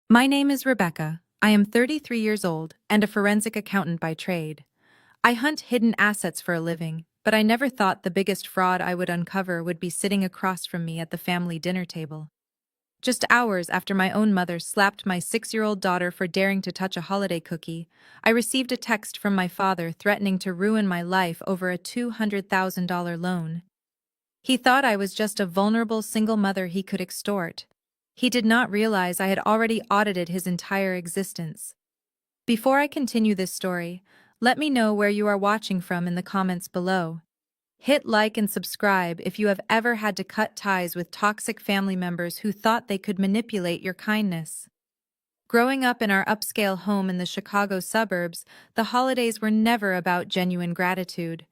My name is Rebecca. I am 33 years old and a forensic accountant by trade. I hunt hidden assets for a living, but I never thought the biggest fraud I would uncover would be sitting across from me at the family dinner table. Just hours after my own mother slapped my 6-year-old daughter for daring to touch a holiday cookie, I received a text from my father threatening to ruin my life over a $200,000 loan. He thought I was just a vulnerable single mother he could extort. He did not realize I had already audited his entire existence. Before I continue this story, let me know where you are watching from in the comments below. Hit like and subscribe if you have ever had to cut ties with toxic family members who thought they could manipulate your kindness. Growing up in our upscale home in the Chicago suburbs, the holidays were never about genuine gratitude.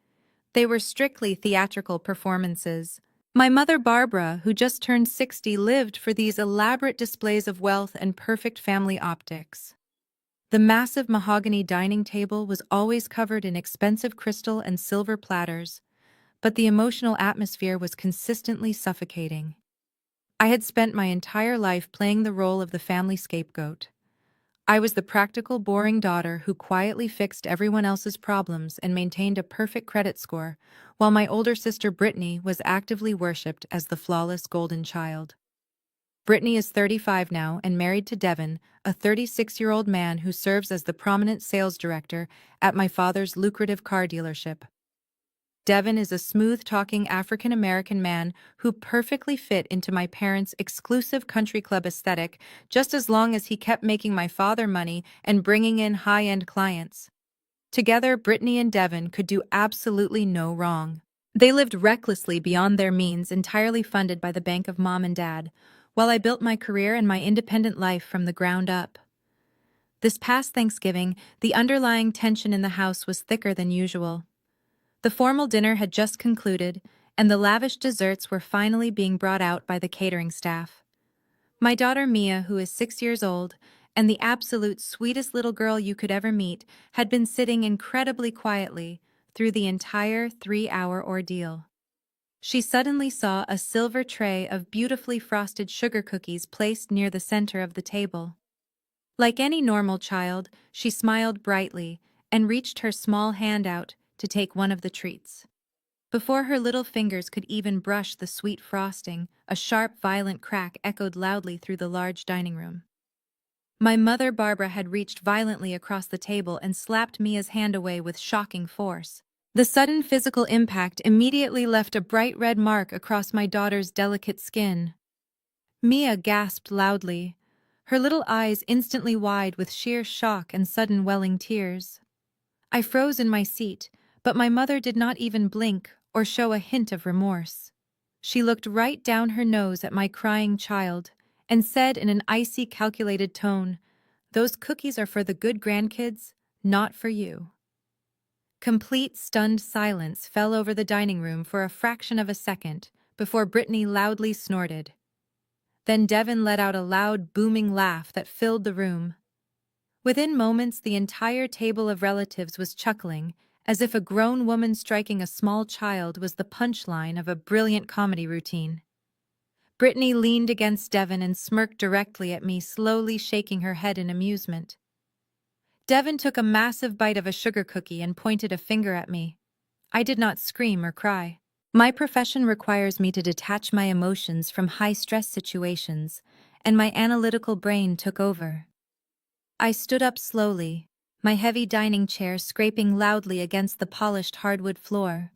They were strictly theatrical performances. My mother Barbara, who just turned 60, lived for these elaborate displays of wealth and perfect family optics. The massive mahogany dining table was always covered in expensive crystal and silver platters, but the emotional atmosphere was consistently suffocating. I had spent my entire life playing the role of the family scapegoat. I was the practical, boring daughter who quietly fixed everyone else's problems and maintained a perfect credit score, while my older sister Brittany was actively worshipped as the flawless golden child. Brittany is 35 now and married to Devin, a 36-year-old man who serves as the prominent sales director at my father's lucrative car dealership. Devin is a smooth-talking African-American man who perfectly fit into my parents' exclusive country club aesthetic, just as long as he kept making my father money and bringing in high-end clients. Together, Brittany and Devin could do absolutely no wrong. They lived recklessly beyond their means, entirely funded by the bank of mom and dad, while I built my career and my independent life from the ground up. This past Thanksgiving, the underlying tension in the house was thicker than usual. The formal dinner had just concluded, and the lavish desserts were finally being brought out by the catering staff. My daughter Mia, who is 6 years old, and the absolute sweetest little girl you could ever meet, had been sitting incredibly quietly through the entire 3-hour ordeal. She suddenly saw a silver tray of beautifully frosted sugar cookies placed near the center of the table. Like any normal child, she smiled brightly and reached her small hand out to take one of the treats. Before her little fingers could even brush the sweet frosting, a sharp, violent crack echoed loudly through the large dining room. My mother Barbara had reached violently across the table and slapped Mia's hand away with shocking force. The sudden physical impact immediately left a bright red mark across my daughter's delicate skin. Mia gasped loudly, her little eyes instantly wide with sheer shock and sudden welling tears. I froze in my seat, but my mother did not even blink or show a hint of remorse. She looked right down her nose at my crying child and said in an icy, calculated tone, "Those cookies are for the good grandkids, not for you." Complete stunned silence fell over the dining room for a fraction of a second before Brittany loudly snorted. Then Devin let out a loud, booming laugh that filled the room. Within moments, the entire table of relatives was chuckling, as if a grown woman striking a small child was the punchline of a brilliant comedy routine. Brittany leaned against Devin and smirked directly at me, slowly shaking her head in amusement. Devin took a massive bite of a sugar cookie and pointed a finger at me. I did not scream or cry. My profession requires me to detach my emotions from high-stress situations, and my analytical brain took over. I stood up slowly, my heavy dining chair scraping loudly against the polished hardwood floor.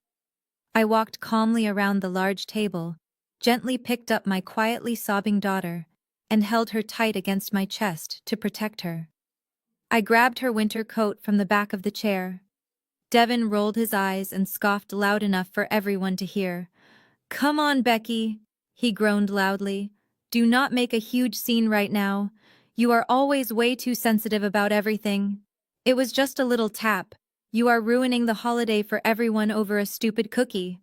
I walked calmly around the large table, gently picked up my quietly sobbing daughter, and held her tight against my chest to protect her. I grabbed her winter coat from the back of the chair. Devin rolled his eyes and scoffed loud enough for everyone to hear. "Come on, Becky," he groaned loudly. "Do not make a huge scene right now. You are always way too sensitive about everything. It was just a little tap. You are ruining the holiday for everyone over a stupid cookie."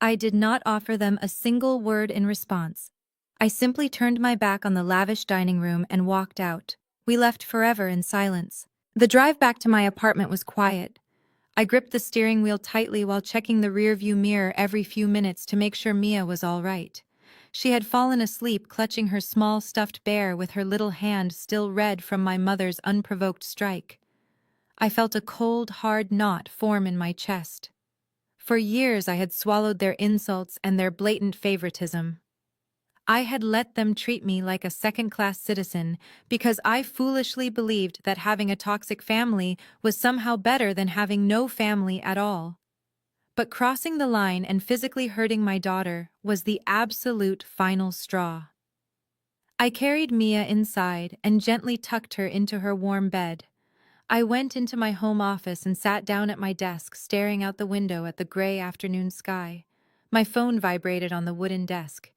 I did not offer them a single word in response. I simply turned my back on the lavish dining room and walked out. We left forever in silence. The drive back to my apartment was quiet. I gripped the steering wheel tightly while checking the rearview mirror every few minutes to make sure Mia was all right. She had fallen asleep clutching her small stuffed bear with her little hand still red from my mother's unprovoked strike. I felt a cold, hard knot form in my chest. For years I had swallowed their insults and their blatant favoritism. I had let them treat me like a second-class citizen because I foolishly believed that having a toxic family was somehow better than having no family at all. But crossing the line and physically hurting my daughter was the absolute final straw. I carried Mia inside and gently tucked her into her warm bed. I went into my home office and sat down at my desk, staring out the window at the gray afternoon sky. My phone vibrated on the wooden desk.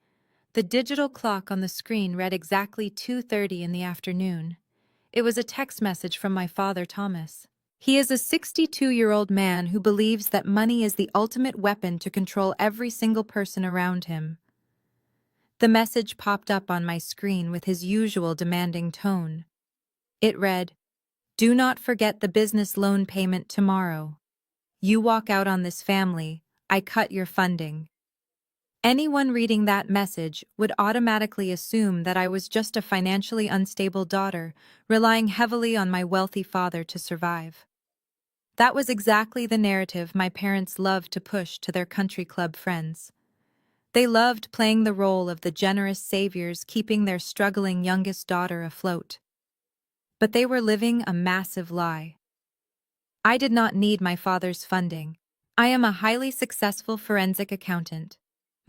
The digital clock on the screen read exactly 2:30 in the afternoon. It was a text message from my father, Thomas. He is a 62-year-old man who believes that money is the ultimate weapon to control every single person around him. The message popped up on my screen with his usual demanding tone. It read, "Do not forget the business loan payment tomorrow. You walk out on this family, I cut your funding." Anyone reading that message would automatically assume that I was just a financially unstable daughter, relying heavily on my wealthy father to survive. That was exactly the narrative my parents loved to push to their country club friends. They loved playing the role of the generous saviors keeping their struggling youngest daughter afloat. But they were living a massive lie. I did not need my father's funding. I am a highly successful forensic accountant.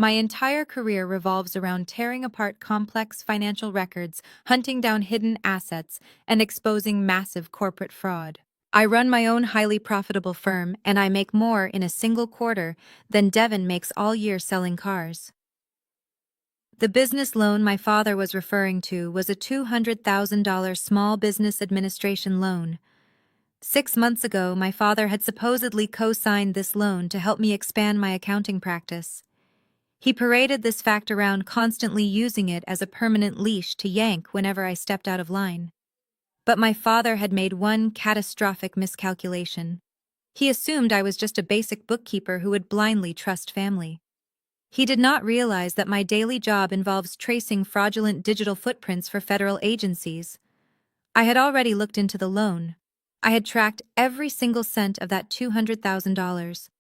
My entire career revolves around tearing apart complex financial records, hunting down hidden assets, and exposing massive corporate fraud. I run my own highly profitable firm, and I make more in a single quarter than Devin makes all year selling cars. The business loan my father was referring to was a $200,000 small business administration loan. 6 months ago, my father had supposedly co-signed this loan to help me expand my accounting practice. He paraded this fact around, constantly using it as a permanent leash to yank whenever I stepped out of line. But my father had made one catastrophic miscalculation. He assumed I was just a basic bookkeeper who would blindly trust family. He did not realize that my daily job involves tracing fraudulent digital footprints for federal agencies. I had already looked into the loan. I had tracked every single cent of that $200,000.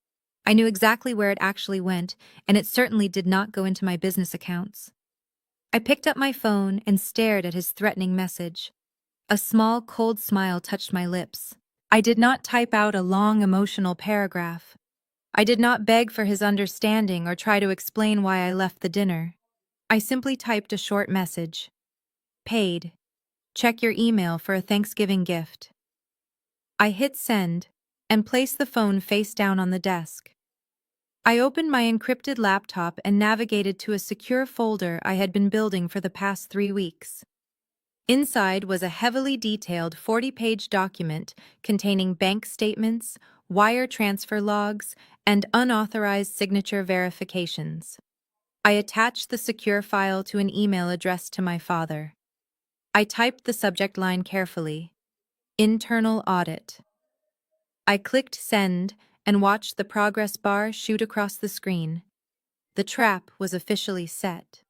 I knew exactly where it actually went, and it certainly did not go into my business accounts. I picked up my phone and stared at his threatening message. A small, cold smile touched my lips. I did not type out a long, emotional paragraph. I did not beg for his understanding or try to explain why I left the dinner. I simply typed a short message. Paid. Check your email for a Thanksgiving gift. I hit send and placed the phone face down on the desk. I opened my encrypted laptop and navigated to a secure folder I had been building for the past 3 weeks. Inside was a heavily detailed 40-page document containing bank statements, wire transfer logs, and unauthorized signature verifications. I attached the secure file to an email addressed to my father. I typed the subject line carefully. Internal audit. I clicked send and watched the progress bar shoot across the screen. The trap was officially set.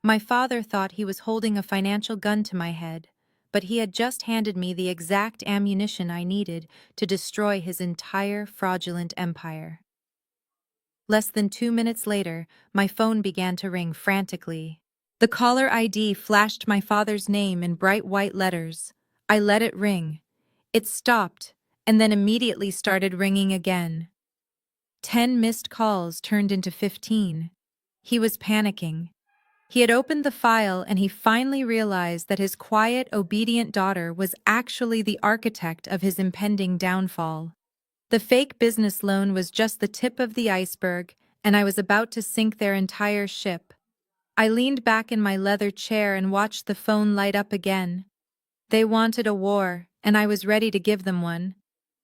My father thought he was holding a financial gun to my head, but he had just handed me the exact ammunition I needed to destroy his entire fraudulent empire. Less than 2 minutes later, my phone began to ring frantically. The caller ID flashed my father's name in bright white letters. I let it ring. It stopped, and then immediately started ringing again. 10 missed calls turned into 15. He was panicking. He had opened the file and he finally realized that his quiet, obedient daughter was actually the architect of his impending downfall. The fake business loan was just the tip of the iceberg, and I was about to sink their entire ship. I leaned back in my leather chair and watched the phone light up again. They wanted a war, and I was ready to give them one.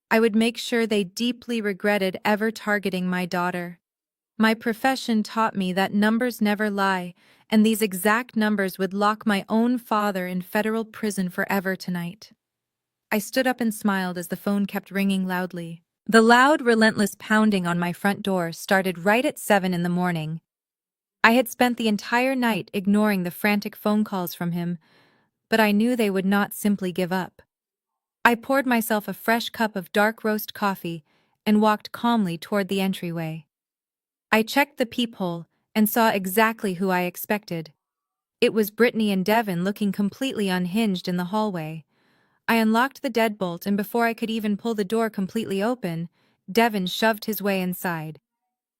I would make sure they deeply regretted ever targeting my daughter. My profession taught me that numbers never lie, and these exact numbers would lock my own father in federal prison forever tonight. I stood up and smiled as the phone kept ringing loudly. The loud, relentless pounding on my front door started right at 7 in the morning. I had spent the entire night ignoring the frantic phone calls from him, but I knew they would not simply give up. I poured myself a fresh cup of dark roast coffee and walked calmly toward the entryway. I checked the peephole and saw exactly who I expected. It was Brittany and Devin looking completely unhinged in the hallway. I unlocked the deadbolt, and before I could even pull the door completely open, Devin shoved his way inside.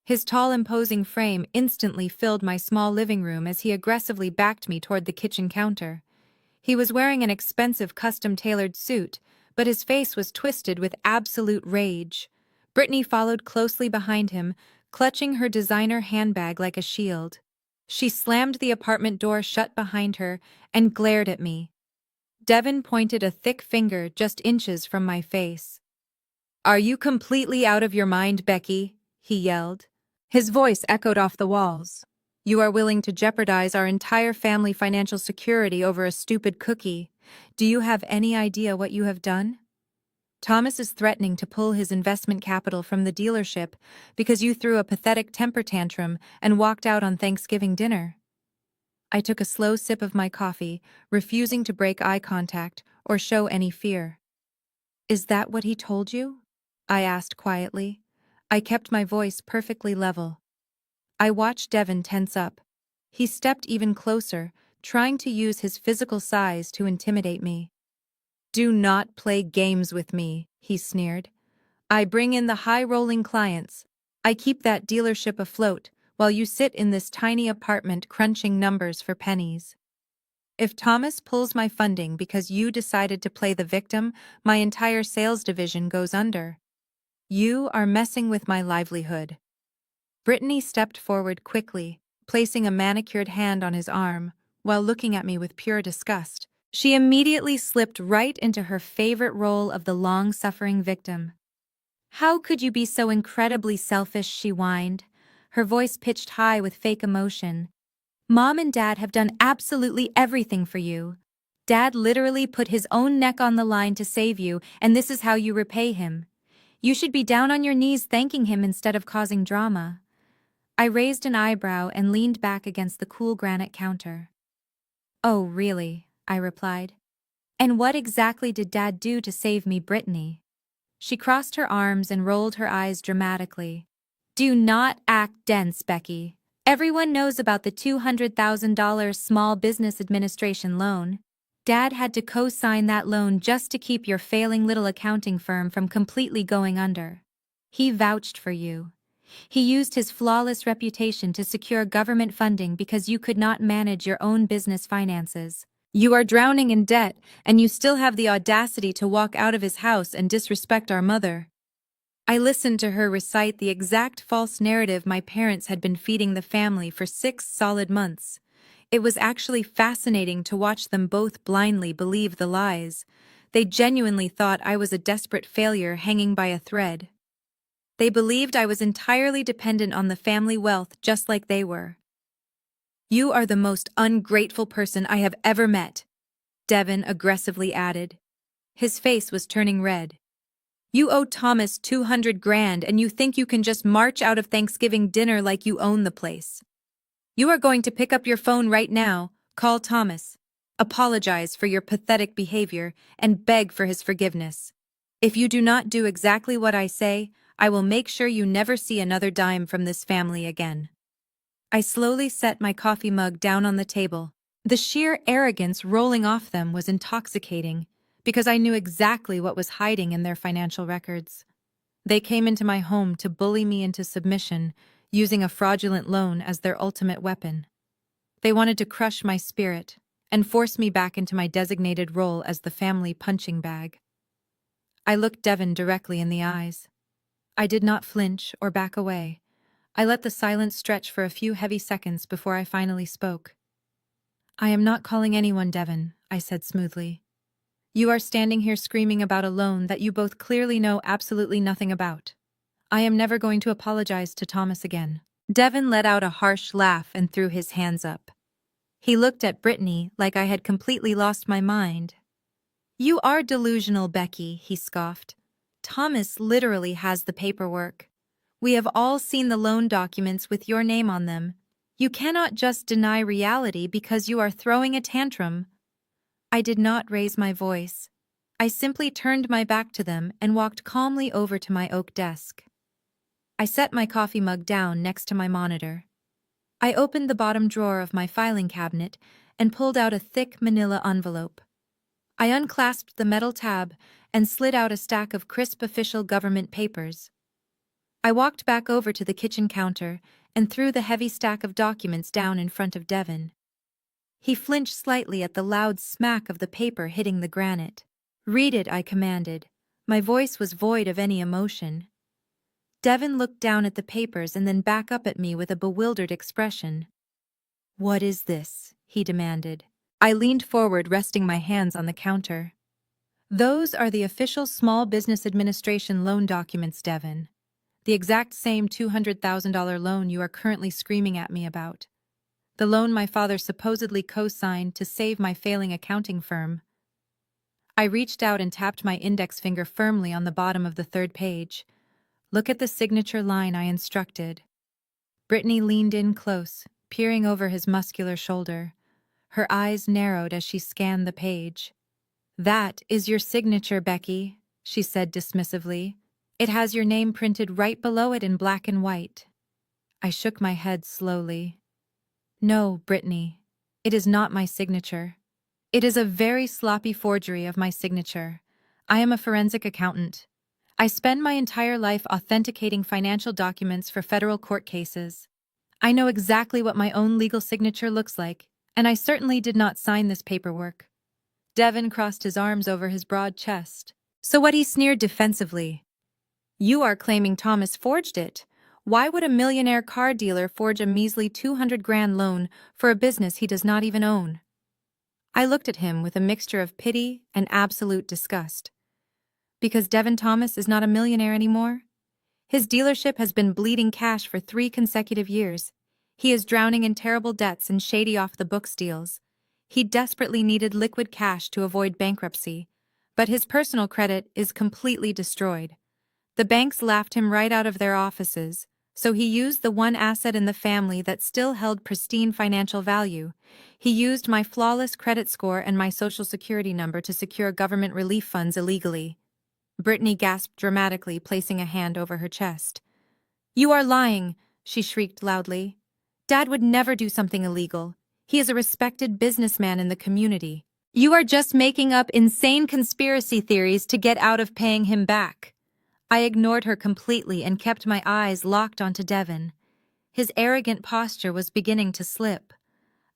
His tall, imposing frame instantly filled my small living room as he aggressively backed me toward the kitchen counter. He was wearing an expensive custom-tailored suit, but his face was twisted with absolute rage. Brittany followed closely behind him, clutching her designer handbag like a shield. She slammed the apartment door shut behind her and glared at me. Devin pointed a thick finger just inches from my face. "Are you completely out of your mind, Becky?" he yelled. His voice echoed off the walls. "You are willing to jeopardize our entire family financial security over a stupid cookie. Do you have any idea what you have done? Thomas is threatening to pull his investment capital from the dealership because you threw a pathetic temper tantrum and walked out on Thanksgiving dinner." I took a slow sip of my coffee, refusing to break eye contact or show any fear. "Is that what he told you?" I asked quietly. I kept my voice perfectly level. I watched Devin tense up. He stepped even closer, trying to use his physical size to intimidate me. "Do not play games with me," he sneered. "I bring in the high-rolling clients. I keep that dealership afloat, while you sit in this tiny apartment crunching numbers for pennies. If Thomas pulls my funding because you decided to play the victim, my entire sales division goes under. You are messing with my livelihood." Brittany stepped forward quickly, placing a manicured hand on his arm, while looking at me with pure disgust. She immediately slipped right into her favorite role of the long-suffering victim. "How could you be so incredibly selfish?" she whined, her voice pitched high with fake emotion. "Mom and Dad have done absolutely everything for you. Dad literally put his own neck on the line to save you, and this is how you repay him. You should be down on your knees thanking him instead of causing drama." I raised an eyebrow and leaned back against the cool granite counter. "Oh, really?" I replied. "And what exactly did Dad do to save me, Brittany?" She crossed her arms and rolled her eyes dramatically. "Do not act dense, Becky. Everyone knows about the $200,000 Small Business Administration loan. Dad had to co-sign that loan just to keep your failing little accounting firm from completely going under. He vouched for you. He used his flawless reputation to secure government funding because you could not manage your own business finances. You are drowning in debt, and you still have the audacity to walk out of his house and disrespect our mother." I listened to her recite the exact false narrative my parents had been feeding the family for 6 solid months. It was actually fascinating to watch them both blindly believe the lies. They genuinely thought I was a desperate failure hanging by a thread. They believed I was entirely dependent on the family wealth just like they were. "You are the most ungrateful person I have ever met," Devin aggressively added. His face was turning red. "You owe Thomas 200 grand and you think you can just march out of Thanksgiving dinner like you own the place. You are going to pick up your phone right now, call Thomas, apologize for your pathetic behavior, and beg for his forgiveness. If you do not do exactly what I say, I will make sure you never see another dime from this family again." I slowly set my coffee mug down on the table. The sheer arrogance rolling off them was intoxicating, because I knew exactly what was hiding in their financial records. They came into my home to bully me into submission, using a fraudulent loan as their ultimate weapon. They wanted to crush my spirit and force me back into my designated role as the family punching bag. I looked Devin directly in the eyes. I did not flinch or back away. I let the silence stretch for a few heavy seconds before I finally spoke. "I am not calling anyone, Devin," I said smoothly. "You are standing here screaming about a loan that you both clearly know absolutely nothing about. I am never going to apologize to Thomas again." Devin let out a harsh laugh and threw his hands up. He looked at Brittany like I had completely lost my mind. "You are delusional, Becky," he scoffed. "Thomas literally has the paperwork. We have all seen the loan documents with your name on them. You cannot just deny reality because you are throwing a tantrum. I did not raise my voice. I simply turned my back to them and walked calmly over to my oak desk. I set my coffee mug down next to my monitor. I opened the bottom drawer of my filing cabinet and pulled out a thick manila envelope. I unclasped the metal tab and slid out a stack of crisp official government papers. I walked back over to the kitchen counter and threw the heavy stack of documents down in front of Devin. He flinched slightly at the loud smack of the paper hitting the granite. "Read it," I commanded. My voice was void of any emotion. Devin looked down at the papers and then back up at me with a bewildered expression. "What is this?" he demanded. I leaned forward, resting my hands on the counter. "Those are the official Small Business Administration loan documents, Devin. The exact same $200,000 loan you are currently screaming at me about. The loan my father supposedly co-signed to save my failing accounting firm." I reached out and tapped my index finger firmly on the bottom of the third page. "Look at the signature line," I instructed. Brittany leaned in close, peering over his muscular shoulder. Her eyes narrowed as she scanned the page. "That is your signature, Becky," she said dismissively. "It has your name printed right below it in black and white." I shook my head slowly. "No, Brittany, it is not my signature. It is a very sloppy forgery of my signature. I am a forensic accountant. I spend my entire life authenticating financial documents for federal court cases. I know exactly what my own legal signature looks like, and I certainly did not sign this paperwork." Devin crossed his arms over his broad chest. "So what?" he sneered defensively. "You are claiming Thomas forged it. Why would a millionaire car dealer forge a measly $200,000 loan for a business he does not even own?" I looked at him with a mixture of pity and absolute disgust. Because Devin Thomas is not a millionaire anymore? His dealership has been bleeding cash for 3 consecutive years. He is drowning in terrible debts and shady off-the-books deals. He desperately needed liquid cash to avoid bankruptcy, but his personal credit is completely destroyed. The banks laughed him right out of their offices, so he used the one asset in the family that still held pristine financial value. He used my flawless credit score and my social security number to secure government relief funds illegally. Brittany gasped dramatically, placing a hand over her chest. "You are lying," she shrieked loudly. "Dad would never do something illegal. He is a respected businessman in the community. You are just making up insane conspiracy theories to get out of paying him back." I ignored her completely and kept my eyes locked onto Devin. His arrogant posture was beginning to slip.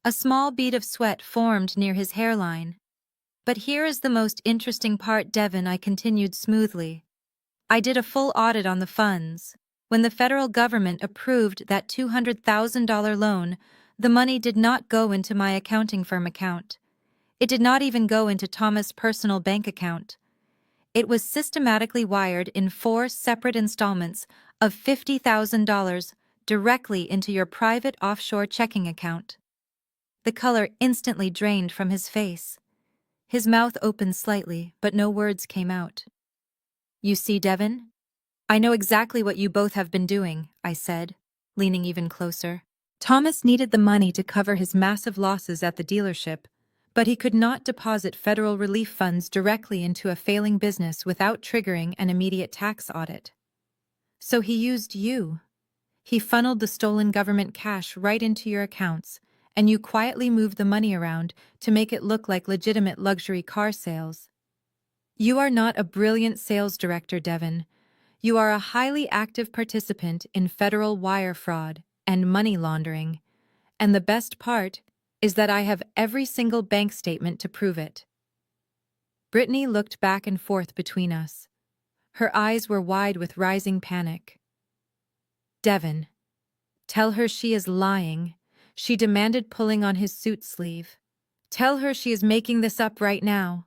A small bead of sweat formed near his hairline. "But here is the most interesting part, Devin," I continued smoothly. "I did a full audit on the funds. When the federal government approved that $200,000 loan, the money did not go into my accounting firm account. It did not even go into Thomas' personal bank account. It was systematically wired in 4 separate installments of $50,000 directly into your private offshore checking account." The color instantly drained from his face. His mouth opened slightly, but no words came out. "You see, Devin? I know exactly what you both have been doing," I said, leaning even closer. "Thomas needed the money to cover his massive losses at the dealership, but he could not deposit federal relief funds directly into a failing business without triggering an immediate tax audit. So he used you. He funneled the stolen government cash right into your accounts, and you quietly moved the money around to make it look like legitimate luxury car sales. You are not a brilliant sales director, Devin. You are a highly active participant in federal wire fraud and money laundering, and the best part is that I have every single bank statement to prove it." Brittany looked back and forth between us. Her eyes were wide with rising panic. "Devin, tell her she is lying," she demanded, pulling on his suit sleeve. "Tell her she is making this up right now."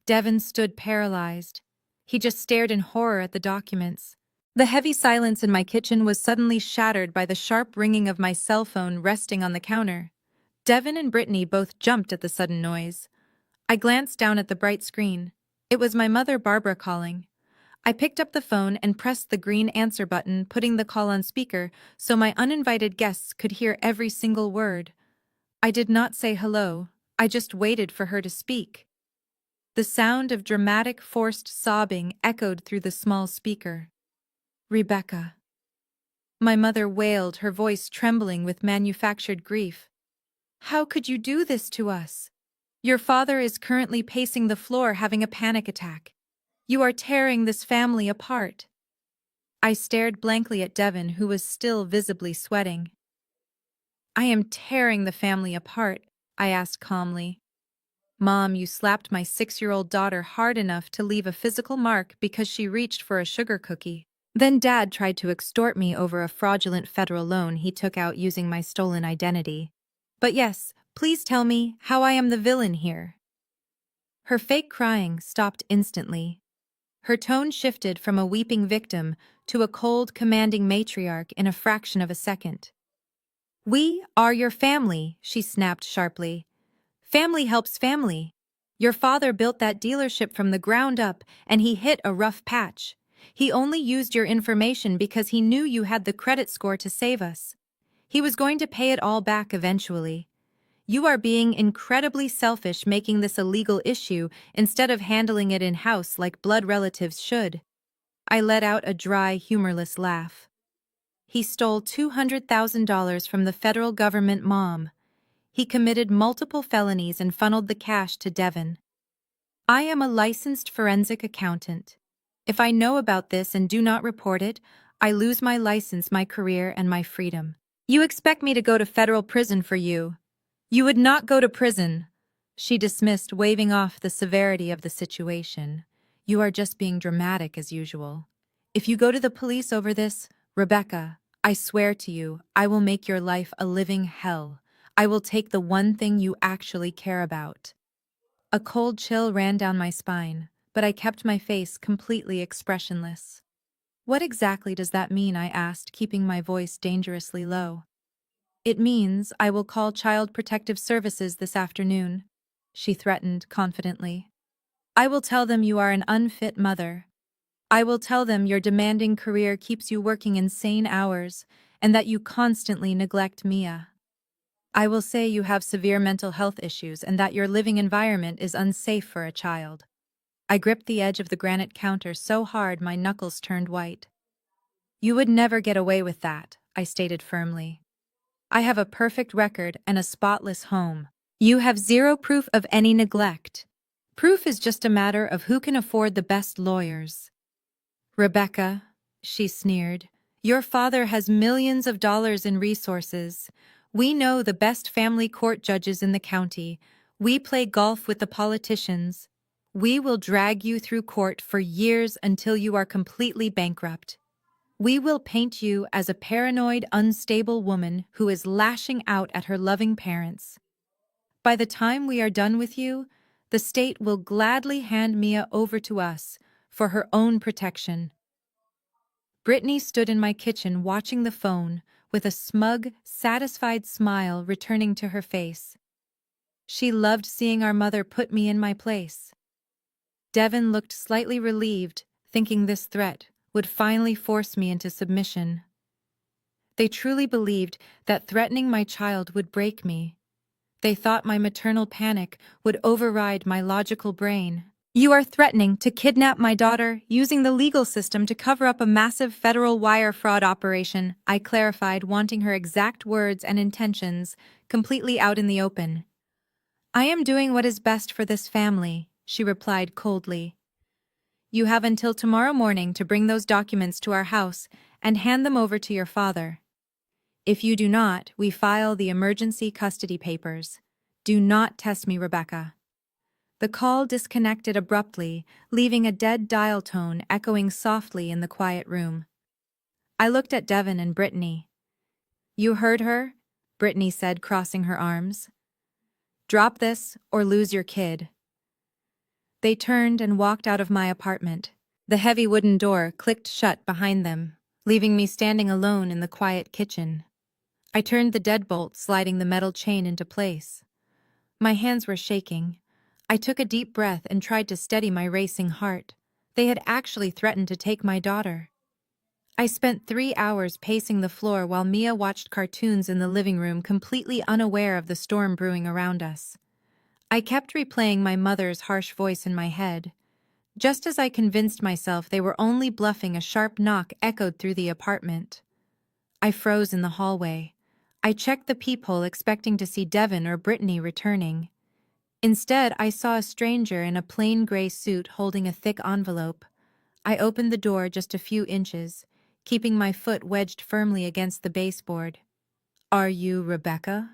Devin stood paralyzed. He just stared in horror at the documents. The heavy silence in my kitchen was suddenly shattered by the sharp ringing of my cell phone resting on the counter. Devin and Brittany both jumped at the sudden noise. I glanced down at the bright screen. It was my mother, Barbara, calling. I picked up the phone and pressed the green answer button, putting the call on speaker so my uninvited guests could hear every single word. I did not say hello, I just waited for her to speak. The sound of dramatic, forced sobbing echoed through the small speaker. Rebecca. My mother wailed, her voice trembling with manufactured grief. How could you do this to us? Your father is currently pacing the floor having a panic attack. You are tearing this family apart. I stared blankly at Devon, who was still visibly sweating. I am tearing the family apart, I asked calmly. Mom, you slapped my 6-year-old daughter hard enough to leave a physical mark because she reached for a sugar cookie. Then Dad tried to extort me over a fraudulent federal loan he took out using my stolen identity. But yes, please tell me how I am the villain here. Her fake crying stopped instantly. Her tone shifted from a weeping victim to a cold, commanding matriarch in a fraction of a second. We are your family, she snapped sharply. Family helps family. Your father built that dealership from the ground up, and he hit a rough patch. He only used your information because he knew you had the credit score to save us. He was going to pay it all back eventually. You are being incredibly selfish making this a legal issue instead of handling it in-house like blood relatives should. I let out a dry, humorless laugh. He stole $200,000 from the federal government, Mom. He committed multiple felonies and funneled the cash to Devon. I am a licensed forensic accountant. If I know about this and do not report it, I lose my license, my career, and my freedom. You expect me to go to federal prison for you? You would not go to prison, she dismissed, waving off the severity of the situation. You are just being dramatic as usual. If you go to the police over this, Rebecca, I swear to you, I will make your life a living hell. I will take the one thing you actually care about. A cold chill ran down my spine, but I kept my face completely expressionless. What exactly does that mean? I asked, keeping my voice dangerously low. It means I will call Child Protective Services this afternoon, she threatened confidently. I will tell them you are an unfit mother. I will tell them your demanding career keeps you working insane hours and that you constantly neglect Mia. I will say you have severe mental health issues and that your living environment is unsafe for a child. I gripped the edge of the granite counter so hard my knuckles turned white. You would never get away with that, I stated firmly. I have a perfect record and a spotless home. You have zero proof of any neglect. Proof is just a matter of who can afford the best lawyers. Rebecca, she sneered, your father has millions of dollars in resources. We know the best family court judges in the county. We play golf with the politicians. We will drag you through court for years until you are completely bankrupt. We will paint you as a paranoid, unstable woman who is lashing out at her loving parents. By the time we are done with you, the state will gladly hand Mia over to us for her own protection. Brittany stood in my kitchen watching the phone with a smug, satisfied smile returning to her face. She loved seeing our mother put me in my place. Devon looked slightly relieved, thinking this threat would finally force me into submission. They truly believed that threatening my child would break me. They thought my maternal panic would override my logical brain. You are threatening to kidnap my daughter using the legal system to cover up a massive federal wire fraud operation, I clarified, wanting her exact words and intentions completely out in the open. I am doing what is best for this family, she replied coldly. You have until tomorrow morning to bring those documents to our house and hand them over to your father. If you do not, we file the emergency custody papers. Do not test me, Rebecca. The call disconnected abruptly, leaving a dead dial tone echoing softly in the quiet room. I looked at Devon and Brittany. You heard her? Brittany said, crossing her arms. Drop this or lose your kid. They turned and walked out of my apartment. The heavy wooden door clicked shut behind them, leaving me standing alone in the quiet kitchen. I turned the deadbolt, sliding the metal chain into place. My hands were shaking. I took a deep breath and tried to steady my racing heart. They had actually threatened to take my daughter. I spent 3 hours pacing the floor while Mia watched cartoons in the living room, completely unaware of the storm brewing around us. I kept replaying my mother's harsh voice in my head. Just as I convinced myself they were only bluffing, a sharp knock echoed through the apartment. I froze in the hallway. I checked the peephole, expecting to see Devon or Brittany returning. Instead, I saw a stranger in a plain gray suit holding a thick envelope. I opened the door just a few inches, keeping my foot wedged firmly against the baseboard. "Are you Rebecca?"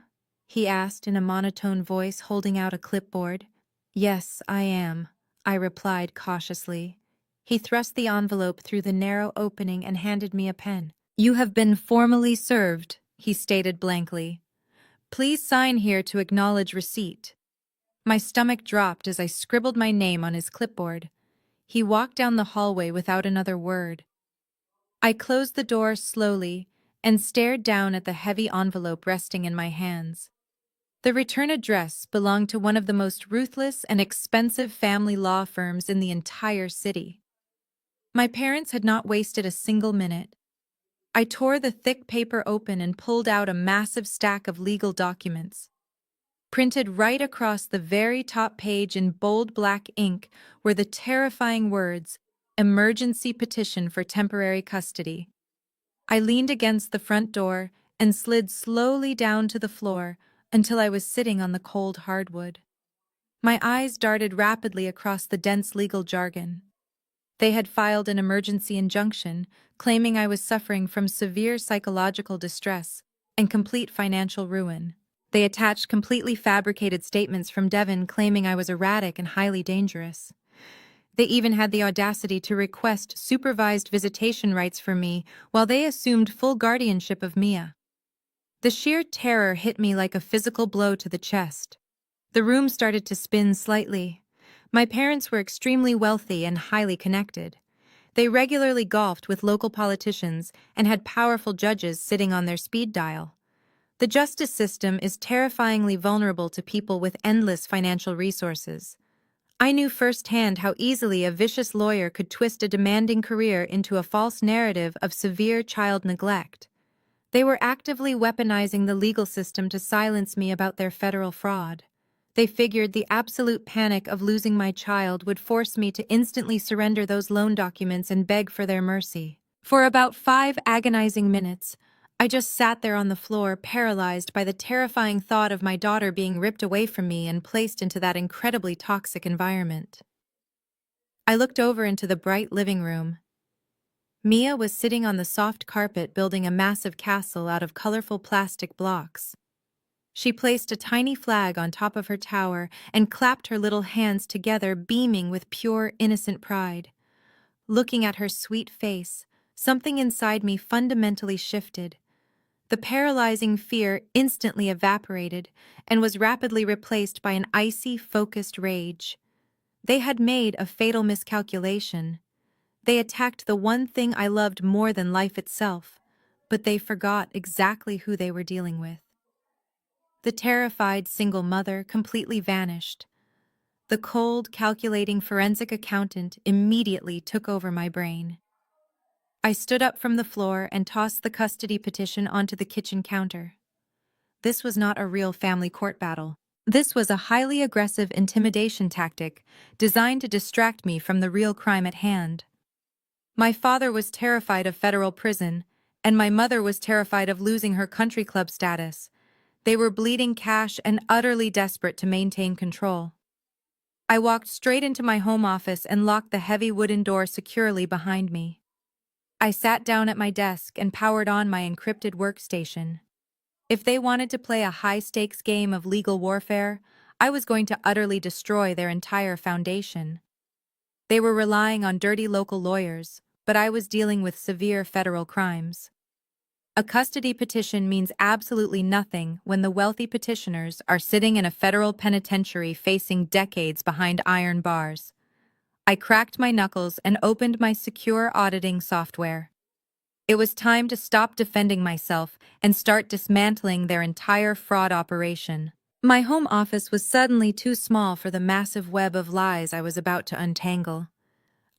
he asked in a monotone voice, holding out a clipboard. "Yes, I am," I replied cautiously. He thrust the envelope through the narrow opening and handed me a pen. "You have been formally served," he stated blankly. "Please sign here to acknowledge receipt." My stomach dropped as I scribbled my name on his clipboard. He walked down the hallway without another word. I closed the door slowly and stared down at the heavy envelope resting in my hands. The return address belonged to one of the most ruthless and expensive family law firms in the entire city. My parents had not wasted a single minute. I tore the thick paper open and pulled out a massive stack of legal documents. Printed right across the very top page in bold black ink were the terrifying words, "Emergency petition for temporary custody." I leaned against the front door and slid slowly down to the floor until I was sitting on the cold hardwood. My eyes darted rapidly across the dense legal jargon. They had filed an emergency injunction, claiming I was suffering from severe psychological distress and complete financial ruin. They attached completely fabricated statements from Devon claiming I was erratic and highly dangerous. They even had the audacity to request supervised visitation rights for me while they assumed full guardianship of Mia. The sheer terror hit me like a physical blow to the chest. The room started to spin slightly. My parents were extremely wealthy and highly connected. They regularly golfed with local politicians and had powerful judges sitting on their speed dial. The justice system is terrifyingly vulnerable to people with endless financial resources. I knew firsthand how easily a vicious lawyer could twist a demanding career into a false narrative of severe child neglect. They were actively weaponizing the legal system to silence me about their federal fraud. They figured the absolute panic of losing my child would force me to instantly surrender those loan documents and beg for their mercy. For about 5 agonizing minutes, I just sat there on the floor, paralyzed by the terrifying thought of my daughter being ripped away from me and placed into that incredibly toxic environment. I looked over into the bright living room. Mia was sitting on the soft carpet building a massive castle out of colorful plastic blocks. She placed a tiny flag on top of her tower and clapped her little hands together, beaming with pure, innocent pride. Looking at her sweet face, something inside me fundamentally shifted. The paralyzing fear instantly evaporated and was rapidly replaced by an icy, focused rage. They had made a fatal miscalculation. They attacked the one thing I loved more than life itself, but they forgot exactly who they were dealing with. The terrified single mother completely vanished. The cold, calculating forensic accountant immediately took over my brain. I stood up from the floor and tossed the custody petition onto the kitchen counter. This was not a real family court battle. This was a highly aggressive intimidation tactic designed to distract me from the real crime at hand. My father was terrified of federal prison, and my mother was terrified of losing her country club status. They were bleeding cash and utterly desperate to maintain control. I walked straight into my home office and locked the heavy wooden door securely behind me. I sat down at my desk and powered on my encrypted workstation. If they wanted to play a high-stakes game of legal warfare, I was going to utterly destroy their entire foundation. They were relying on dirty local lawyers, but I was dealing with severe federal crimes. A custody petition means absolutely nothing when the wealthy petitioners are sitting in a federal penitentiary facing decades behind iron bars. I cracked my knuckles and opened my secure auditing software. It was time to stop defending myself and start dismantling their entire fraud operation. My home office was suddenly too small for the massive web of lies I was about to untangle.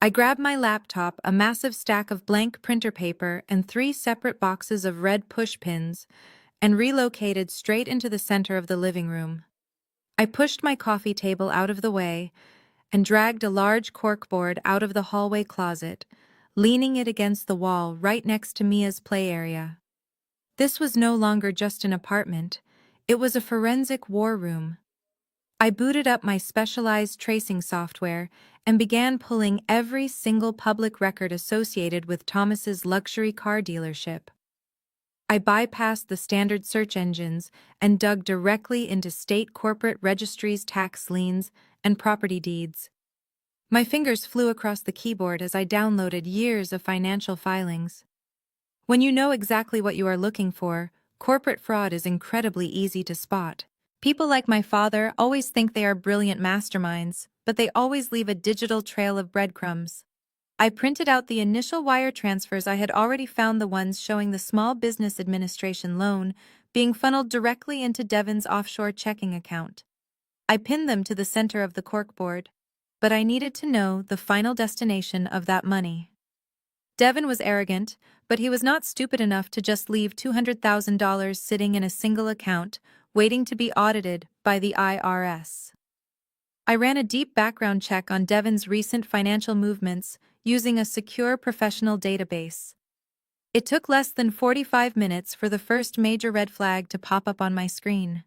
I grabbed my laptop, a massive stack of blank printer paper, and 3 separate boxes of red push pins, and relocated straight into the center of the living room. I pushed my coffee table out of the way and dragged a large corkboard out of the hallway closet, leaning it against the wall right next to Mia's play area. This was no longer just an apartment, it was a forensic war room. I booted up my specialized tracing software and began pulling every single public record associated with Thomas's luxury car dealership. I bypassed the standard search engines and dug directly into state corporate registries, tax liens, and property deeds. My fingers flew across the keyboard as I downloaded years of financial filings. When you know exactly what you are looking for, corporate fraud is incredibly easy to spot. People like my father always think they are brilliant masterminds, but they always leave a digital trail of breadcrumbs. I printed out the initial wire transfers. I had already found the ones showing the Small Business Administration loan being funneled directly into Devon's offshore checking account. I pinned them to the center of the corkboard, but I needed to know the final destination of that money. Devon was arrogant, but he was not stupid enough to just leave $200,000 sitting in a single account, waiting to be audited by the IRS. I ran a deep background check on Devon's recent financial movements using a secure professional database. It took less than 45 minutes for the first major red flag to pop up on my screen.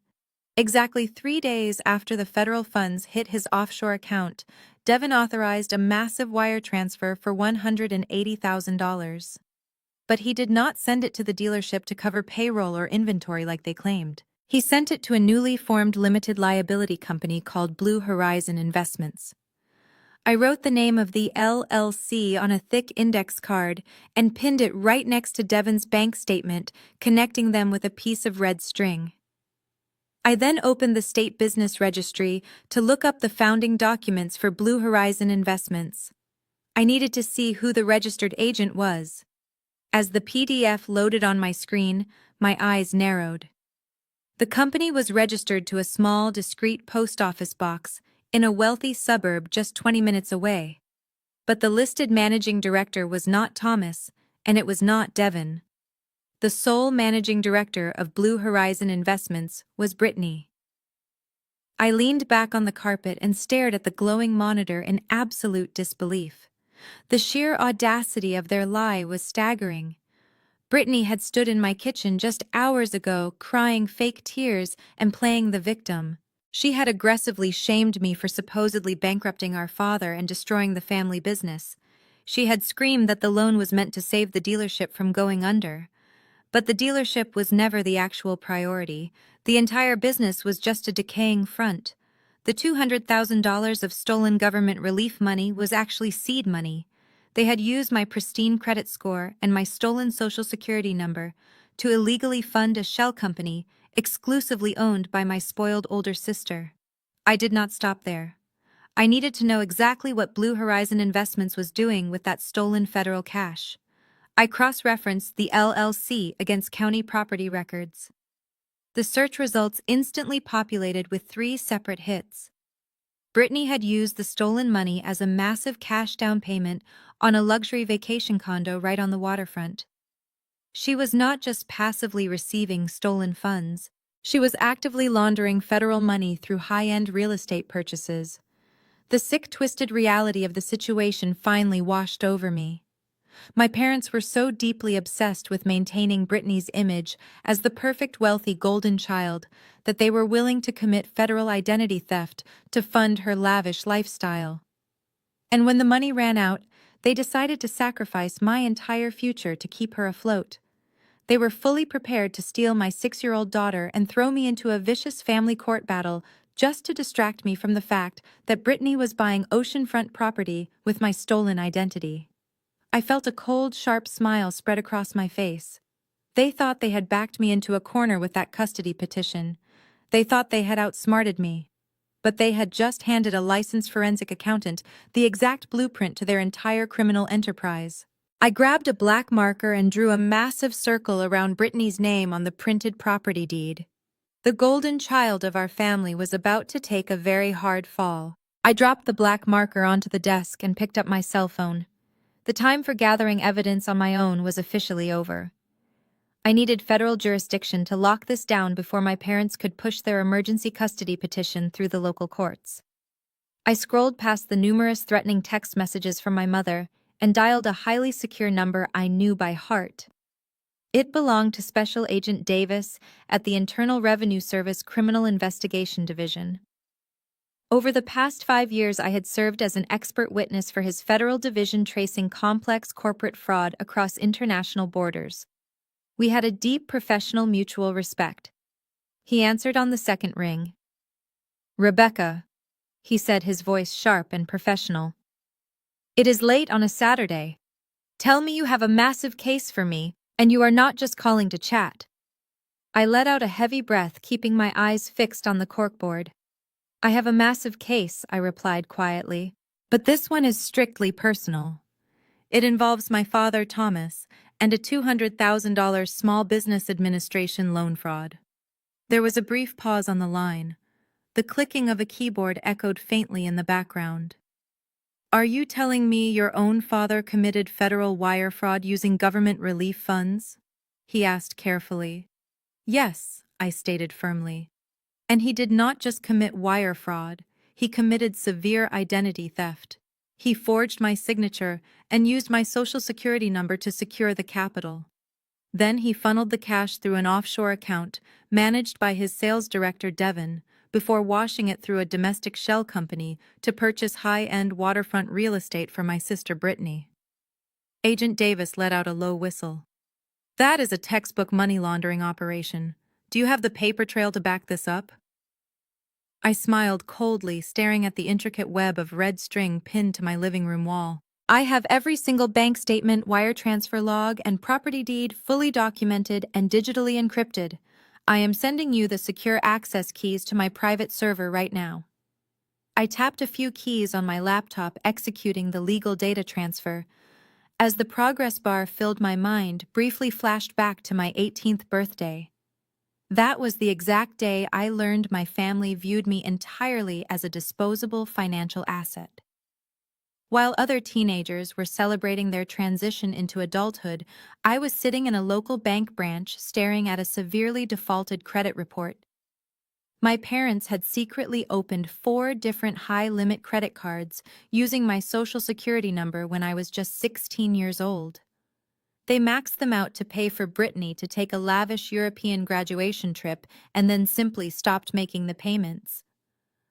Exactly 3 days after the federal funds hit his offshore account, Devon authorized a massive wire transfer for $180,000. But he did not send it to the dealership to cover payroll or inventory like they claimed. He sent it to a newly formed limited liability company called Blue Horizon Investments. I wrote the name of the LLC on a thick index card and pinned it right next to Devon's bank statement, connecting them with a piece of red string. I then opened the state business registry to look up the founding documents for Blue Horizon Investments. I needed to see who the registered agent was. As the PDF loaded on my screen, my eyes narrowed. The company was registered to a small, discreet post office box in a wealthy suburb just 20 minutes away. But the listed managing director was not Thomas, and it was not Devon. The sole managing director of Blue Horizon Investments was Brittany. I leaned back on the carpet and stared at the glowing monitor in absolute disbelief. The sheer audacity of their lie was staggering. Brittany had stood in my kitchen just hours ago, crying fake tears and playing the victim. She had aggressively shamed me for supposedly bankrupting our father and destroying the family business. She had screamed that the loan was meant to save the dealership from going under. But the dealership was never the actual priority. The entire business was just a decaying front. The $200,000 of stolen government relief money was actually seed money. They had used my pristine credit score and my stolen Social Security number to illegally fund a shell company exclusively owned by my spoiled older sister. I did not stop there. I needed to know exactly what Blue Horizon Investments was doing with that stolen federal cash. I cross-referenced the LLC against county property records. The search results instantly populated with 3 separate hits. Brittany had used the stolen money as a massive cash down payment on a luxury vacation condo right on the waterfront. She was not just passively receiving stolen funds, she was actively laundering federal money through high-end real estate purchases. The sick, twisted reality of the situation finally washed over me. My parents were so deeply obsessed with maintaining Brittany's image as the perfect wealthy golden child that they were willing to commit federal identity theft to fund her lavish lifestyle. And when the money ran out, they decided to sacrifice my entire future to keep her afloat. They were fully prepared to steal my 6-year-old daughter and throw me into a vicious family court battle just to distract me from the fact that Brittany was buying oceanfront property with my stolen identity. I felt a cold, sharp smile spread across my face. They thought they had backed me into a corner with that custody petition. They thought they had outsmarted me. But they had just handed a licensed forensic accountant the exact blueprint to their entire criminal enterprise. I grabbed a black marker and drew a massive circle around Brittany's name on the printed property deed. The golden child of our family was about to take a very hard fall. I dropped the black marker onto the desk and picked up my cell phone. The time for gathering evidence on my own was officially over. I needed federal jurisdiction to lock this down before my parents could push their emergency custody petition through the local courts. I scrolled past the numerous threatening text messages from my mother and dialed a highly secure number I knew by heart. It belonged to Special Agent Davis at the Internal Revenue Service Criminal Investigation Division. Over the past 5 years, I had served as an expert witness for his federal division tracing complex corporate fraud across international borders. We had a deep professional mutual respect. He answered on the second ring. "Rebecca," he said, his voice sharp and professional. "It is late on a Saturday. Tell me you have a massive case for me, and you are not just calling to chat." I let out a heavy breath, keeping my eyes fixed on the corkboard. "I have a massive case," I replied quietly, "but this one is strictly personal. It involves my father, Thomas, and a $200,000 Small Business Administration loan fraud." There was a brief pause on the line. The clicking of a keyboard echoed faintly in the background. "Are you telling me your own father committed federal wire fraud using government relief funds?" he asked carefully. "Yes," I stated firmly. "And he did not just commit wire fraud, he committed severe identity theft. He forged my signature and used my social security number to secure the capital. Then he funneled the cash through an offshore account managed by his sales director, Devin, before washing it through a domestic shell company to purchase high-end waterfront real estate for my sister Brittany." Agent Davis let out a low whistle. "That is a textbook money laundering operation. Do you have the paper trail to back this up?" I smiled coldly, staring at the intricate web of red string pinned to my living room wall. "I have every single bank statement, wire transfer log, and property deed fully documented and digitally encrypted. I am sending you the secure access keys to my private server right now." I tapped a few keys on my laptop, executing the legal data transfer. As the progress bar filled my mind, briefly flashed back to my 18th birthday. That was the exact day I learned my family viewed me entirely as a disposable financial asset. While other teenagers were celebrating their transition into adulthood, I was sitting in a local bank branch staring at a severely defaulted credit report. My parents had secretly opened 4 different high-limit credit cards using my social security number when I was just 16 years old. They maxed them out to pay for Brittany to take a lavish European graduation trip and then simply stopped making the payments.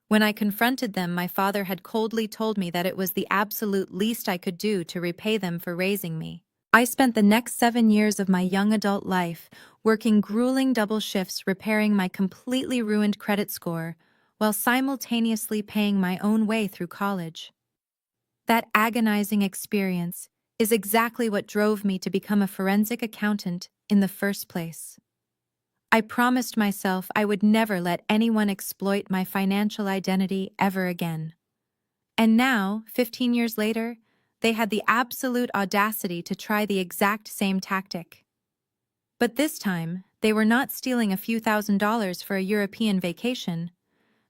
When I confronted them, my father had coldly told me that it was the absolute least I could do to repay them for raising me. I spent the next 7 years of my young adult life working grueling double shifts repairing my completely ruined credit score while simultaneously paying my own way through college. That agonizing experience is exactly what drove me to become a forensic accountant in the first place. I promised myself I would never let anyone exploit my financial identity ever again. And now, 15 years later, they had the absolute audacity to try the exact same tactic. But this time, they were not stealing a few $1,000s for a European vacation.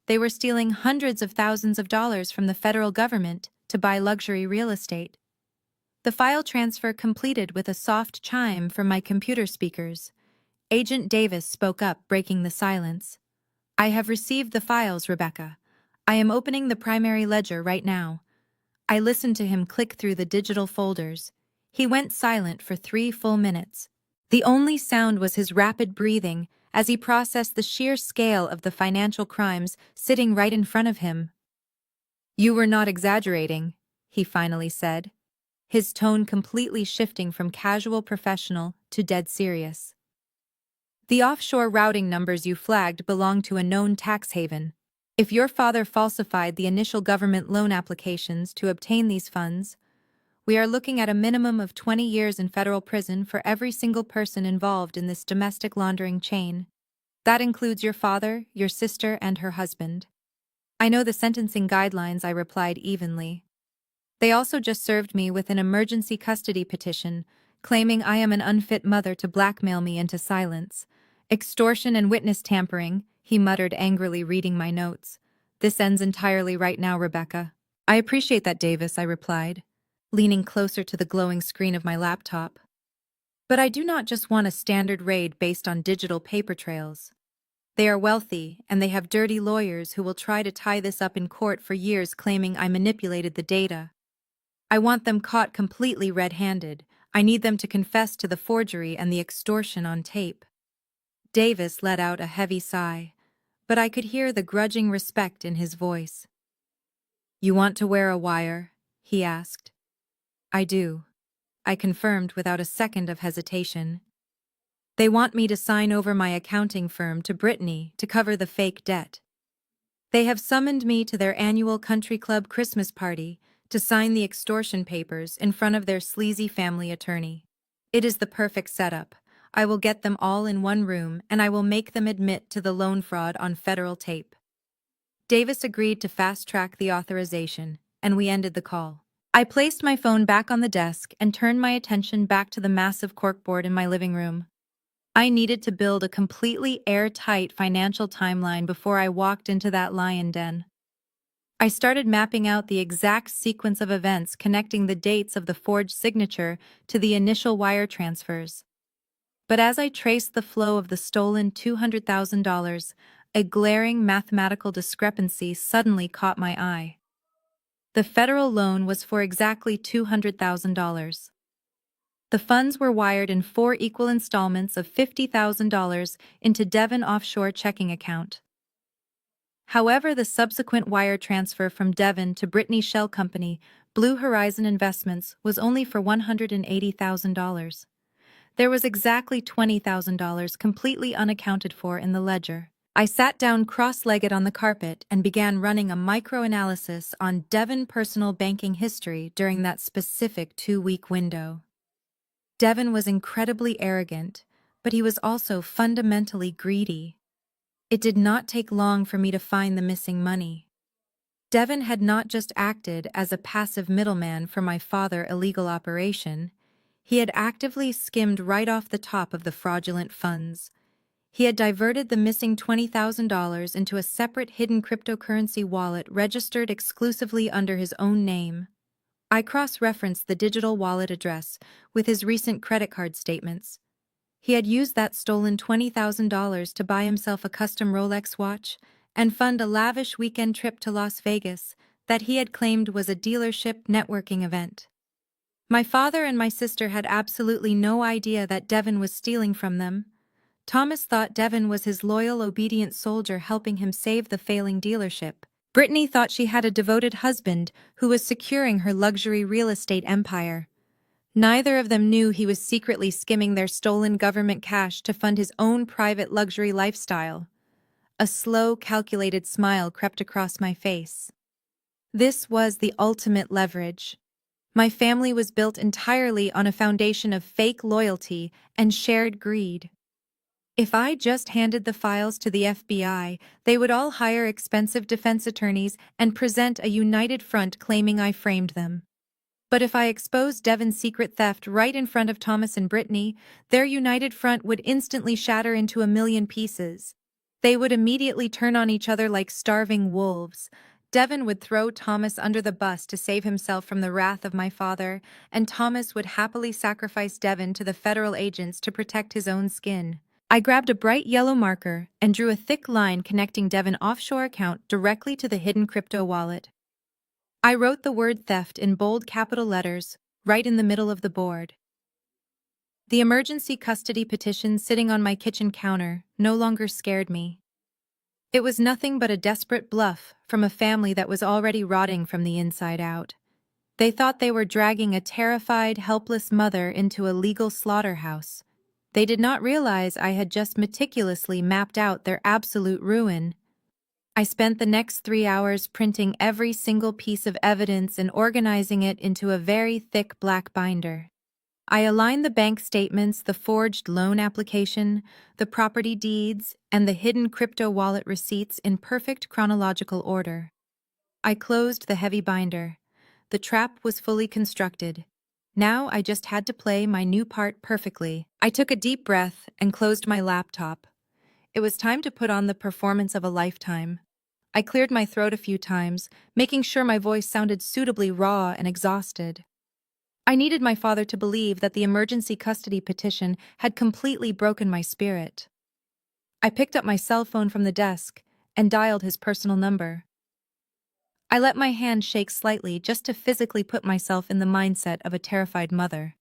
They were stealing hundreds of thousands of dollars from the federal government to buy luxury real estate. The file transfer completed with a soft chime from my computer speakers. Agent Davis spoke up, breaking the silence. "I have received the files, Rebecca. I am opening the primary ledger right now." I listened to him click through the digital folders. He went silent for 3 full minutes. The only sound was his rapid breathing as he processed the sheer scale of the financial crimes sitting right in front of him. "You were not exaggerating," he finally said, his tone completely shifting from casual professional to dead serious. "The offshore routing numbers you flagged belong to a known tax haven. If your father falsified the initial government loan applications to obtain these funds, we are looking at a minimum of 20 years in federal prison for every single person involved in this domestic laundering chain. That includes your father, your sister, and her husband." "I know the sentencing guidelines," I replied evenly. "They also just served me with an emergency custody petition, claiming I am an unfit mother to blackmail me into silence. Extortion and witness tampering," he muttered angrily, reading my notes. This ends entirely right now, Rebecca. I appreciate that, Davis, I replied, leaning closer to the glowing screen of my laptop. But I do not just want a standard raid based on digital paper trails. They are wealthy, and they have dirty lawyers who will try to tie this up in court for years claiming I manipulated the data. I want them caught completely red-handed. I need them to confess to the forgery and the extortion on tape. Davis let out a heavy sigh, but I could hear the grudging respect in his voice. You want to wear a wire? He asked. I do, I confirmed without a second of hesitation. They want me to sign over my accounting firm to Brittany to cover the fake debt. They have summoned me to their annual country club Christmas party to sign the extortion papers in front of their sleazy family attorney. It is the perfect setup. I will get them all in one room and I will make them admit to the loan fraud on federal tape. Davis agreed to fast-track the authorization, and we ended the call. I placed my phone back on the desk and turned my attention back to the massive corkboard in my living room. I needed to build a completely airtight financial timeline before I walked into that lion den. I started mapping out the exact sequence of events connecting the dates of the forged signature to the initial wire transfers. But as I traced the flow of the stolen $200,000, a glaring mathematical discrepancy suddenly caught my eye. The federal loan was for exactly $200,000. The funds were wired in 4 equal installments of $50,000 into Devon offshore checking account. However, the subsequent wire transfer from Devon to Brittany Shell Company, Blue Horizon Investments, was only for $180,000. There was exactly $20,000 completely unaccounted for in the ledger. I sat down cross-legged on the carpet and began running a microanalysis on Devon personal banking history during that specific 2-week window. Devon was incredibly arrogant, but he was also fundamentally greedy. It did not take long for me to find the missing money. Devon had not just acted as a passive middleman for my father's illegal operation, he had actively skimmed right off the top of the fraudulent funds. He had diverted the missing $20,000 into a separate hidden cryptocurrency wallet registered exclusively under his own name. I cross-referenced the digital wallet address with his recent credit card statements. He had used that stolen $20,000 to buy himself a custom Rolex watch and fund a lavish weekend trip to Las Vegas that he had claimed was a dealership networking event. My father and my sister had absolutely no idea that Devon was stealing from them. Thomas thought Devon was his loyal, obedient soldier helping him save the failing dealership. Brittany thought she had a devoted husband who was securing her luxury real estate empire. Neither of them knew he was secretly skimming their stolen government cash to fund his own private luxury lifestyle. A slow, calculated smile crept across my face. This was the ultimate leverage. My family was built entirely on a foundation of fake loyalty and shared greed. If I just handed the files to the FBI, they would all hire expensive defense attorneys and present a united front claiming I framed them. But if I exposed Devon's secret theft right in front of Thomas and Brittany, their united front would instantly shatter into a million pieces. They would immediately turn on each other like starving wolves. Devon would throw Thomas under the bus to save himself from the wrath of my father, and Thomas would happily sacrifice Devon to the federal agents to protect his own skin. I grabbed a bright yellow marker and drew a thick line connecting Devon's offshore account directly to the hidden crypto wallet. I wrote the word theft in bold capital letters, right in the middle of the board. The emergency custody petition sitting on my kitchen counter no longer scared me. It was nothing but a desperate bluff from a family that was already rotting from the inside out. They thought they were dragging a terrified, helpless mother into a legal slaughterhouse. They did not realize I had just meticulously mapped out their absolute ruin. I spent the next 3 hours printing every single piece of evidence and organizing it into a very thick black binder. I aligned the bank statements, the forged loan application, the property deeds, and the hidden crypto wallet receipts in perfect chronological order. I closed the heavy binder. The trap was fully constructed. Now I just had to play my new part perfectly. I took a deep breath and closed my laptop. It was time to put on the performance of a lifetime. I cleared my throat a few times, making sure my voice sounded suitably raw and exhausted. I needed my father to believe that the emergency custody petition had completely broken my spirit. I picked up my cell phone from the desk and dialed his personal number. I let my hand shake slightly just to physically put myself in the mindset of a terrified mother.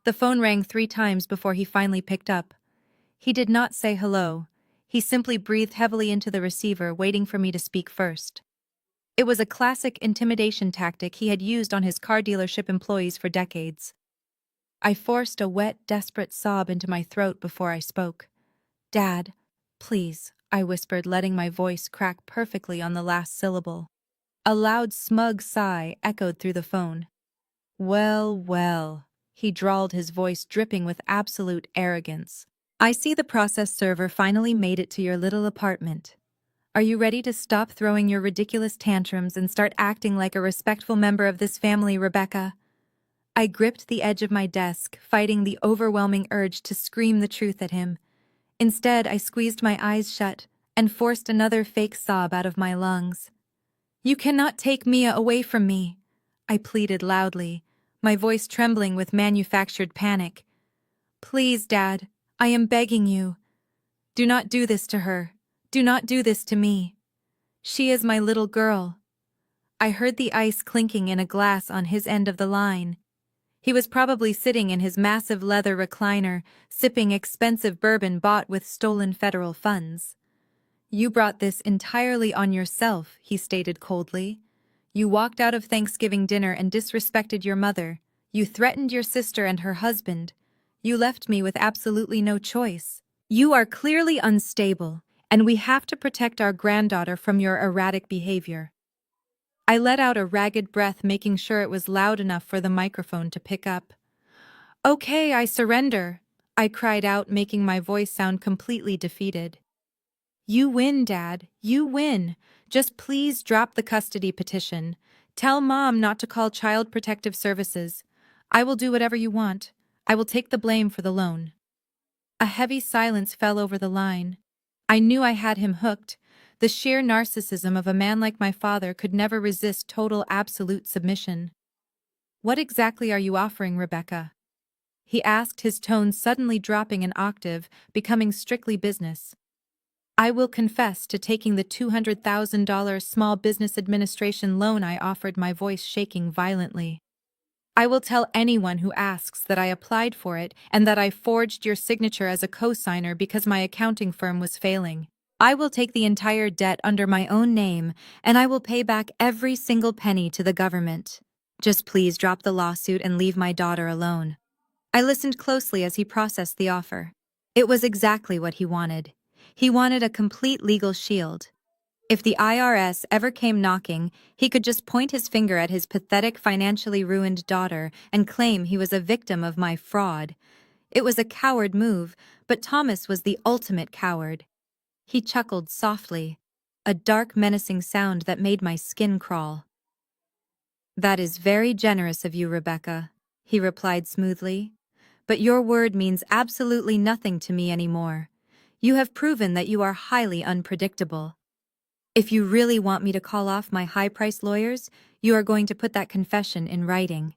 The phone rang 3 times before he finally picked up. He did not say hello. He simply breathed heavily into the receiver, waiting for me to speak first. It was a classic intimidation tactic he had used on his car dealership employees for decades. I forced a wet, desperate sob into my throat before I spoke. "Dad, please," I whispered, letting my voice crack perfectly on the last syllable. A loud, smug sigh echoed through the phone. "Well, well," he drawled, his voice dripping with absolute arrogance. "I see the process server finally made it to your little apartment. Are you ready to stop throwing your ridiculous tantrums and start acting like a respectful member of this family, Rebecca?" I gripped the edge of my desk, fighting the overwhelming urge to scream the truth at him. Instead, I squeezed my eyes shut and forced another fake sob out of my lungs. "You cannot take Mia away from me," I pleaded loudly, my voice trembling with manufactured panic. "Please, Dad, I am begging you. Do not do this to her. Do not do this to me. She is my little girl." I heard the ice clinking in a glass on his end of the line. He was probably sitting in his massive leather recliner, sipping expensive bourbon bought with stolen federal funds. "You brought this entirely on yourself," he stated coldly. "You walked out of Thanksgiving dinner and disrespected your mother. You threatened your sister and her husband. You left me with absolutely no choice. You are clearly unstable, and we have to protect our granddaughter from your erratic behavior." I let out a ragged breath, making sure it was loud enough for the microphone to pick up. "Okay, I surrender," I cried out, making my voice sound completely defeated. "You win, Dad. You win. Just please drop the custody petition. Tell Mom not to call Child Protective Services. I will do whatever you want. I will take the blame for the loan." A heavy silence fell over the line. I knew I had him hooked. The sheer narcissism of a man like my father could never resist total, absolute submission. "What exactly are you offering, Rebecca?" he asked, his tone suddenly dropping an octave, becoming strictly business. "I will confess to taking the $200,000 Small Business Administration loan I offered," my voice shaking violently. "I will tell anyone who asks that I applied for it and that I forged your signature as a co-signer because my accounting firm was failing. I will take the entire debt under my own name, and I will pay back every single penny to the government. Just please drop the lawsuit and leave my daughter alone." I listened closely as he processed the offer. It was exactly what he wanted. He wanted a complete legal shield. If the IRS ever came knocking, he could just point his finger at his pathetic, financially ruined daughter and claim he was a victim of my fraud. It was a coward move, but Thomas was the ultimate coward. He chuckled softly, a dark, menacing sound that made my skin crawl. "That is very generous of you, Rebecca," he replied smoothly. "But your word means absolutely nothing to me anymore. You have proven that you are highly unpredictable. If you really want me to call off my high-priced lawyers, you are going to put that confession in writing.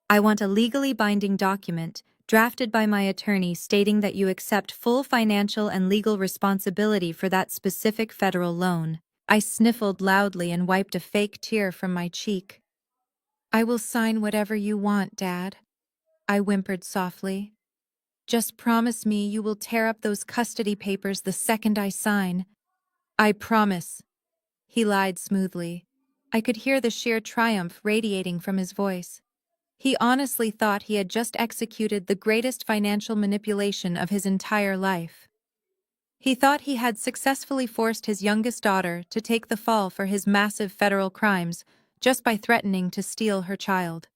I want a legally binding document, drafted by my attorney, stating that you accept full financial and legal responsibility for that specific federal loan." I sniffled loudly and wiped a fake tear from my cheek. "I will sign whatever you want, Dad," I whimpered softly. "Just promise me you will tear up those custody papers the second I sign." "I promise," he lied smoothly. I could hear the sheer triumph radiating from his voice. He honestly thought he had just executed the greatest financial manipulation of his entire life. He thought he had successfully forced his youngest daughter to take the fall for his massive federal crimes just by threatening to steal her child.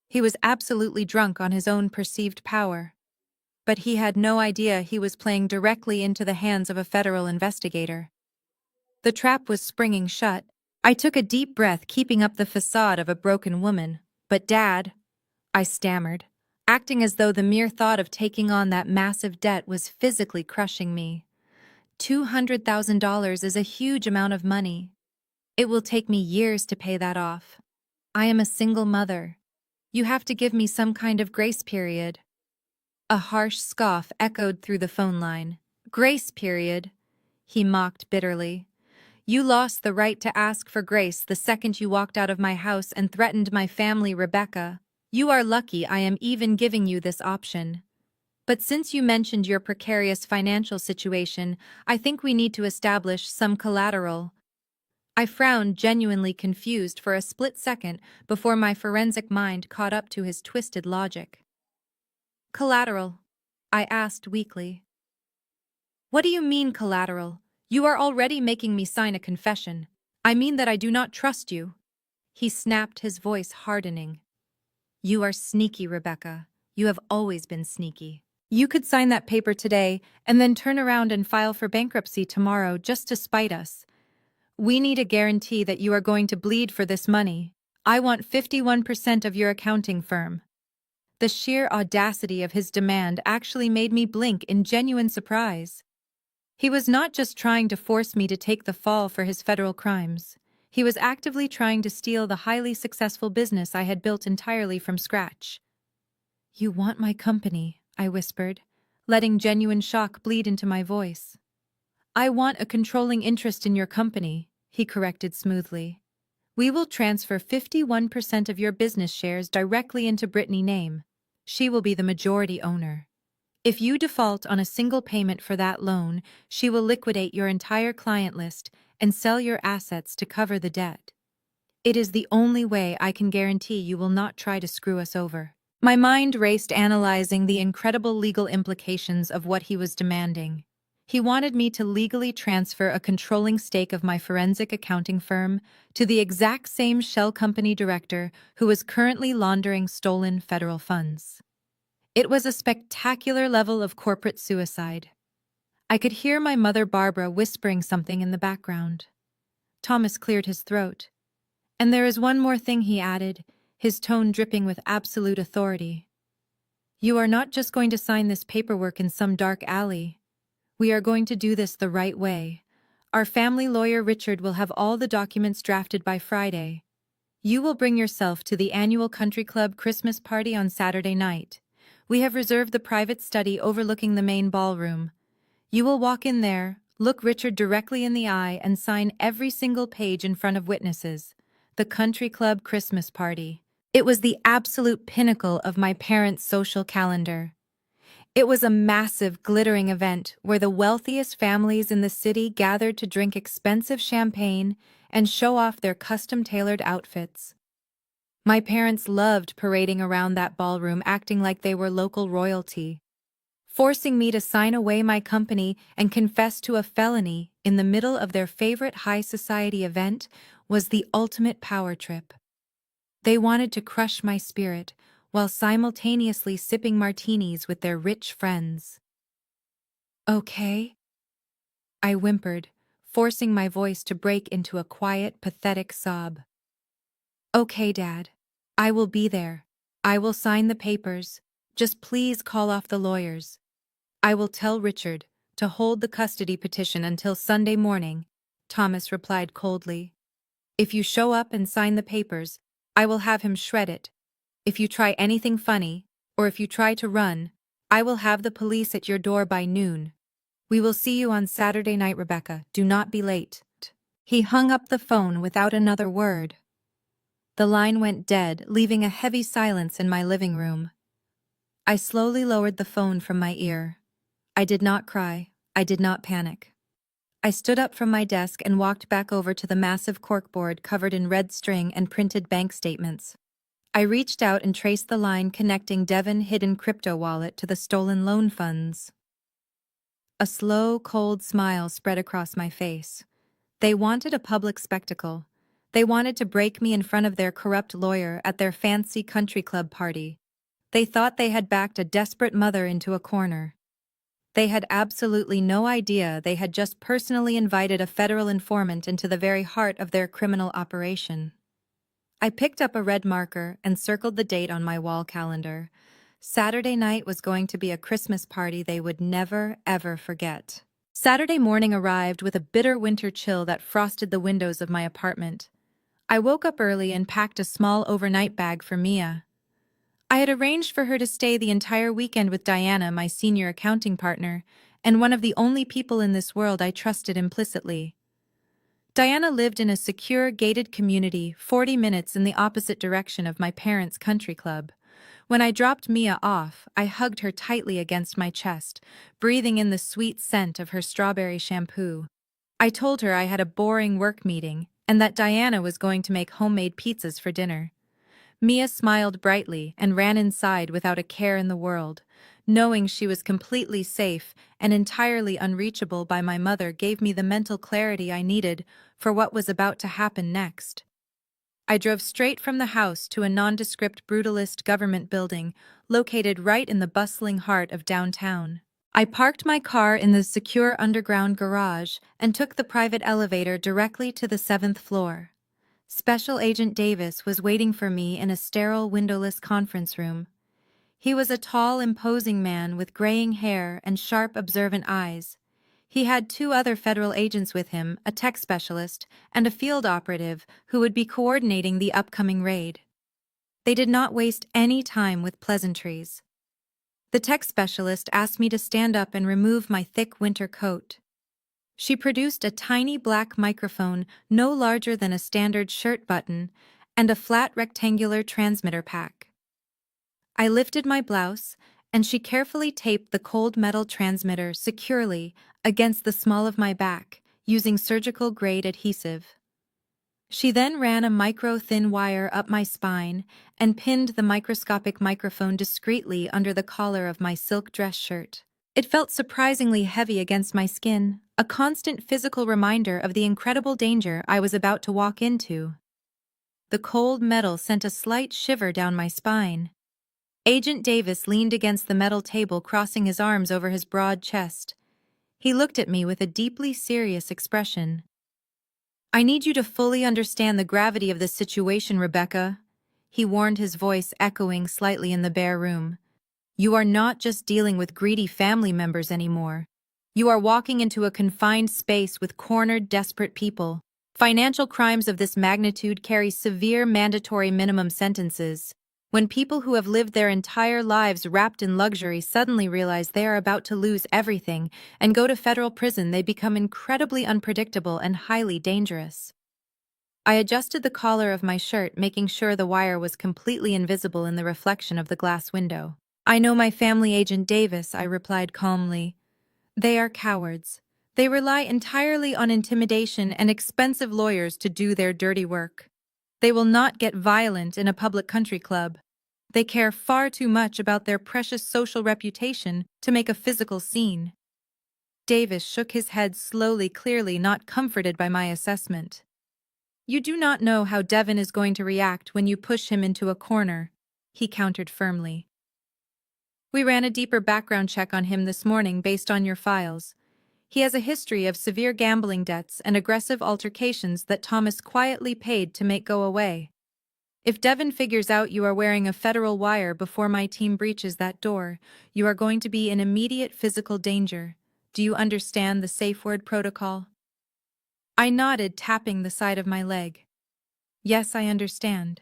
He was absolutely drunk on his own perceived power. But he had no idea he was playing directly into the hands of a federal investigator. The trap was springing shut. I took a deep breath, keeping up the facade of a broken woman. "But Dad," I stammered, acting as though the mere thought of taking on that massive debt was physically crushing me. $200,000 is a huge amount of money. It will take me years to pay that off. I am a single mother. You have to give me some kind of grace period. A harsh scoff echoed through the phone line. Grace period? He mocked bitterly. You lost the right to ask for grace the second you walked out of my house and threatened my family, Rebecca. You are lucky I am even giving you this option. But since you mentioned your precarious financial situation, I think we need to establish some collateral. I frowned, genuinely confused for a split second before my forensic mind caught up to his twisted logic. Collateral? I asked weakly. What do you mean, collateral? You are already making me sign a confession. I mean that I do not trust you. He snapped, his voice hardening. You are sneaky, Rebecca. You have always been sneaky. You could sign that paper today and then turn around and file for bankruptcy tomorrow just to spite us. We need a guarantee that you are going to bleed for this money. I want 51% of your accounting firm. The sheer audacity of his demand actually made me blink in genuine surprise. He was not just trying to force me to take the fall for his federal crimes. He was actively trying to steal the highly successful business I had built entirely from scratch. You want my company, I whispered, letting genuine shock bleed into my voice. I want a controlling interest in your company, he corrected smoothly. We will transfer 51% of your business shares directly into Brittany's name. She will be the majority owner. If you default on a single payment for that loan, she will liquidate your entire client list and sell your assets to cover the debt. It is the only way I can guarantee you will not try to screw us over. My mind raced, analyzing the incredible legal implications of what he was demanding. He wanted me to legally transfer a controlling stake of my forensic accounting firm to the exact same shell company director who was currently laundering stolen federal funds. It was a spectacular level of corporate suicide. I could hear my mother Barbara whispering something in the background. Thomas cleared his throat. And there is one more thing, he added, his tone dripping with absolute authority. You are not just going to sign this paperwork in some dark alley. We are going to do this the right way. Our family lawyer Richard will have all the documents drafted by Friday. You will bring yourself to the annual country club Christmas party on Saturday night. We have reserved the private study overlooking the main ballroom. You will walk in there, look Richard directly in the eye, and sign every single page in front of witnesses. The country club Christmas party. It was the absolute pinnacle of my parents' social calendar. It was a massive, glittering event where the wealthiest families in the city gathered to drink expensive champagne and show off their custom-tailored outfits. My parents loved parading around that ballroom, acting like they were local royalty. Forcing me to sign away my company and confess to a felony in the middle of their favorite high society event was the ultimate power trip. They wanted to crush my spirit while simultaneously sipping martinis with their rich friends. Okay? I whimpered, forcing my voice to break into a quiet, pathetic sob. Okay, Dad. I will be there. I will sign the papers. Just please call off the lawyers. I will tell Richard to hold the custody petition until Sunday morning, Thomas replied coldly. If you show up and sign the papers, I will have him shred it. If you try anything funny, or if you try to run, I will have the police at your door by noon. We will see you on Saturday night, Rebecca. Do not be late. He hung up the phone without another word. The line went dead, leaving a heavy silence in my living room. I slowly lowered the phone from my ear. I did not cry. I did not panic. I stood up from my desk and walked back over to the massive corkboard covered in red string and printed bank statements. I reached out and traced the line connecting Devon's hidden crypto wallet to the stolen loan funds. A slow, cold smile spread across my face. They wanted a public spectacle. They wanted to break me in front of their corrupt lawyer at their fancy country club party. They thought they had backed a desperate mother into a corner. They had absolutely no idea they had just personally invited a federal informant into the very heart of their criminal operation. I picked up a red marker and circled the date on my wall calendar. Saturday night was going to be a Christmas party they would never, ever forget. Saturday morning arrived with a bitter winter chill that frosted the windows of my apartment. I woke up early and packed a small overnight bag for Mia. I had arranged for her to stay the entire weekend with Diana, my senior accounting partner, and one of the only people in this world I trusted implicitly. Diana lived in a secure, gated community 40 minutes in the opposite direction of my parents' country club. When I dropped Mia off, I hugged her tightly against my chest, breathing in the sweet scent of her strawberry shampoo. I told her I had a boring work meeting and that Diana was going to make homemade pizzas for dinner. Mia smiled brightly and ran inside without a care in the world. Knowing she was completely safe and entirely unreachable by my mother gave me the mental clarity I needed for what was about to happen next. I drove straight from the house to a nondescript brutalist government building located right in the bustling heart of downtown. I parked my car in the secure underground garage and took the private elevator directly to the 7th floor. Special Agent Davis was waiting for me in a sterile, windowless conference room. He was a tall, imposing man with graying hair and sharp, observant eyes. He had two other federal agents with him, a tech specialist and a field operative who would be coordinating the upcoming raid. They did not waste any time with pleasantries. The tech specialist asked me to stand up and remove my thick winter coat. She produced a tiny black microphone no larger than a standard shirt button and a flat rectangular transmitter pack. I lifted my blouse, and she carefully taped the cold metal transmitter securely against the small of my back, using surgical-grade adhesive. She then ran a micro-thin wire up my spine and pinned the microscopic microphone discreetly under the collar of my silk dress shirt. It felt surprisingly heavy against my skin, a constant physical reminder of the incredible danger I was about to walk into. The cold metal sent a slight shiver down my spine. Agent Davis leaned against the metal table, crossing his arms over his broad chest. He looked at me with a deeply serious expression. "I need you to fully understand the gravity of this situation, Rebecca," he warned, his voice echoing slightly in the bare room. "You are not just dealing with greedy family members anymore. You are walking into a confined space with cornered, desperate people. Financial crimes of this magnitude carry severe mandatory minimum sentences. When people who have lived their entire lives wrapped in luxury suddenly realize they are about to lose everything and go to federal prison, they become incredibly unpredictable and highly dangerous." I adjusted the collar of my shirt, making sure the wire was completely invisible in the reflection of the glass window. "I know my family, Agent Davis," I replied calmly. "They are cowards. They rely entirely on intimidation and expensive lawyers to do their dirty work. They will not get violent in a public country club. They care far too much about their precious social reputation to make a physical scene." Davis shook his head slowly, clearly not comforted by my assessment. "You do not know how Devin is going to react when you push him into a corner," he countered firmly. "We ran a deeper background check on him this morning based on your files. He has a history of severe gambling debts and aggressive altercations that Thomas quietly paid to make go away. If Devin figures out you are wearing a federal wire before my team breaches that door, you are going to be in immediate physical danger. Do you understand the safe word protocol?" I nodded, tapping the side of my leg. "Yes, I understand.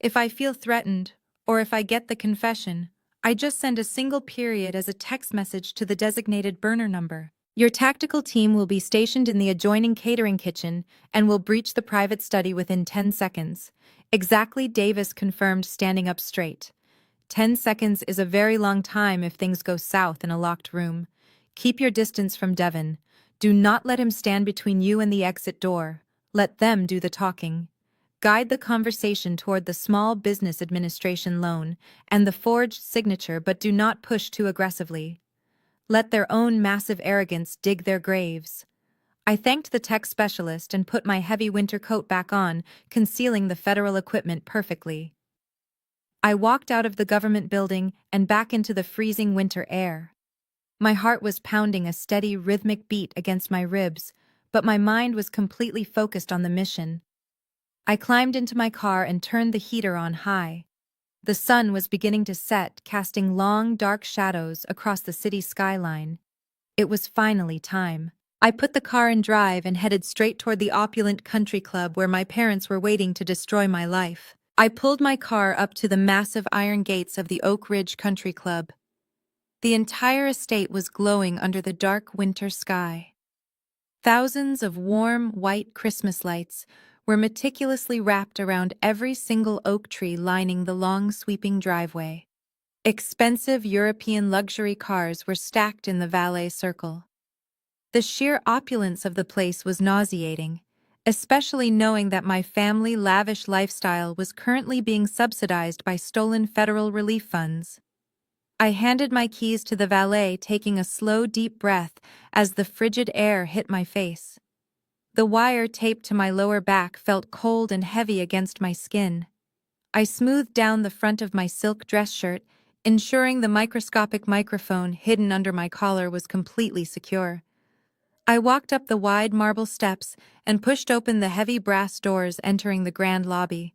If I feel threatened, or if I get the confession, I just send a single period as a text message to the designated burner number. Your tactical team will be stationed in the adjoining catering kitchen and will breach the private study within 10 seconds. Exactly," Davis confirmed, standing up straight. 10 seconds is a very long time if things go south in a locked room. Keep your distance from Devin. Do not let him stand between you and the exit door. Let them do the talking. Guide the conversation toward the Small Business Administration loan and the forged signature, but do not push too aggressively. Let their own massive arrogance dig their graves." I thanked the tech specialist and put my heavy winter coat back on, concealing the federal equipment perfectly. I walked out of the government building and back into the freezing winter air. My heart was pounding a steady, rhythmic beat against my ribs, but my mind was completely focused on the mission. I climbed into my car and turned the heater on high. The sun was beginning to set, casting long, dark shadows across the city skyline. It was finally time. I put the car in drive and headed straight toward the opulent country club where my parents were waiting to destroy my life. I pulled my car up to the massive iron gates of the Oak Ridge Country Club. The entire estate was glowing under the dark winter sky. Thousands of warm, white Christmas lights were meticulously wrapped around every single oak tree lining the long, sweeping driveway. Expensive European luxury cars were stacked in the valet circle. The sheer opulence of the place was nauseating, especially knowing that my family lavish lifestyle was currently being subsidized by stolen federal relief funds. I handed my keys to the valet, taking a slow, deep breath as the frigid air hit my face. The wire taped to my lower back felt cold and heavy against my skin. I smoothed down the front of my silk dress shirt, ensuring the microscopic microphone hidden under my collar was completely secure. I walked up the wide marble steps and pushed open the heavy brass doors entering the grand lobby.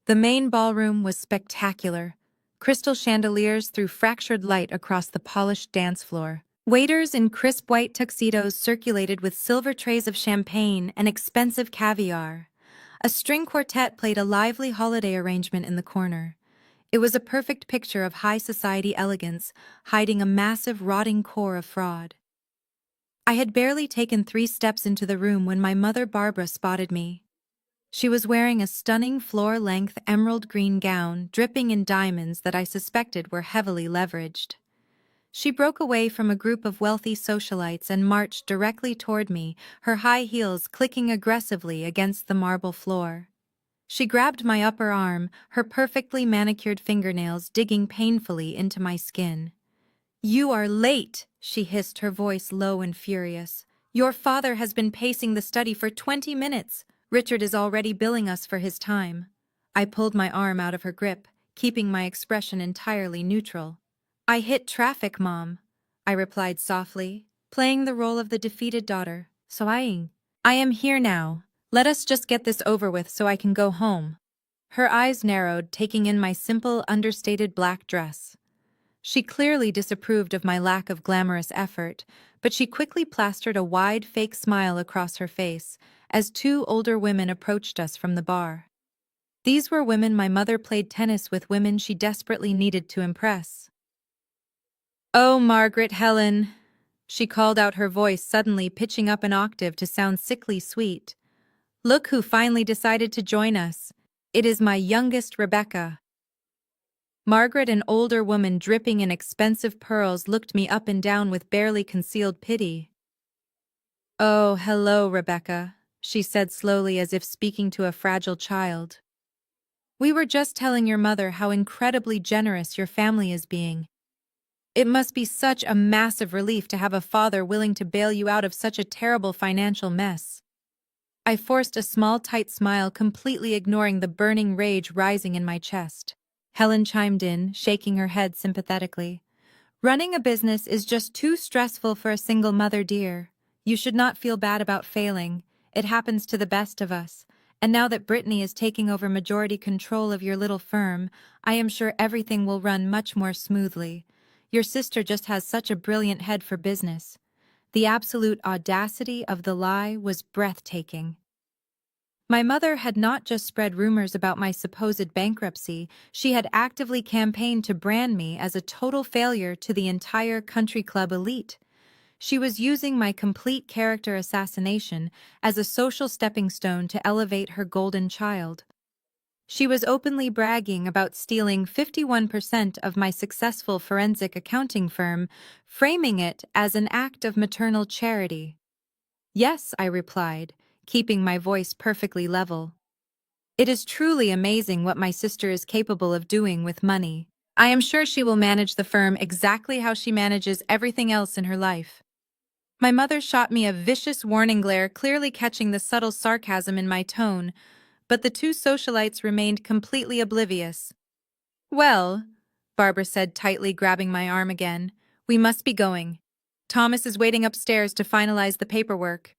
The main ballroom was spectacular. Crystal chandeliers threw fractured light across the polished dance floor. Waiters in crisp white tuxedos circulated with silver trays of champagne and expensive caviar. A string quartet played a lively holiday arrangement in the corner. It was a perfect picture of high society elegance, hiding a massive rotting core of fraud. I had barely taken 3 steps into the room when my mother Barbara spotted me. She was wearing a stunning floor-length emerald green gown, dripping in diamonds that I suspected were heavily leveraged. She broke away from a group of wealthy socialites and marched directly toward me, her high heels clicking aggressively against the marble floor. She grabbed my upper arm, her perfectly manicured fingernails digging painfully into my skin. "You are late," she hissed, her voice low and furious. "Your father has been pacing the study for 20 minutes. Richard is already billing us for his time." I pulled my arm out of her grip, keeping my expression entirely neutral. "I hit traffic, Mom," I replied softly, playing the role of the defeated daughter. I am here now. Let us just get this over with so I can go home." Her eyes narrowed, taking in my simple, understated black dress. She clearly disapproved of my lack of glamorous effort, but she quickly plastered a wide, fake smile across her face as 2 older women approached us from the bar. These were women my mother played tennis with, women she desperately needed to impress. "Oh, Margaret, Helen," she called out, her voice suddenly pitching up an octave to sound sickly sweet. "Look who finally decided to join us. It is my youngest, Rebecca." Margaret, an older woman dripping in expensive pearls, looked me up and down with barely concealed pity. "Oh, hello, Rebecca," she said slowly as if speaking to a fragile child. "We were just telling your mother how incredibly generous your family is being. It must be such a massive relief to have a father willing to bail you out of such a terrible financial mess." I forced a small, tight smile, completely ignoring the burning rage rising in my chest. Helen chimed in, shaking her head sympathetically. "Running a business is just too stressful for a single mother, dear. You should not feel bad about failing. It happens to the best of us. And now that Brittany is taking over majority control of your little firm, I am sure everything will run much more smoothly. Your sister just has such a brilliant head for business." The absolute audacity of the lie was breathtaking. My mother had not just spread rumors about my supposed bankruptcy, she had actively campaigned to brand me as a total failure to the entire country club elite. She was using my complete character assassination as a social stepping stone to elevate her golden child. She was openly bragging about stealing 51% of my successful forensic accounting firm, framing it as an act of maternal charity. "Yes," I replied, keeping my voice perfectly level. "It is truly amazing what my sister is capable of doing with money. I am sure she will manage the firm exactly how she manages everything else in her life." My mother shot me a vicious warning glare, clearly catching the subtle sarcasm in my tone, but the 2 socialites remained completely oblivious. "Well," Barbara said, tightly grabbing my arm again, "we must be going. Thomas is waiting upstairs to finalize the paperwork.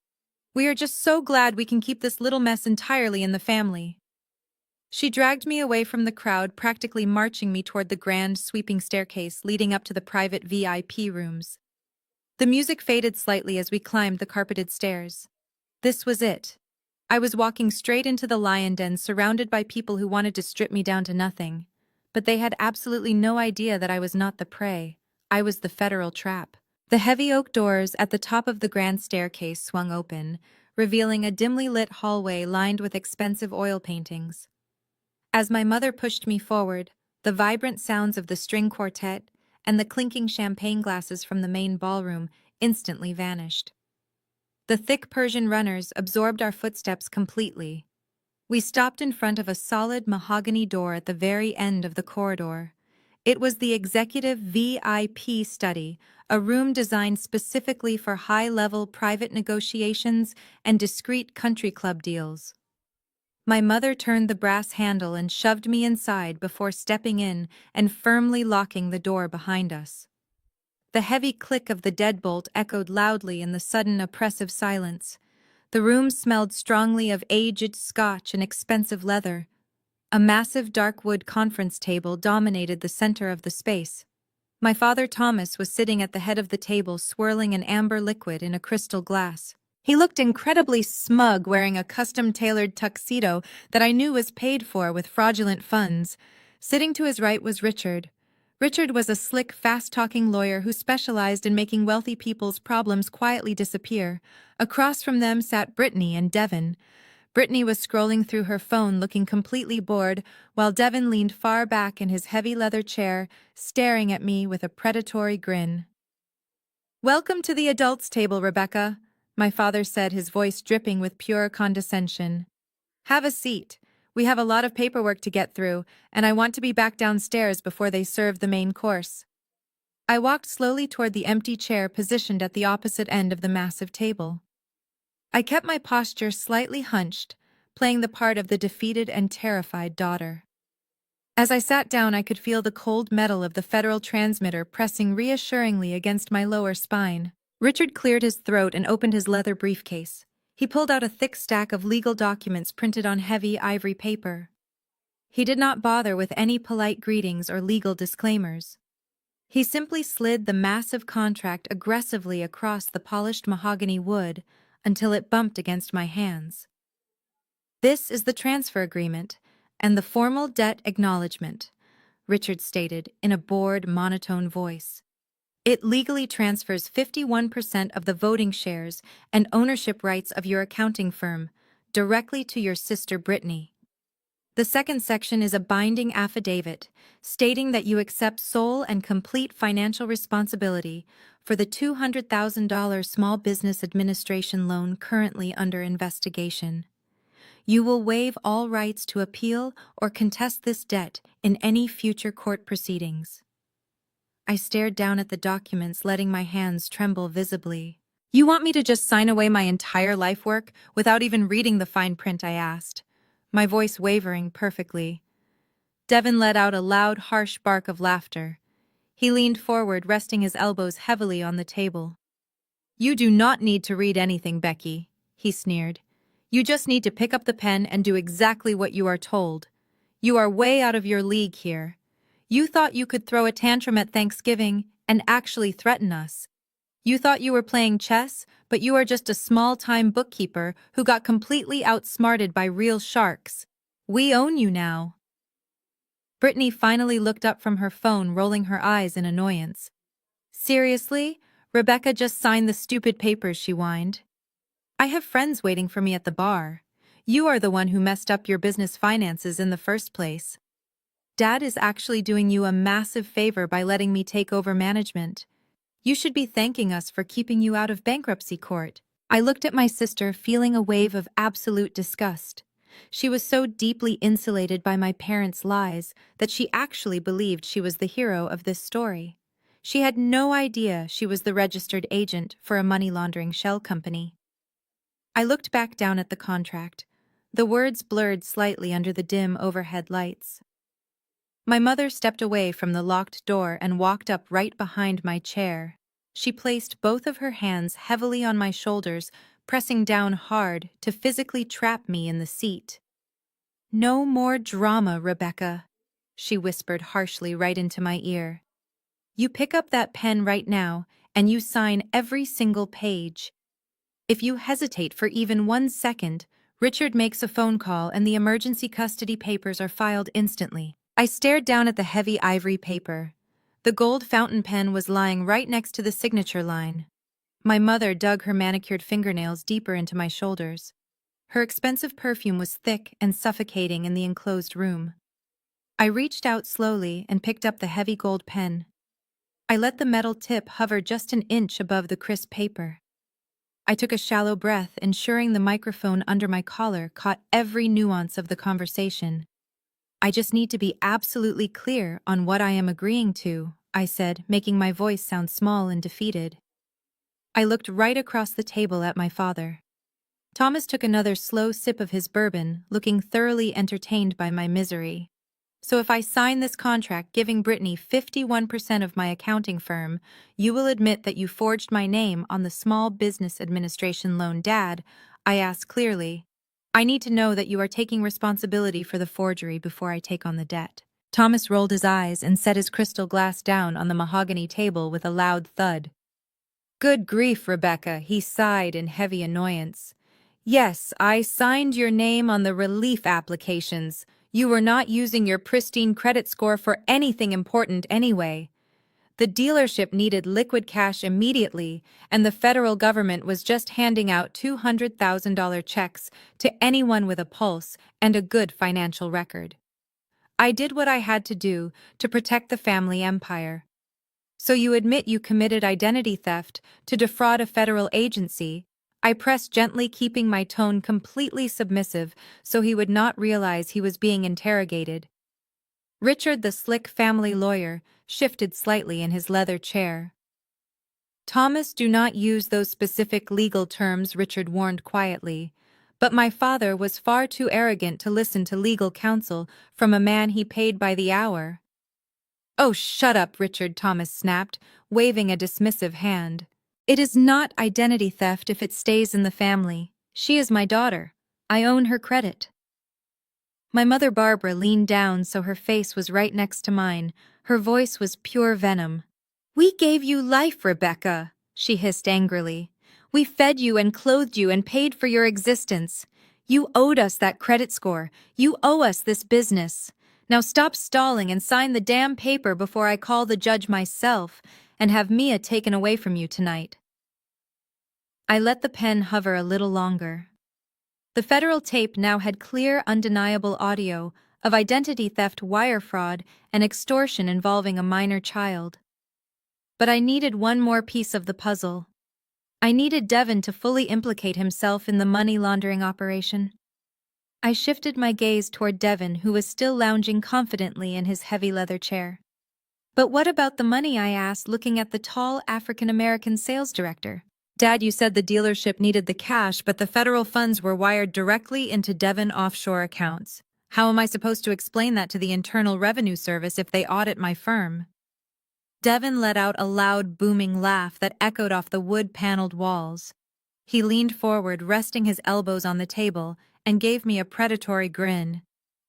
We are just so glad we can keep this little mess entirely in the family." She dragged me away from the crowd, practically marching me toward the grand, sweeping staircase leading up to the private VIP rooms. The music faded slightly as we climbed the carpeted stairs. This was it. I was walking straight into the lion den surrounded by people who wanted to strip me down to nothing. But they had absolutely no idea that I was not the prey. I was the federal trap. The heavy oak doors at the top of the grand staircase swung open, revealing a dimly lit hallway lined with expensive oil paintings. As my mother pushed me forward, the vibrant sounds of the string quartet and the clinking champagne glasses from the main ballroom instantly vanished. The thick Persian runners absorbed our footsteps completely. We stopped in front of a solid mahogany door at the very end of the corridor. It was the executive VIP study, a room designed specifically for high-level private negotiations and discreet country club deals. My mother turned the brass handle and shoved me inside before stepping in and firmly locking the door behind us. The heavy click of the deadbolt echoed loudly in the sudden oppressive silence. The room smelled strongly of aged scotch and expensive leather. A massive dark wood conference table dominated the center of the space. My father Thomas was sitting at the head of the table swirling an amber liquid in a crystal glass. He looked incredibly smug wearing a custom-tailored tuxedo that I knew was paid for with fraudulent funds. Sitting to his right was Richard. Richard was a slick, fast-talking lawyer who specialized in making wealthy people's problems quietly disappear. Across from them sat Brittany and Devon. Brittany was scrolling through her phone looking completely bored, while Devon leaned far back in his heavy leather chair, staring at me with a predatory grin. "Welcome to the adults' table, Rebecca," my father said, his voice dripping with pure condescension. "Have a seat. We have a lot of paperwork to get through, and I want to be back downstairs before they serve the main course." I walked slowly toward the empty chair positioned at the opposite end of the massive table. I kept my posture slightly hunched, playing the part of the defeated and terrified daughter. As I sat down, I could feel the cold metal of the federal transmitter pressing reassuringly against my lower spine. Richard cleared his throat and opened his leather briefcase. He pulled out a thick stack of legal documents printed on heavy ivory paper. He did not bother with any polite greetings or legal disclaimers. He simply slid the massive contract aggressively across the polished mahogany wood until it bumped against my hands. "This is the transfer agreement and the formal debt acknowledgement," Richard stated in a bored, monotone voice. "It legally transfers 51% of the voting shares and ownership rights of your accounting firm directly to your sister Brittany. The second section is a binding affidavit stating that you accept sole and complete financial responsibility for the $200,000 Small Business Administration loan currently under investigation. You will waive all rights to appeal or contest this debt in any future court proceedings." I stared down at the documents, letting my hands tremble visibly. "You want me to just sign away my entire life work without even reading the fine print?" I asked, my voice wavering perfectly. Devon let out a loud, harsh bark of laughter. He leaned forward, resting his elbows heavily on the table. "You do not need to read anything, Becky," he sneered. "You just need to pick up the pen and do exactly what you are told. You are way out of your league here. You thought you could throw a tantrum at Thanksgiving and actually threaten us. You thought you were playing chess, but you are just a small-time bookkeeper who got completely outsmarted by real sharks. We own you now." Brittany finally looked up from her phone, rolling her eyes in annoyance. "Seriously? Rebecca just signed the stupid papers," she whined. "I have friends waiting for me at the bar. You are the one who messed up your business finances in the first place. Dad is actually doing you a massive favor by letting me take over management. You should be thanking us for keeping you out of bankruptcy court." I looked at my sister, feeling a wave of absolute disgust. She was so deeply insulated by my parents' lies that she actually believed she was the hero of this story. She had no idea she was the registered agent for a money-laundering shell company. I looked back down at the contract. The words blurred slightly under the dim overhead lights. My mother stepped away from the locked door and walked up right behind my chair. She placed both of her hands heavily on my shoulders, pressing down hard to physically trap me in the seat. "No more drama, Rebecca," she whispered harshly right into my ear. "You pick up that pen right now and you sign every single page. If you hesitate for even 1 second, Richard makes a phone call and the emergency custody papers are filed instantly. I stared down at the heavy ivory paper. The gold fountain pen was lying right next to the signature line. My mother dug her manicured fingernails deeper into my shoulders. Her expensive perfume was thick and suffocating in the enclosed room. I reached out slowly and picked up the heavy gold pen. I let the metal tip hover just an inch above the crisp paper. I took a shallow breath, ensuring the microphone under my collar caught every nuance of the conversation. "I just need to be absolutely clear on what I am agreeing to," I said, making my voice sound small and defeated. I looked right across the table at my father. Thomas took another slow sip of his bourbon, looking thoroughly entertained by my misery. "So if I sign this contract giving Brittany 51% of my accounting firm, you will admit that you forged my name on the Small Business Administration loan, Dad?" I asked clearly. "I need to know that you are taking responsibility for the forgery before I take on the debt." Thomas rolled his eyes and set his crystal glass down on the mahogany table with a loud thud. "Good grief, Rebecca," he sighed in heavy annoyance. "Yes, I signed your name on the relief applications. You were not using your pristine credit score for anything important anyway. The dealership needed liquid cash immediately, and the federal government was just handing out $200,000 checks to anyone with a pulse and a good financial record. I did what I had to do to protect the family empire. So you admit you committed identity theft to defraud a federal agency?" I pressed gently, keeping my tone completely submissive so he would not realize he was being interrogated. Richard, the slick family lawyer, shifted slightly in his leather chair. "Thomas, do not use those specific legal terms," Richard warned quietly. But my father was far too arrogant to listen to legal counsel from a man he paid by the hour. "Oh, shut up, Richard," Thomas snapped, waving a dismissive hand. "It is not identity theft if it stays in the family. She is my daughter. I own her credit." My mother Barbara leaned down so her face was right next to mine. Her voice was pure venom. "We gave you life, Rebecca," she hissed angrily. "We fed you and clothed you and paid for your existence. You owed us that credit score. You owe us this business. Now stop stalling and sign the damn paper before I call the judge myself and have Mia taken away from you tonight." I let the pen hover a little longer. The federal tape now had clear, undeniable audio of identity theft, wire fraud, and extortion involving a minor child. But I needed one more piece of the puzzle. I needed Devin to fully implicate himself in the money laundering operation. I shifted my gaze toward Devin, who was still lounging confidently in his heavy leather chair. "But what about the money?" I asked, looking at the tall African-American sales director. "Dad, you said the dealership needed the cash, but the federal funds were wired directly into Devon offshore accounts. How am I supposed to explain that to the Internal Revenue Service if they audit my firm?" Devon let out a loud, booming laugh that echoed off the wood-paneled walls. He leaned forward, resting his elbows on the table, and gave me a predatory grin.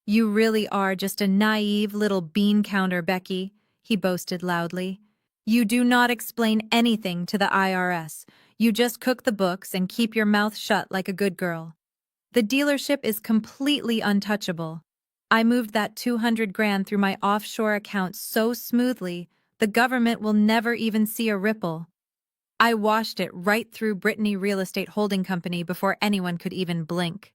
"You really are just a naive little bean counter, Becky," he boasted loudly. "You do not explain anything to the IRS. You just cook the books and keep your mouth shut like a good girl. The dealership is completely untouchable. I moved that 200 grand through my offshore account so smoothly, the government will never even see a ripple. I washed it right through Brittany Real Estate Holding Company before anyone could even blink."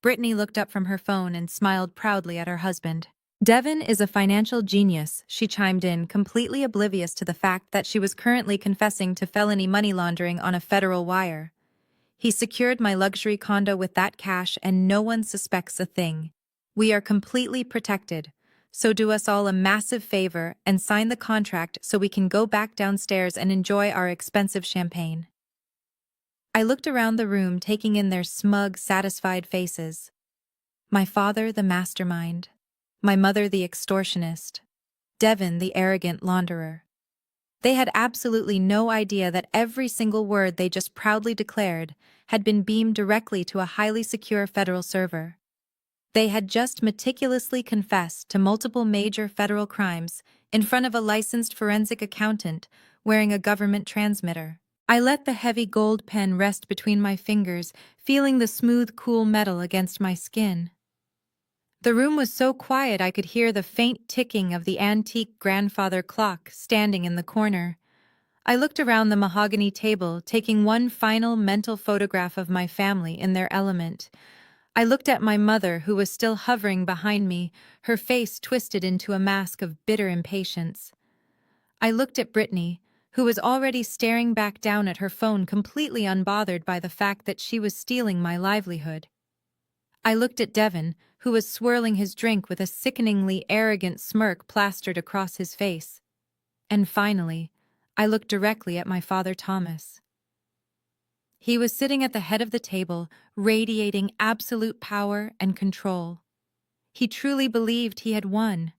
Brittany looked up from her phone and smiled proudly at her husband. "Devin is a financial genius," she chimed in, completely oblivious to the fact that she was currently confessing to felony money laundering on a federal wire. "He secured my luxury condo with that cash and no one suspects a thing. We are completely protected. So do us all a massive favor and sign the contract so we can go back downstairs and enjoy our expensive champagne." I looked around the room, taking in their smug, satisfied faces. My father, the mastermind. My mother, the extortionist. Devin, the arrogant launderer. They had absolutely no idea that every single word they just proudly declared had been beamed directly to a highly secure federal server. They had just meticulously confessed to multiple major federal crimes in front of a licensed forensic accountant wearing a government transmitter. I let the heavy gold pen rest between my fingers, feeling the smooth, cool metal against my skin. The room was so quiet I could hear the faint ticking of the antique grandfather clock standing in the corner. I looked around the mahogany table, taking one final mental photograph of my family in their element. I looked at my mother, who was still hovering behind me, her face twisted into a mask of bitter impatience. I looked at Brittany, who was already staring back down at her phone, completely unbothered by the fact that she was stealing my livelihood. I looked at Devin, who was swirling his drink with a sickeningly arrogant smirk plastered across his face. And finally, I looked directly at my father Thomas. He was sitting at the head of the table, radiating absolute power and control. He truly believed he had won.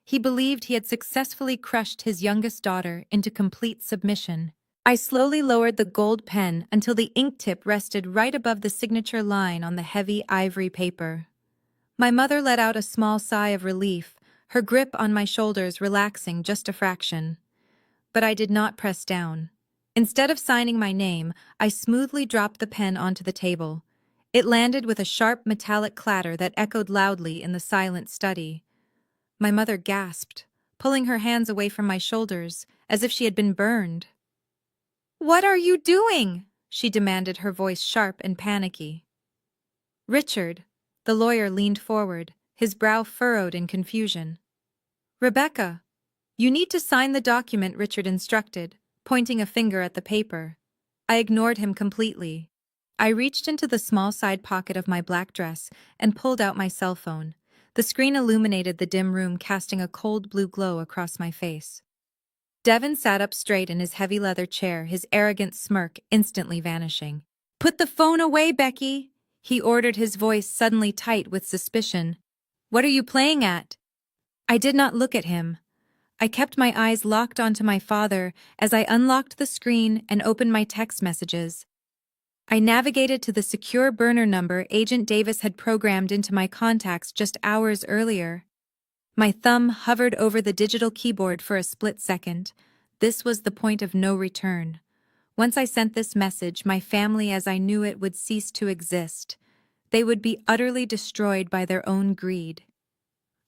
He believed he had successfully crushed his youngest daughter into complete submission. I slowly lowered the gold pen until the ink tip rested right above the signature line on the heavy ivory paper. My mother let out a small sigh of relief, her grip on my shoulders relaxing just a fraction. But I did not press down. Instead of signing my name, I smoothly dropped the pen onto the table. It landed with a sharp metallic clatter that echoed loudly in the silent study. My mother gasped, pulling her hands away from my shoulders, as if she had been burned. "What are you doing?" she demanded, her voice sharp and panicky. "Richard," the lawyer leaned forward, his brow furrowed in confusion. "Rebecca, you need to sign the document," Richard instructed, pointing a finger at the paper. I ignored him completely. I reached into the small side pocket of my black dress and pulled out my cell phone. The screen illuminated the dim room, casting a cold blue glow across my face. Devin sat up straight in his heavy leather chair, his arrogant smirk instantly vanishing. "Put the phone away, Becky," he ordered, his voice suddenly tight with suspicion. "What are you playing at?" I did not look at him. I kept my eyes locked onto my father as I unlocked the screen and opened my text messages. I navigated to the secure burner number Agent Davis had programmed into my contacts just hours earlier. My thumb hovered over the digital keyboard for a split second. This was the point of no return. Once I sent this message, my family as I knew it would cease to exist. They would be utterly destroyed by their own greed.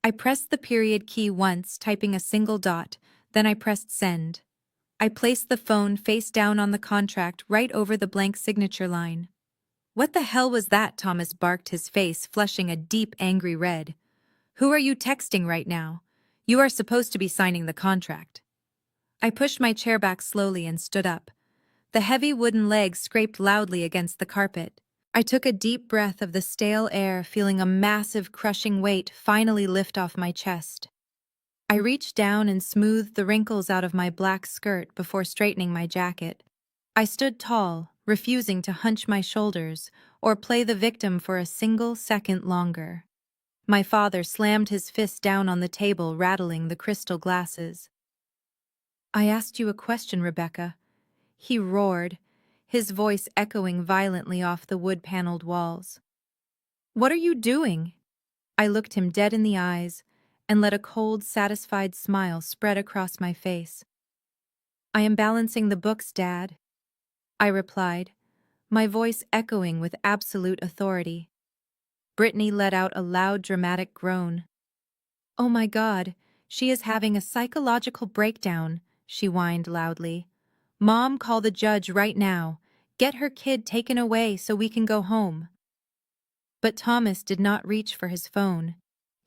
I pressed the period key once, typing a single dot, then I pressed send. I placed the phone face down on the contract right over the blank signature line. "What the hell was that?" Thomas barked, his face flushing a deep, angry red. "Who are you texting right now? You are supposed to be signing the contract." I pushed my chair back slowly and stood up. The heavy wooden legs scraped loudly against the carpet. I took a deep breath of the stale air, feeling a massive, crushing weight finally lift off my chest. I reached down and smoothed the wrinkles out of my black skirt before straightening my jacket. I stood tall, refusing to hunch my shoulders or play the victim for a single second longer. My father slammed his fist down on the table, rattling the crystal glasses. "I asked you a question, Rebecca," he roared, his voice echoing violently off the wood-paneled walls. "What are you doing?" I looked him dead in the eyes and let a cold, satisfied smile spread across my face. "I am balancing the books, Dad," I replied, my voice echoing with absolute authority. Brittany let out a loud, dramatic groan. "Oh my God, she is having a psychological breakdown," she whined loudly. "Mom, call the judge right now. Get her kid taken away so we can go home." But Thomas did not reach for his phone.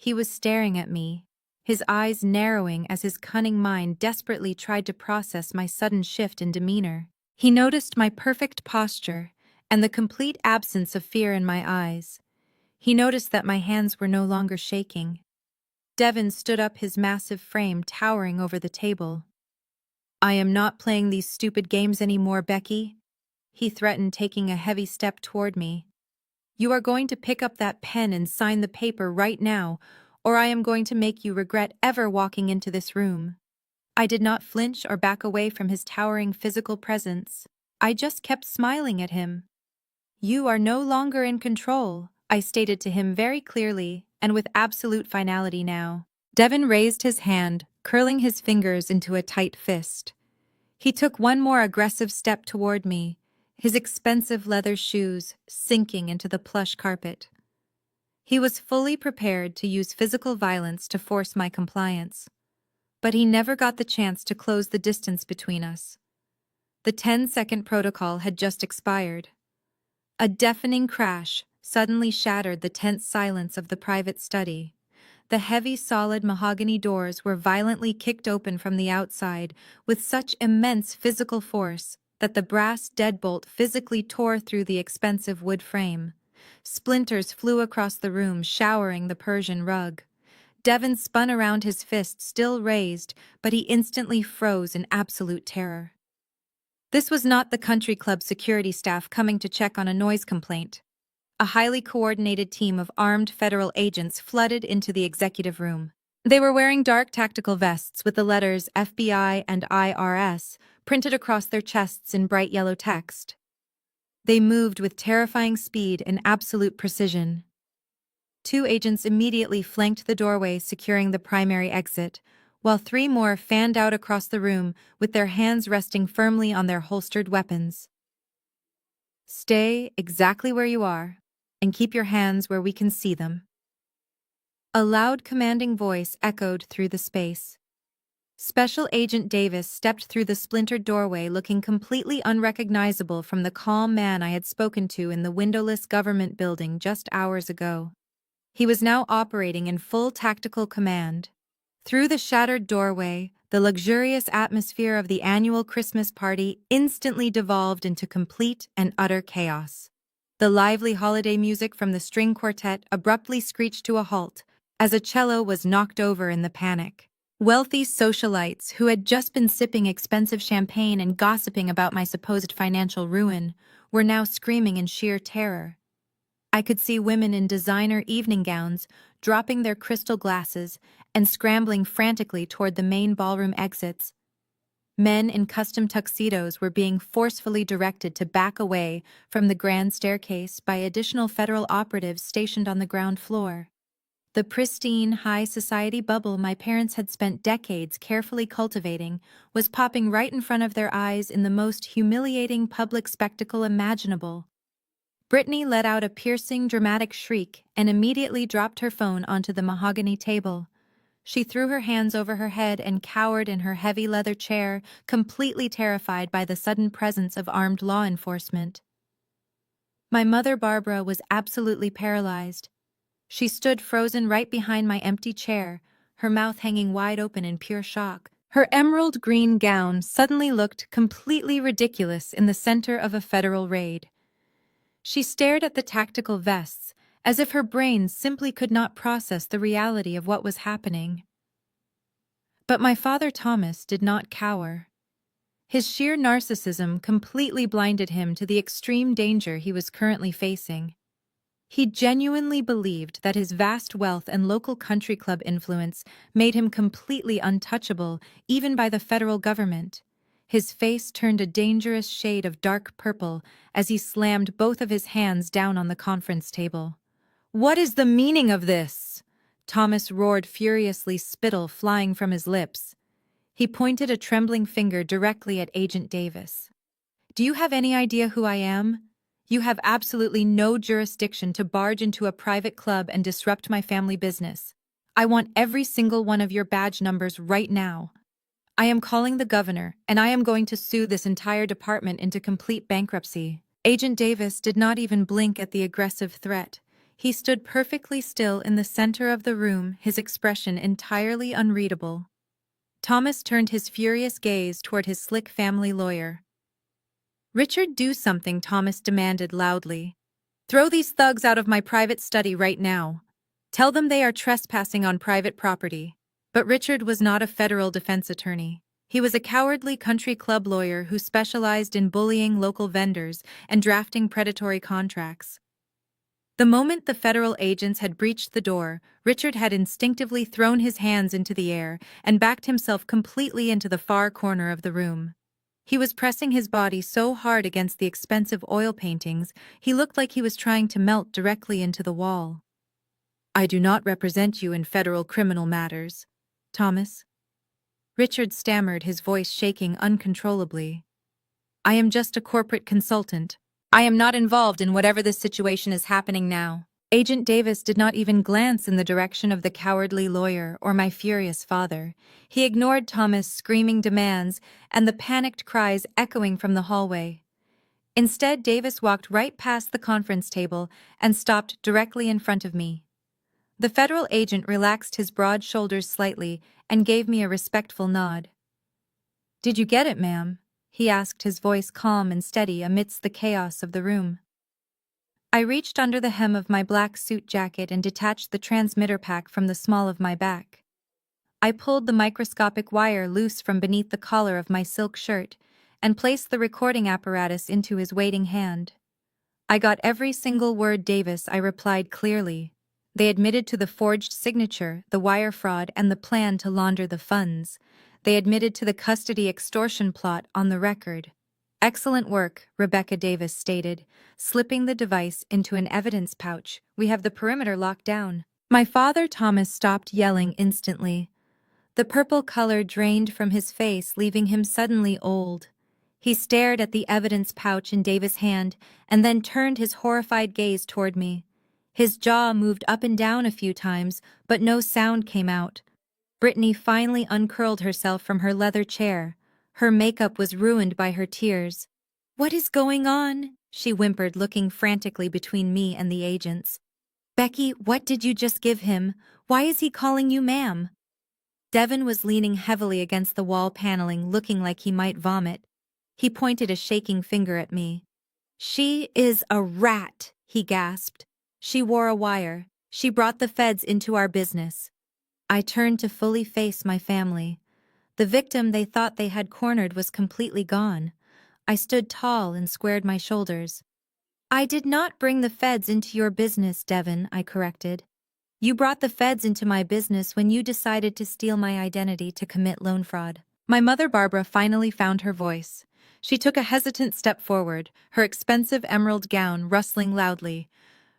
He was staring at me, his eyes narrowing as his cunning mind desperately tried to process my sudden shift in demeanor. He noticed my perfect posture and the complete absence of fear in my eyes. He noticed that my hands were no longer shaking. Devin stood up, his massive frame towering over the table. "I am not playing these stupid games anymore, Becky," he threatened, taking a heavy step toward me. "You are going to pick up that pen and sign the paper right now, or I am going to make you regret ever walking into this room." I did not flinch or back away from his towering physical presence. I just kept smiling at him. "You are no longer in control," I stated to him very clearly and with absolute finality now. Devin raised his hand, curling his fingers into a tight fist. He took one more aggressive step toward me, his expensive leather shoes sinking into the plush carpet. He was fully prepared to use physical violence to force my compliance, but he never got the chance to close the distance between us. The 10-second protocol had just expired. A deafening crash suddenly shattered the tense silence of the private study. The heavy, solid mahogany doors were violently kicked open from the outside with such immense physical force that the brass deadbolt physically tore through the expensive wood frame. Splinters flew across the room, showering the Persian rug. Devon spun around, his fist still raised, but he instantly froze in absolute terror. This was not the country club security staff coming to check on a noise complaint. A highly coordinated team of armed federal agents flooded into the executive room. They were wearing dark tactical vests with the letters FBI and IRS printed across their chests in bright yellow text. They moved with terrifying speed and absolute precision. 2 agents immediately flanked the doorway, securing the primary exit, while 3 more fanned out across the room with their hands resting firmly on their holstered weapons. "Stay exactly where you are, and keep your hands where we can see them." A loud, commanding voice echoed through the space. Special Agent Davis stepped through the splintered doorway, looking completely unrecognizable from the calm man I had spoken to in the windowless government building just hours ago. He was now operating in full tactical command. Through the shattered doorway, the luxurious atmosphere of the annual Christmas party instantly devolved into complete and utter chaos. The lively holiday music from the string quartet abruptly screeched to a halt as a cello was knocked over in the panic. Wealthy socialites who had just been sipping expensive champagne and gossiping about my supposed financial ruin were now screaming in sheer terror. I could see women in designer evening gowns dropping their crystal glasses and scrambling frantically toward the main ballroom exits. Men in custom tuxedos were being forcefully directed to back away from the grand staircase by additional federal operatives stationed on the ground floor. The pristine, high society bubble my parents had spent decades carefully cultivating was popping right in front of their eyes in the most humiliating public spectacle imaginable. Brittany let out a piercing, dramatic shriek and immediately dropped her phone onto the mahogany table. She threw her hands over her head and cowered in her heavy leather chair, completely terrified by the sudden presence of armed law enforcement. My mother, Barbara, was absolutely paralyzed. She stood frozen right behind my empty chair, her mouth hanging wide open in pure shock. Her emerald green gown suddenly looked completely ridiculous in the center of a federal raid. She stared at the tactical vests, as if her brain simply could not process the reality of what was happening. But my father Thomas did not cower. His sheer narcissism completely blinded him to the extreme danger he was currently facing. He genuinely believed that his vast wealth and local country club influence made him completely untouchable, even by the federal government. His face turned a dangerous shade of dark purple as he slammed both of his hands down on the conference table. "What is the meaning of this?" Thomas roared furiously, spittle flying from his lips. He pointed a trembling finger directly at Agent Davis. "Do you have any idea who I am? You have absolutely no jurisdiction to barge into a private club and disrupt my family business. I want every single one of your badge numbers right now. I am calling the governor, and I am going to sue this entire department into complete bankruptcy." Agent Davis did not even blink at the aggressive threat. He stood perfectly still in the center of the room, his expression entirely unreadable. Thomas turned his furious gaze toward his slick family lawyer. "Richard, do something," Thomas demanded loudly. "Throw these thugs out of my private study right now. Tell them they are trespassing on private property." But Richard was not a federal defense attorney. He was a cowardly country club lawyer who specialized in bullying local vendors and drafting predatory contracts. The moment the federal agents had breached the door, Richard had instinctively thrown his hands into the air and backed himself completely into the far corner of the room. He was pressing his body so hard against the expensive oil paintings, he looked like he was trying to melt directly into the wall. "I do not represent you in federal criminal matters, Thomas." Richard stammered, his voice shaking uncontrollably. I am just a corporate consultant. I am not involved in whatever this situation is happening now. Agent Davis did not even glance in the direction of the cowardly lawyer or my furious father. He ignored Thomas' screaming demands and the panicked cries echoing from the hallway. Instead, Davis walked right past the conference table and stopped directly in front of me. The federal agent relaxed his broad shoulders slightly and gave me a respectful nod. Did you get it, ma'am? He asked, his voice calm and steady amidst the chaos of the room. I reached under the hem of my black suit jacket and detached the transmitter pack from the small of my back. I pulled the microscopic wire loose from beneath the collar of my silk shirt and placed the recording apparatus into his waiting hand. I got every single word, Davis, I replied clearly. They admitted to the forged signature, the wire fraud, and the plan to launder the funds. They admitted to the custody extortion plot on the record. Excellent work, Rebecca Davis stated, slipping the device into an evidence pouch. We have the perimeter locked down. My father, Thomas, stopped yelling instantly. The purple color drained from his face, leaving him suddenly old. He stared at the evidence pouch in Davis' hand and then turned his horrified gaze toward me. His jaw moved up and down a few times, but no sound came out. Brittany finally uncurled herself from her leather chair. Her makeup was ruined by her tears. What is going on? She whimpered, looking frantically between me and the agents. Becky, what did you just give him? Why is he calling you ma'am? Devin was leaning heavily against the wall paneling, looking like he might vomit. He pointed a shaking finger at me. She is a rat, he gasped. She wore a wire. She brought the feds into our business. I turned to fully face my family. The victim they thought they had cornered was completely gone. I stood tall and squared my shoulders. I did not bring the feds into your business, Devin, I corrected. You brought the feds into my business when you decided to steal my identity to commit loan fraud. My mother, Barbara, finally found her voice. She took a hesitant step forward, her expensive emerald gown rustling loudly.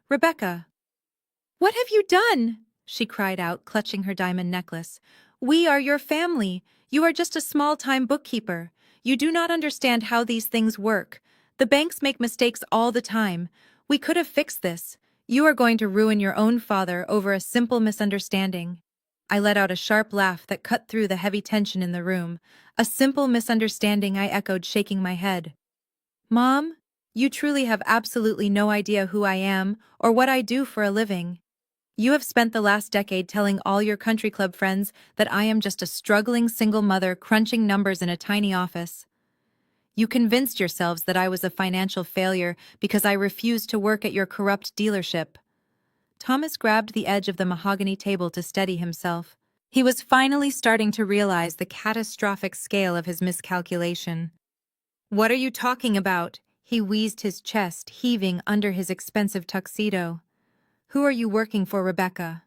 Rebecca, what have you done? She cried out, clutching her diamond necklace. We are your family. You are just a small-time bookkeeper. You do not understand how these things work. The banks make mistakes all the time. We could have fixed this. You are going to ruin your own father over a simple misunderstanding. I let out a sharp laugh that cut through the heavy tension in the room. A simple misunderstanding, I echoed, shaking my head. Mom, you truly have absolutely no idea who I am or what I do for a living. You have spent the last decade telling all your country club friends that I am just a struggling single mother crunching numbers in a tiny office. You convinced yourselves that I was a financial failure because I refused to work at your corrupt dealership. Thomas grabbed the edge of the mahogany table to steady himself. He was finally starting to realize the catastrophic scale of his miscalculation. What are you talking about? He wheezed, his chest heaving under his expensive tuxedo. Who are you working for, Rebecca?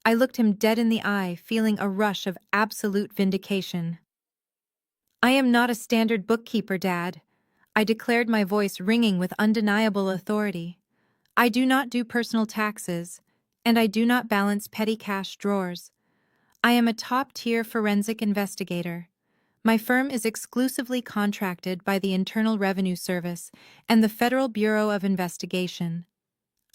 I looked him dead in the eye, feeling a rush of absolute vindication. I am not a standard bookkeeper, Dad. I declared, my voice ringing with undeniable authority. I do not do personal taxes, and I do not balance petty cash drawers. I am a top-tier forensic investigator. My firm is exclusively contracted by the Internal Revenue Service and the Federal Bureau of Investigation.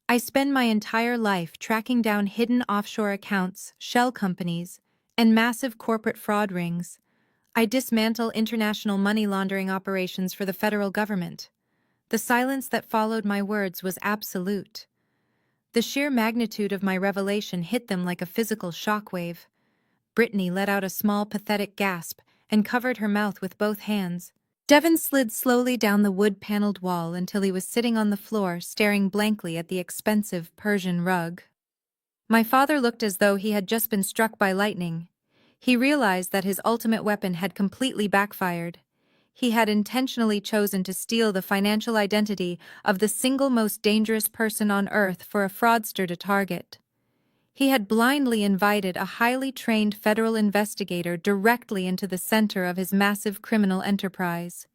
I spend my entire life tracking down hidden offshore accounts, shell companies, and massive corporate fraud rings. I dismantle international money laundering operations for the federal government. The silence that followed my words was absolute. The sheer magnitude of my revelation hit them like a physical shockwave. Brittany let out a small, pathetic gasp and covered her mouth with both hands. Devin slid slowly down the wood-paneled wall until he was sitting on the floor, staring blankly at the expensive Persian rug. My father looked as though he had just been struck by lightning. He realized that his ultimate weapon had completely backfired. He had intentionally chosen to steal the financial identity of the single most dangerous person on earth for a fraudster to target. He had blindly invited a highly trained federal investigator directly into the center of his massive criminal enterprise.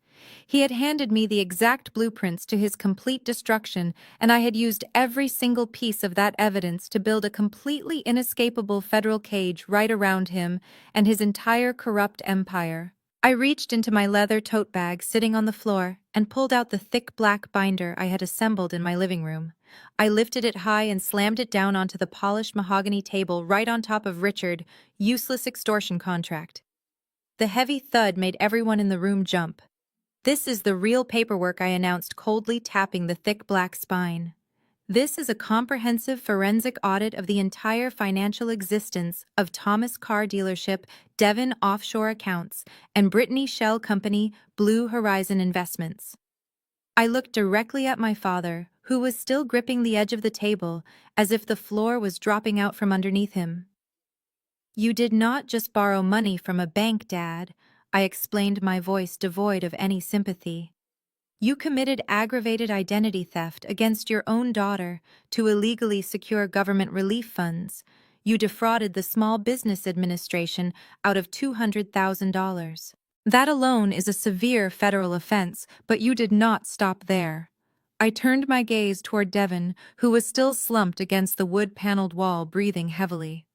He had handed me the exact blueprints to his complete destruction, and I had used every single piece of that evidence to build a completely inescapable federal cage right around him and his entire corrupt empire. I reached into my leather tote bag sitting on the floor and pulled out the thick black binder I had assembled in my living room. I lifted it high and slammed it down onto the polished mahogany table right on top of Richard's useless extortion contract. The heavy thud made everyone in the room jump. "This is the real paperwork," I announced, coldly tapping the thick black spine. "This is a comprehensive forensic audit of the entire financial existence of Thomas Car Dealership, Devon Offshore Accounts, and Brittany Shell Company, Blue Horizon Investments." I looked directly at my father, who was still gripping the edge of the table, as if the floor was dropping out from underneath him. "You did not just borrow money from a bank, Dad," I explained, my voice devoid of any sympathy. "You committed aggravated identity theft against your own daughter to illegally secure government relief funds. You defrauded the Small Business Administration out of $200,000. That alone is a severe federal offense, but you did not stop there." I turned my gaze toward Devon, who was still slumped against the wood-paneled wall, breathing heavily.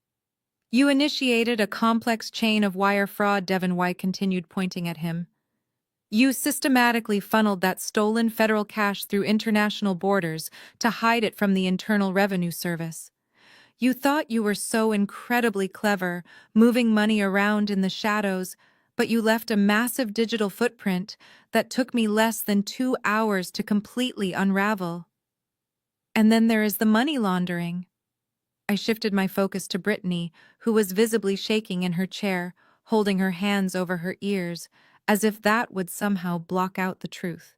"You initiated a complex chain of wire fraud," Devon White continued, pointing at him. "You systematically funneled that stolen federal cash through international borders to hide it from the Internal Revenue Service. You thought you were so incredibly clever, moving money around in the shadows, but you left a massive digital footprint that took me less than 2 hours to completely unravel. And then there is the money laundering." I shifted my focus to Brittany, who was visibly shaking in her chair, holding her hands over her ears, as if that would somehow block out the truth.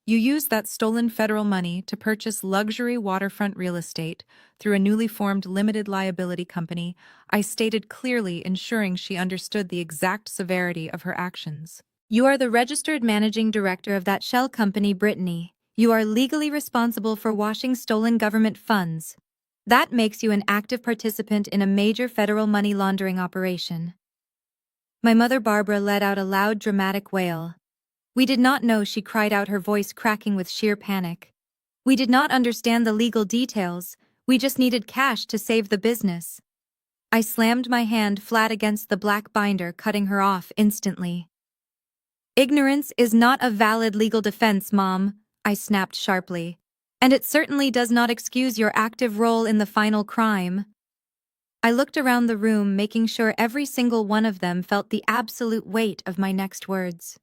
"You used that stolen federal money to purchase luxury waterfront real estate through a newly formed limited liability company," I stated clearly, ensuring she understood the exact severity of her actions. "You are the registered managing director of that shell company, Brittany. You are legally responsible for washing stolen government funds. That makes you an active participant in a major federal money laundering operation." My mother Barbara let out a loud, dramatic wail. "We did not know," she cried out, her voice cracking with sheer panic. "We did not understand the legal details. We just needed cash to save the business." I slammed my hand flat against the black binder, cutting her off instantly. "Ignorance is not a valid legal defense, Mom," I snapped sharply. "And it certainly does not excuse your active role in the final crime." I looked around the room, making sure every single one of them felt the absolute weight of my next words.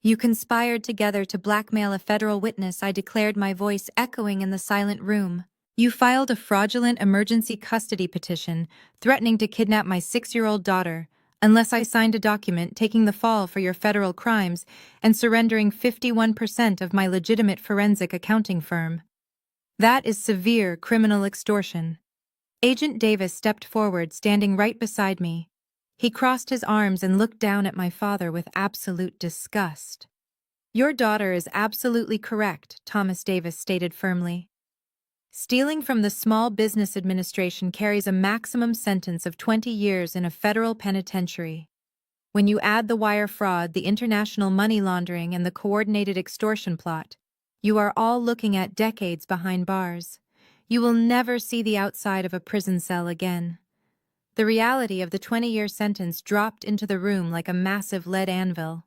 "You conspired together to blackmail a federal witness," I declared, my voice echoing in the silent room. "You filed a fraudulent emergency custody petition, threatening to kidnap my 6-year-old daughter, unless I signed a document taking the fall for your federal crimes and surrendering 51% of my legitimate forensic accounting firm. That is severe criminal extortion." Agent Davis stepped forward, standing right beside me. He crossed his arms and looked down at my father with absolute disgust. "Your daughter is absolutely correct," Thomas Davis stated firmly. "Stealing from the Small Business Administration carries a maximum sentence of 20 years in a federal penitentiary. When you add the wire fraud, the international money laundering, and the coordinated extortion plot, you are all looking at decades behind bars. You will never see the outside of a prison cell again." The reality of the 20-year sentence dropped into the room like a massive lead anvil.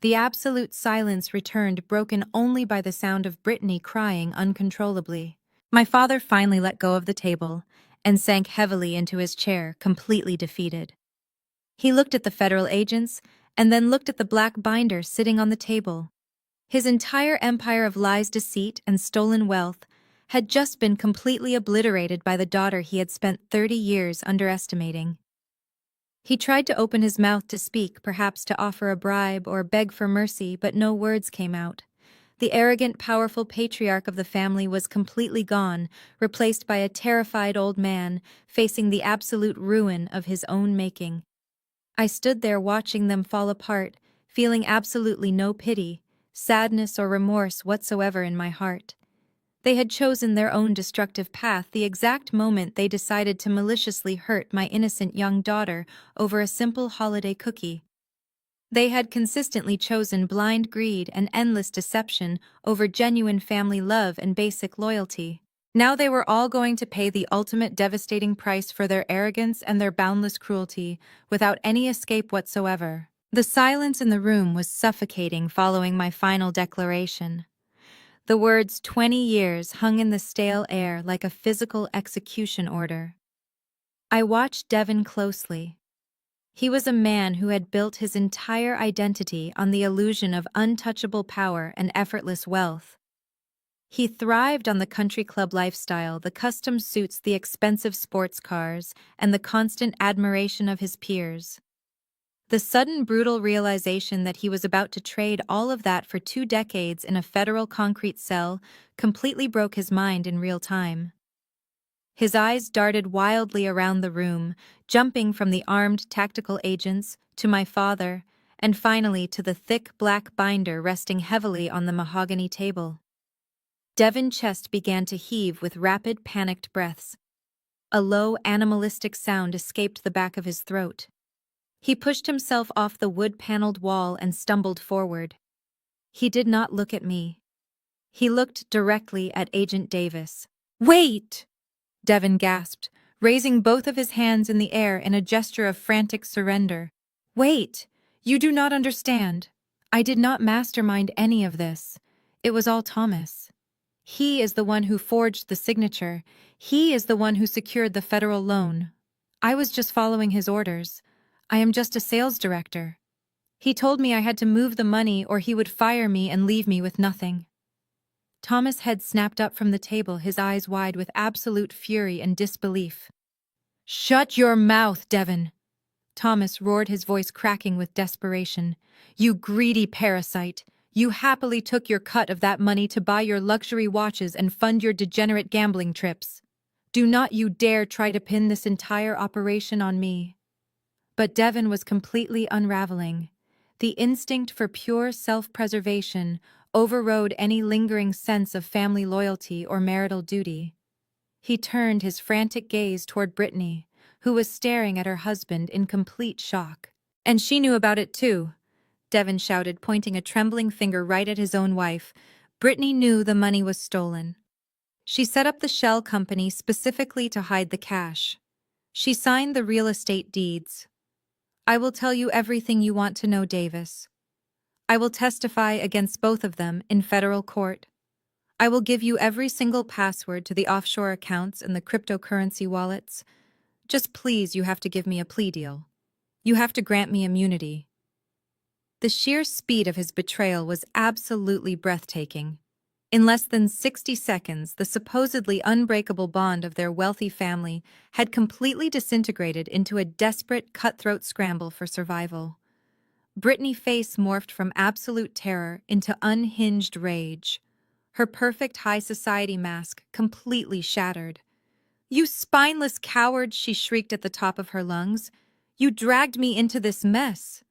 The absolute silence returned, broken only by the sound of Brittany crying uncontrollably. My father finally let go of the table and sank heavily into his chair, completely defeated. He looked at the federal agents and then looked at the black binder sitting on the table. His entire empire of lies, deceit, and stolen wealth had just been completely obliterated by the daughter he had spent 30 years underestimating. He tried to open his mouth to speak, perhaps to offer a bribe or beg for mercy, but no words came out. The arrogant, powerful patriarch of the family was completely gone, replaced by a terrified old man facing the absolute ruin of his own making. I stood there watching them fall apart, feeling absolutely no pity, sadness, or remorse whatsoever in my heart. They had chosen their own destructive path the exact moment they decided to maliciously hurt my innocent young daughter over a simple holiday cookie. They had consistently chosen blind greed and endless deception over genuine family love and basic loyalty. Now they were all going to pay the ultimate devastating price for their arrogance and their boundless cruelty, without any escape whatsoever. The silence in the room was suffocating following my final declaration. The words 20 years hung in the stale air like a physical execution order. I watched Devon closely. He was a man who had built his entire identity on the illusion of untouchable power and effortless wealth. He thrived on the country club lifestyle, the custom suits, the expensive sports cars, and the constant admiration of his peers. The sudden brutal realization that he was about to trade all of that for 2 decades in a federal concrete cell completely broke his mind in real time. His eyes darted wildly around the room, jumping from the armed tactical agents to my father, and finally to the thick black binder resting heavily on the mahogany table. Devon's chest began to heave with rapid, panicked breaths. A low, animalistic sound escaped the back of his throat. He pushed himself off the wood-paneled wall and stumbled forward. He did not look at me. He looked directly at Agent Davis. "Wait!" Devon gasped, raising both of his hands in the air in a gesture of frantic surrender. "Wait! You do not understand. I did not mastermind any of this. It was all Thomas. He is the one who forged the signature. He is the one who secured the federal loan. I was just following his orders. I am just a sales director. He told me I had to move the money or he would fire me and leave me with nothing." Thomas' head snapped up from the table, his eyes wide with absolute fury and disbelief. "Shut your mouth, Devon!" Thomas roared, his voice cracking with desperation. "You greedy parasite! You happily took your cut of that money to buy your luxury watches and fund your degenerate gambling trips. Do not you dare try to pin this entire operation on me." But Devon was completely unraveling. The instinct for pure self-preservation overrode any lingering sense of family loyalty or marital duty. He turned his frantic gaze toward Brittany, who was staring at her husband in complete shock. "And she knew about it too," Devon shouted, pointing a trembling finger right at his own wife. "Brittany knew the money was stolen. She set up the shell company specifically to hide the cash. She signed the real estate deeds. I will tell you everything you want to know, Davis. I will testify against both of them in federal court. I will give you every single password to the offshore accounts and the cryptocurrency wallets. Just please, you have to give me a plea deal. You have to grant me immunity." The sheer speed of his betrayal was absolutely breathtaking. In less than 60 seconds, the supposedly unbreakable bond of their wealthy family had completely disintegrated into a desperate, cutthroat scramble for survival. Brittany's face morphed from absolute terror into unhinged rage. Her perfect high society mask completely shattered. "You spineless coward!" she shrieked at the top of her lungs. "You dragged me into this mess.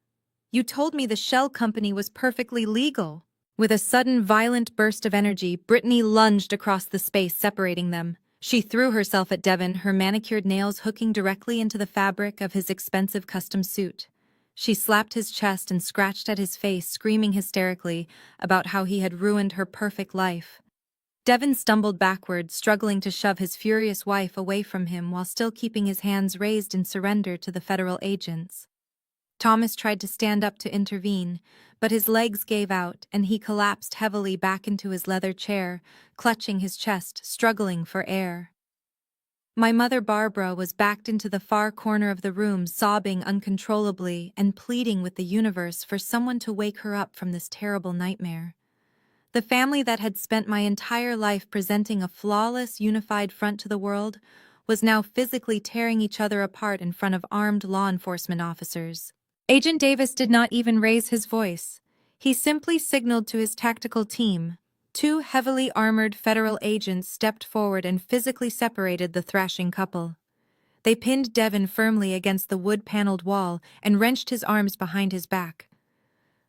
You told me the shell company was perfectly legal." With a sudden, violent burst of energy, Brittany lunged across the space separating them. She threw herself at Devon, her manicured nails hooking directly into the fabric of his expensive custom suit. She slapped his chest and scratched at his face, screaming hysterically about how he had ruined her perfect life. Devon stumbled backward, struggling to shove his furious wife away from him while still keeping his hands raised in surrender to the federal agents. Thomas tried to stand up to intervene, but his legs gave out and he collapsed heavily back into his leather chair, clutching his chest, struggling for air. My mother Barbara was backed into the far corner of the room, sobbing uncontrollably and pleading with the universe for someone to wake her up from this terrible nightmare. The family that had spent my entire life presenting a flawless, unified front to the world was now physically tearing each other apart in front of armed law enforcement officers. Agent Davis did not even raise his voice. He simply signaled to his tactical team. 2 heavily armored federal agents stepped forward and physically separated the thrashing couple. They pinned Devon firmly against the wood-paneled wall and wrenched his arms behind his back.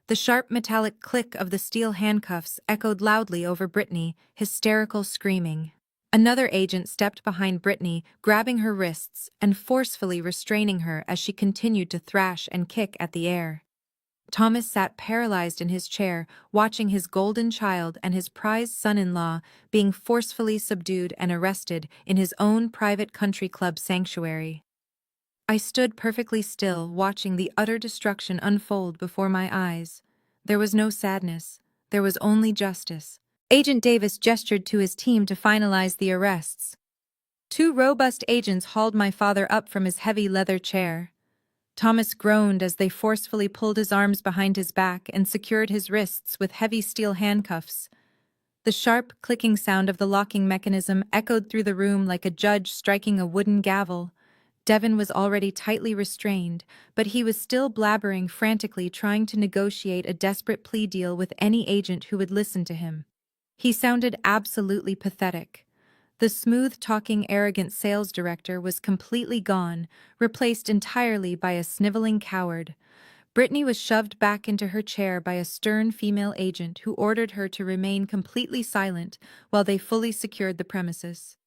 The sharp metallic click of the steel handcuffs echoed loudly over Brittany, hysterical screaming. Another agent stepped behind Brittany, grabbing her wrists and forcefully restraining her as she continued to thrash and kick at the air. Thomas sat paralyzed in his chair, watching his golden child and his prized son-in-law being forcefully subdued and arrested in his own private country club sanctuary. I stood perfectly still, watching the utter destruction unfold before my eyes. There was no sadness. There was only justice. Agent Davis gestured to his team to finalize the arrests. Two robust agents hauled my father up from his heavy leather chair. Thomas groaned as they forcefully pulled his arms behind his back and secured his wrists with heavy steel handcuffs. The sharp, clicking sound of the locking mechanism echoed through the room like a judge striking a wooden gavel. Devin was already tightly restrained, but he was still blabbering frantically, trying to negotiate a desperate plea deal with any agent who would listen to him. He sounded absolutely pathetic. The smooth-talking, arrogant sales director was completely gone, replaced entirely by a sniveling coward. Brittany was shoved back into her chair by a stern female agent who ordered her to remain completely silent while they fully secured the premises.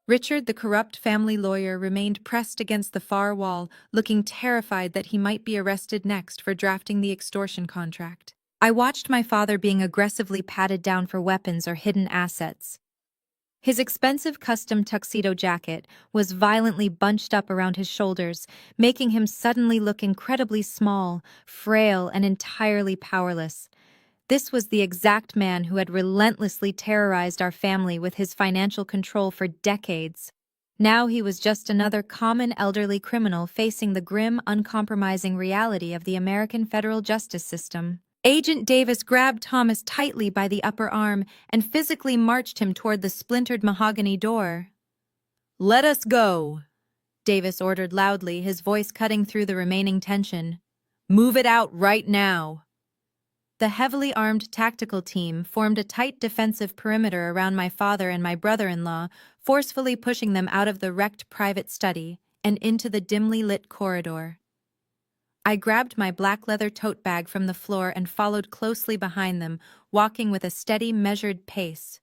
Richard, the corrupt family lawyer, remained pressed against the far wall, looking terrified that he might be arrested next for drafting the extortion contract. I watched my father being aggressively patted down for weapons or hidden assets. His expensive custom tuxedo jacket was violently bunched up around his shoulders, making him suddenly look incredibly small, frail, and entirely powerless. This was the exact man who had relentlessly terrorized our family with his financial control for decades. Now he was just another common elderly criminal facing the grim, uncompromising reality of the American federal justice system. Agent Davis grabbed Thomas tightly by the upper arm and physically marched him toward the splintered mahogany door. "Let us go," Davis ordered loudly, his voice cutting through the remaining tension. "Move it out right now." The heavily armed tactical team formed a tight defensive perimeter around my father and my brother-in-law, forcefully pushing them out of the wrecked private study and into the dimly lit corridor. I grabbed my black leather tote bag from the floor and followed closely behind them, walking with a steady, measured pace.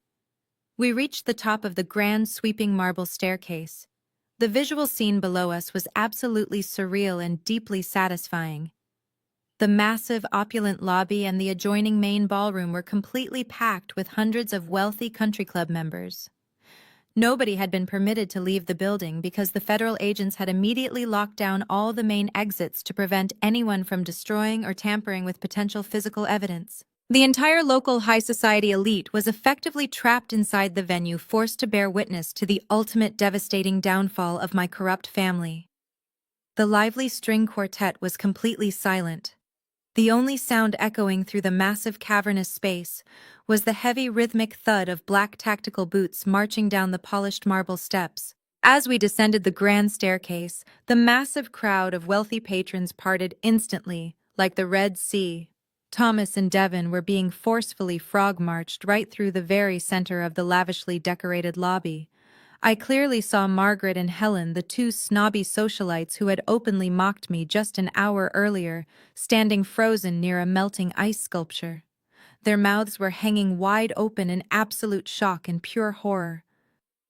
We reached the top of the grand, sweeping marble staircase. The visual scene below us was absolutely surreal and deeply satisfying. The massive, opulent lobby and the adjoining main ballroom were completely packed with hundreds of wealthy country club members. Nobody had been permitted to leave the building because the federal agents had immediately locked down all the main exits to prevent anyone from destroying or tampering with potential physical evidence. The entire local high society elite was effectively trapped inside the venue, forced to bear witness to the ultimate devastating downfall of my corrupt family. The lively string quartet was completely silent. The only sound echoing through the massive cavernous space was the heavy rhythmic thud of black tactical boots marching down the polished marble steps. As we descended the grand staircase, the massive crowd of wealthy patrons parted instantly, like the Red Sea. Thomas and Devin were being forcefully frog-marched right through the very center of the lavishly decorated lobby. I clearly saw Margaret and Helen, the two snobby socialites who had openly mocked me just an hour earlier, standing frozen near a melting ice sculpture. Their mouths were hanging wide open in absolute shock and pure horror.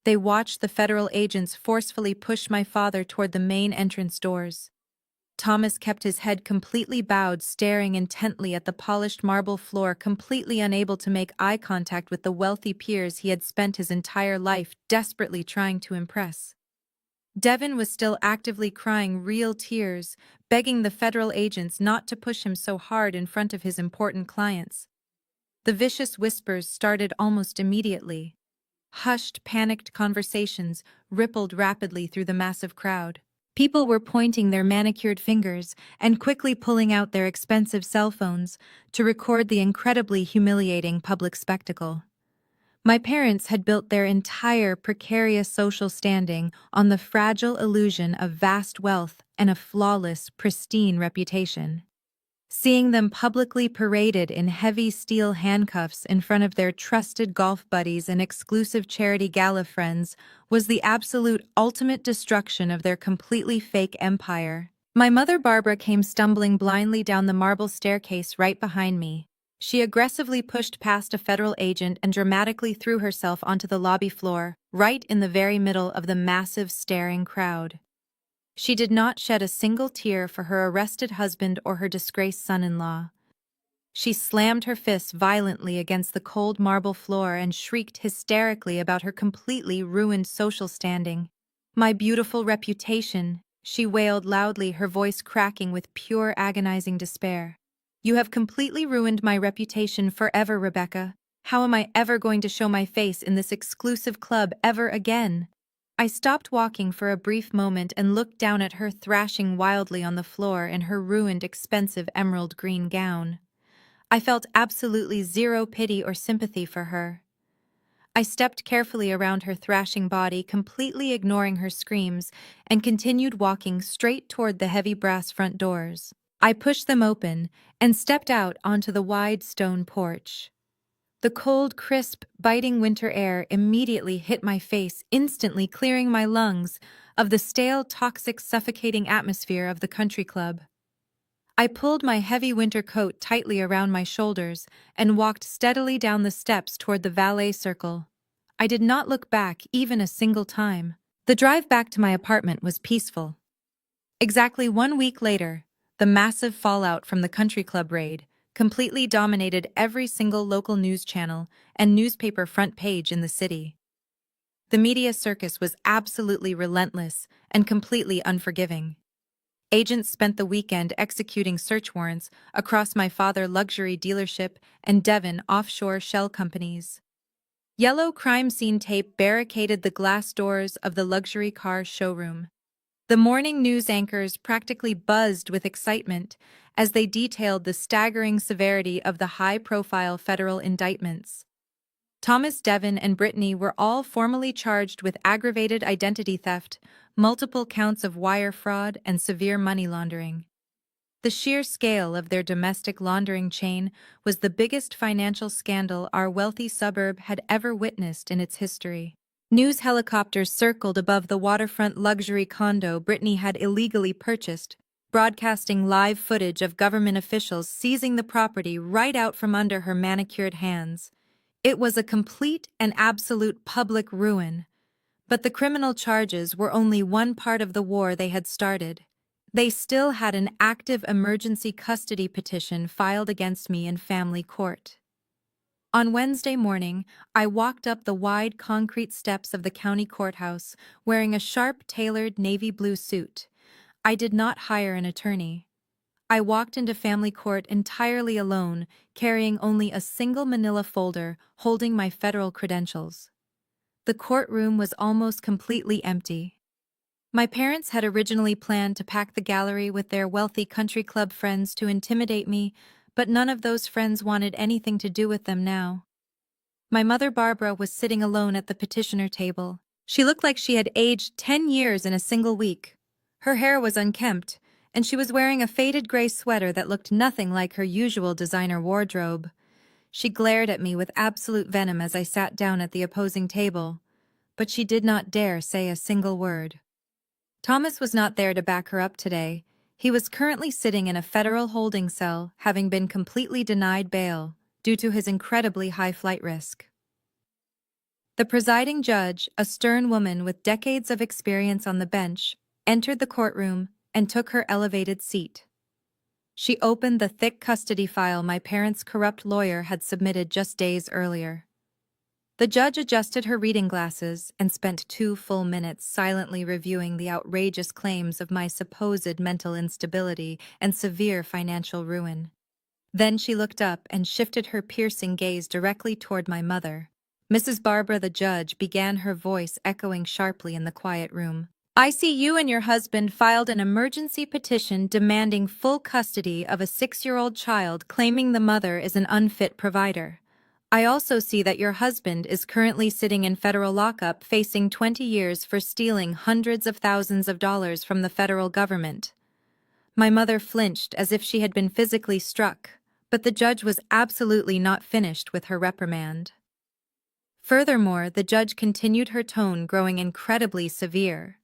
They watched the federal agents forcefully push my father toward the main entrance doors. Thomas kept his head completely bowed, staring intently at the polished marble floor, completely unable to make eye contact with the wealthy peers he had spent his entire life desperately trying to impress. Devin was still actively crying real tears, begging the federal agents not to push him so hard in front of his important clients. The vicious whispers started almost immediately. Hushed, panicked conversations rippled rapidly through the massive crowd. People were pointing their manicured fingers and quickly pulling out their expensive cell phones to record the incredibly humiliating public spectacle. My parents had built their entire precarious social standing on the fragile illusion of vast wealth and a flawless, pristine reputation. Seeing them publicly paraded in heavy steel handcuffs in front of their trusted golf buddies and exclusive charity gala friends was the absolute ultimate destruction of their completely fake empire. My mother Barbara came stumbling blindly down the marble staircase right behind me. She aggressively pushed past a federal agent and dramatically threw herself onto the lobby floor, right in the very middle of the massive staring crowd. She did not shed a single tear for her arrested husband or her disgraced son-in-law. She slammed her fists violently against the cold marble floor and shrieked hysterically about her completely ruined social standing. "My beautiful reputation," she wailed loudly, her voice cracking with pure agonizing despair. "You have completely ruined my reputation forever, Rebecca. How am I ever going to show my face in this exclusive club ever again?" I stopped walking for a brief moment and looked down at her thrashing wildly on the floor in her ruined, expensive emerald green gown. I felt absolutely zero pity or sympathy for her. I stepped carefully around her thrashing body, completely ignoring her screams, and continued walking straight toward the heavy brass front doors. I pushed them open and stepped out onto the wide stone porch. The cold, crisp, biting winter air immediately hit my face, instantly clearing my lungs of the stale, toxic, suffocating atmosphere of the country club. I pulled my heavy winter coat tightly around my shoulders and walked steadily down the steps toward the valet circle. I did not look back even a single time. The drive back to my apartment was peaceful. Exactly 1 week later, the massive fallout from the country club raid completely dominated every single local news channel and newspaper front page in the city. The media circus was absolutely relentless and completely unforgiving. Agents spent the weekend executing search warrants across my father's luxury dealership and Devon offshore shell companies. Yellow crime scene tape barricaded the glass doors of the luxury car showroom. The morning news anchors practically buzzed with excitement as they detailed the staggering severity of the high-profile federal indictments. Thomas, Devon, and Brittany were all formally charged with aggravated identity theft, multiple counts of wire fraud, and severe money laundering. The sheer scale of their domestic laundering chain was the biggest financial scandal our wealthy suburb had ever witnessed in its history. News helicopters circled above the waterfront luxury condo Brittany had illegally purchased, broadcasting live footage of government officials seizing the property right out from under her manicured hands. It was a complete and absolute public ruin, but the criminal charges were only one part of the war they had started. They still had an active emergency custody petition filed against me in family court. On Wednesday morning, I walked up the wide concrete steps of the county courthouse wearing a sharp, tailored navy blue suit. I did not hire an attorney. I walked into family court entirely alone, carrying only a single manila folder holding my federal credentials. The courtroom was almost completely empty. My parents had originally planned to pack the gallery with their wealthy country club friends to intimidate me, but none of those friends wanted anything to do with them now. My mother Barbara was sitting alone at the petitioner table. She looked like she had aged 10 years in a single week. Her hair was unkempt, and she was wearing a faded gray sweater that looked nothing like her usual designer wardrobe. She glared at me with absolute venom as I sat down at the opposing table, but she did not dare say a single word. Thomas was not there to back her up today. He was currently sitting in a federal holding cell, having been completely denied bail due to his incredibly high flight risk. The presiding judge, a stern woman with decades of experience on the bench, entered the courtroom and took her elevated seat. She opened the thick custody file my parents' corrupt lawyer had submitted just days earlier. The judge adjusted her reading glasses and spent 2 full minutes silently reviewing the outrageous claims of my supposed mental instability and severe financial ruin. Then she looked up and shifted her piercing gaze directly toward my mother. Mrs. Barbara, the judge, began, her voice echoing sharply in the quiet room. "I see you and your husband filed an emergency petition demanding full custody of a 6-year-old child, claiming the mother is an unfit provider. I also see that your husband is currently sitting in federal lockup facing 20 years for stealing hundreds of thousands of dollars from the federal government." My mother flinched as if she had been physically struck, but the judge was absolutely not finished with her reprimand. Furthermore, the judge continued, her tone growing incredibly severe.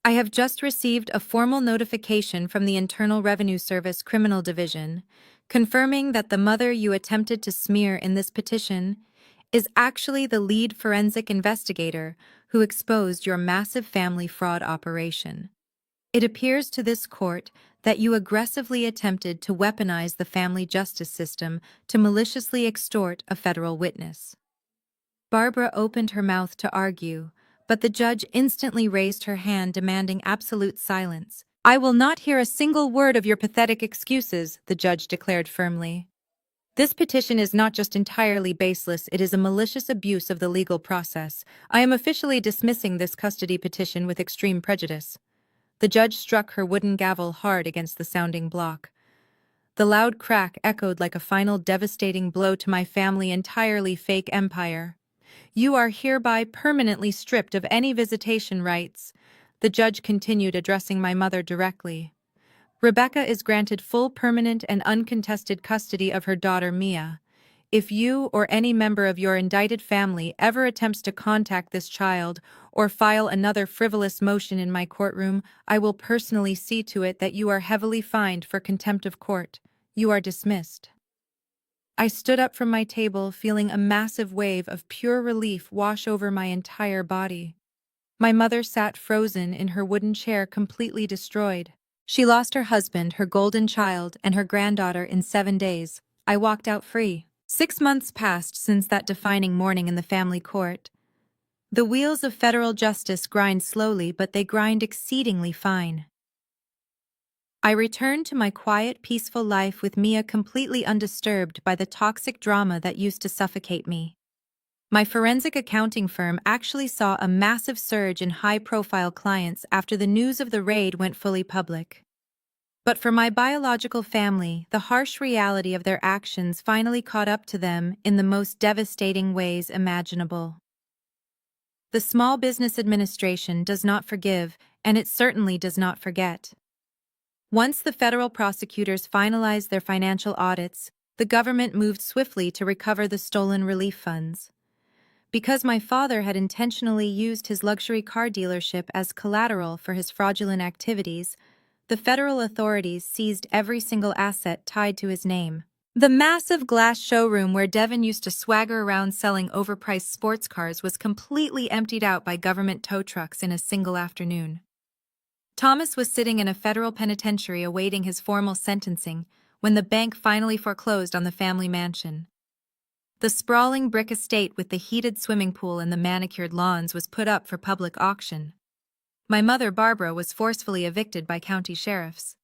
"I have just received a formal notification from the Internal Revenue Service Criminal Division, confirming that the mother you attempted to smear in this petition is actually the lead forensic investigator who exposed your massive family fraud operation. It appears to this court that you aggressively attempted to weaponize the family justice system to maliciously extort a federal witness. Barbara opened her mouth to argue, but the judge instantly raised her hand demanding absolute silence. "I will not hear a single word of your pathetic excuses," the judge declared firmly. "This petition is not just entirely baseless, it is a malicious abuse of the legal process. I am officially dismissing this custody petition with extreme prejudice." The judge struck her wooden gavel hard against the sounding block. The loud crack echoed like a final devastating blow to my family entirely fake empire. "You are hereby permanently stripped of any visitation rights," the judge continued, addressing my mother directly. "Rebecca is granted full permanent and uncontested custody of her daughter Mia. If you or any member of your indicted family ever attempts to contact this child or file another frivolous motion in my courtroom, I will personally see to it that you are heavily fined for contempt of court. You are dismissed." I stood up from my table, feeling a massive wave of pure relief wash over my entire body. My mother sat frozen in her wooden chair, completely destroyed. She lost her husband, her golden child, and her granddaughter in 7 days. I walked out free. 6 months passed since that defining morning in the family court. The wheels of federal justice grind slowly, but they grind exceedingly fine. I returned to my quiet, peaceful life with Mia completely undisturbed by the toxic drama that used to suffocate me. My forensic accounting firm actually saw a massive surge in high-profile clients after the news of the raid went fully public. But for my biological family, the harsh reality of their actions finally caught up to them in the most devastating ways imaginable. The Small Business Administration does not forgive, and it certainly does not forget. Once the federal prosecutors finalized their financial audits, the government moved swiftly to recover the stolen relief funds. Because my father had intentionally used his luxury car dealership as collateral for his fraudulent activities, the federal authorities seized every single asset tied to his name. The massive glass showroom where Devin used to swagger around selling overpriced sports cars was completely emptied out by government tow trucks in a single afternoon. Thomas was sitting in a federal penitentiary awaiting his formal sentencing when the bank finally foreclosed on the family mansion. The sprawling brick estate with the heated swimming pool and the manicured lawns was put up for public auction. My mother, Barbara, was forcefully evicted by county sheriffs.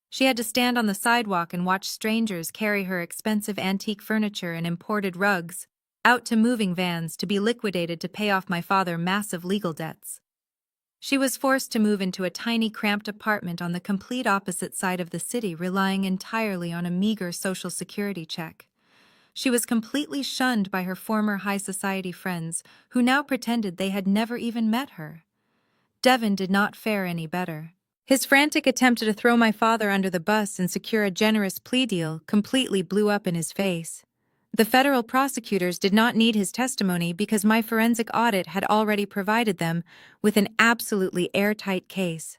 She had to stand on the sidewalk and watch strangers carry her expensive antique furniture and imported rugs out to moving vans to be liquidated to pay off my father massive legal debts. She was forced to move into a tiny, cramped apartment on the complete opposite side of the city, relying entirely on a meager Social Security check. She was completely shunned by her former high society friends, who now pretended they had never even met her. Devin did not fare any better. His frantic attempt to throw my father under the bus and secure a generous plea deal completely blew up in his face. The federal prosecutors did not need his testimony because my forensic audit had already provided them with an absolutely airtight case.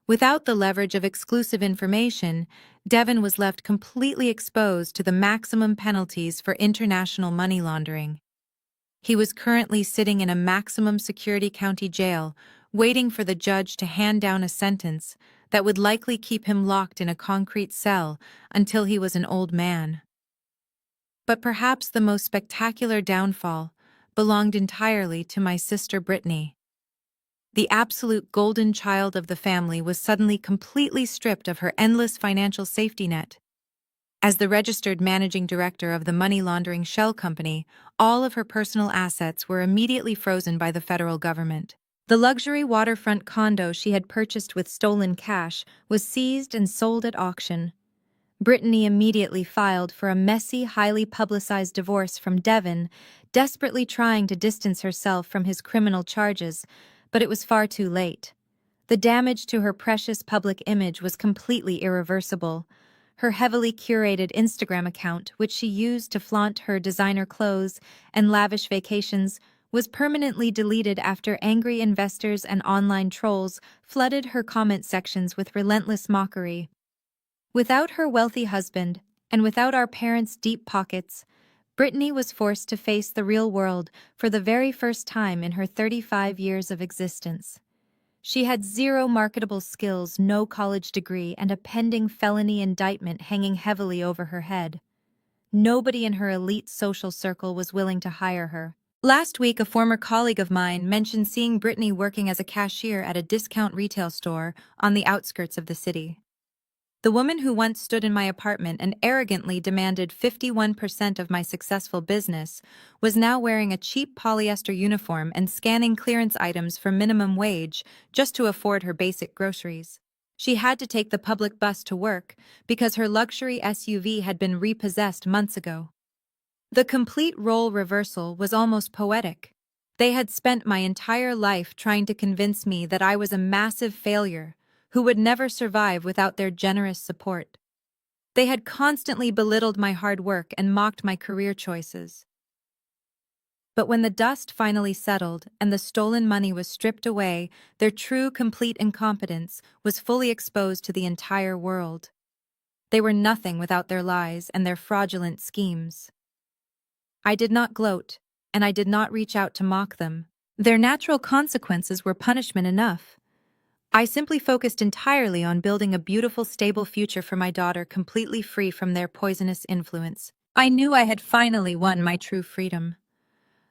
Without the leverage of exclusive information, Devin was left completely exposed to the maximum penalties for international money laundering. He was currently sitting in a maximum security county jail, waiting for the judge to hand down a sentence that would likely keep him locked in a concrete cell until he was an old man. But perhaps the most spectacular downfall belonged entirely to my sister Brittany. The absolute golden child of the family was suddenly completely stripped of her endless financial safety net. As the registered managing director of the money laundering shell company, all of her personal assets were immediately frozen by the federal government. The luxury waterfront condo she had purchased with stolen cash was seized and sold at auction. Brittany immediately filed for a messy, highly publicized divorce from Devin, desperately trying to distance herself from his criminal charges, but it was far too late. The damage to her precious public image was completely irreversible. Her heavily curated Instagram account, which she used to flaunt her designer clothes and lavish vacations, was permanently deleted after angry investors and online trolls flooded her comment sections with relentless mockery. Without her wealthy husband, and without our parents' deep pockets, Brittany was forced to face the real world for the very first time in her 35 years of existence. She had zero marketable skills, no college degree, and a pending felony indictment hanging heavily over her head. Nobody in her elite social circle was willing to hire her. Last week, a former colleague of mine mentioned seeing Brittany working as a cashier at a discount retail store on the outskirts of the city. The woman who once stood in my apartment and arrogantly demanded 51% of my successful business was now wearing a cheap polyester uniform and scanning clearance items for minimum wage just to afford her basic groceries. She had to take the public bus to work because her luxury SUV had been repossessed months ago. The complete role reversal was almost poetic. They had spent my entire life trying to convince me that I was a massive failure who would never survive without their generous support. They had constantly belittled my hard work and mocked my career choices. But when the dust finally settled and the stolen money was stripped away, their true, complete incompetence was fully exposed to the entire world. They were nothing without their lies and their fraudulent schemes. I did not gloat, and I did not reach out to mock them. Their natural consequences were punishment enough. I simply focused entirely on building a beautiful, stable future for my daughter, completely free from their poisonous influence. I knew I had finally won my true freedom.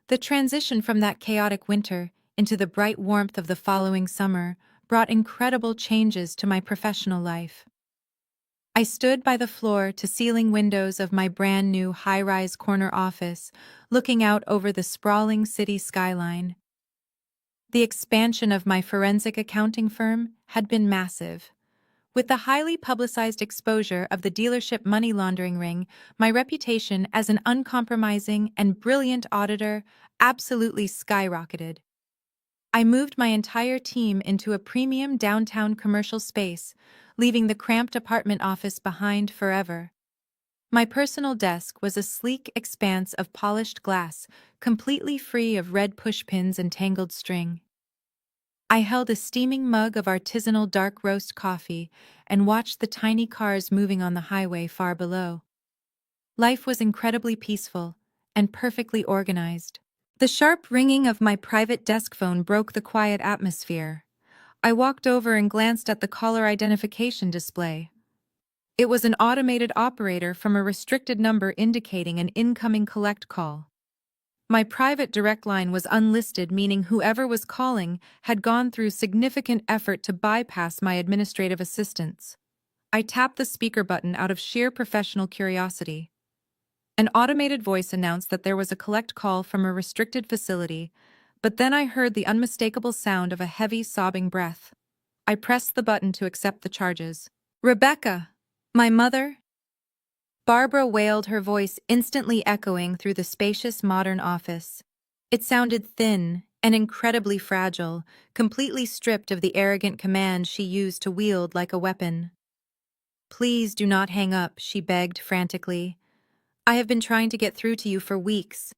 The transition from that chaotic winter into the bright warmth of the following summer brought incredible changes to my professional life. I stood by the floor-to-ceiling windows of my brand-new high-rise corner office, looking out over the sprawling city skyline. The expansion of my forensic accounting firm had been massive. With the highly publicized exposure of the dealership money laundering ring, my reputation as an uncompromising and brilliant auditor absolutely skyrocketed. I moved my entire team into a premium downtown commercial space, leaving the cramped apartment office behind forever. My personal desk was a sleek expanse of polished glass, completely free of red pushpins and tangled string. I held a steaming mug of artisanal dark roast coffee and watched the tiny cars moving on the highway far below. Life was incredibly peaceful and perfectly organized. The sharp ringing of my private desk phone broke the quiet atmosphere. I walked over and glanced at the caller identification display. It was an automated operator from a restricted number indicating an incoming collect call. My private direct line was unlisted, meaning whoever was calling had gone through significant effort to bypass my administrative assistants. I tapped the speaker button out of sheer professional curiosity. An automated voice announced that there was a collect call from a restricted facility, but then I heard the unmistakable sound of a heavy, sobbing breath. I pressed the button to accept the charges. "Rebecca! My mother?" Barbara wailed, her voice instantly echoing through the spacious modern office. It sounded thin and incredibly fragile, completely stripped of the arrogant command she used to wield like a weapon. "Please do not hang up," she begged frantically. "I have been trying to get through to you for weeks.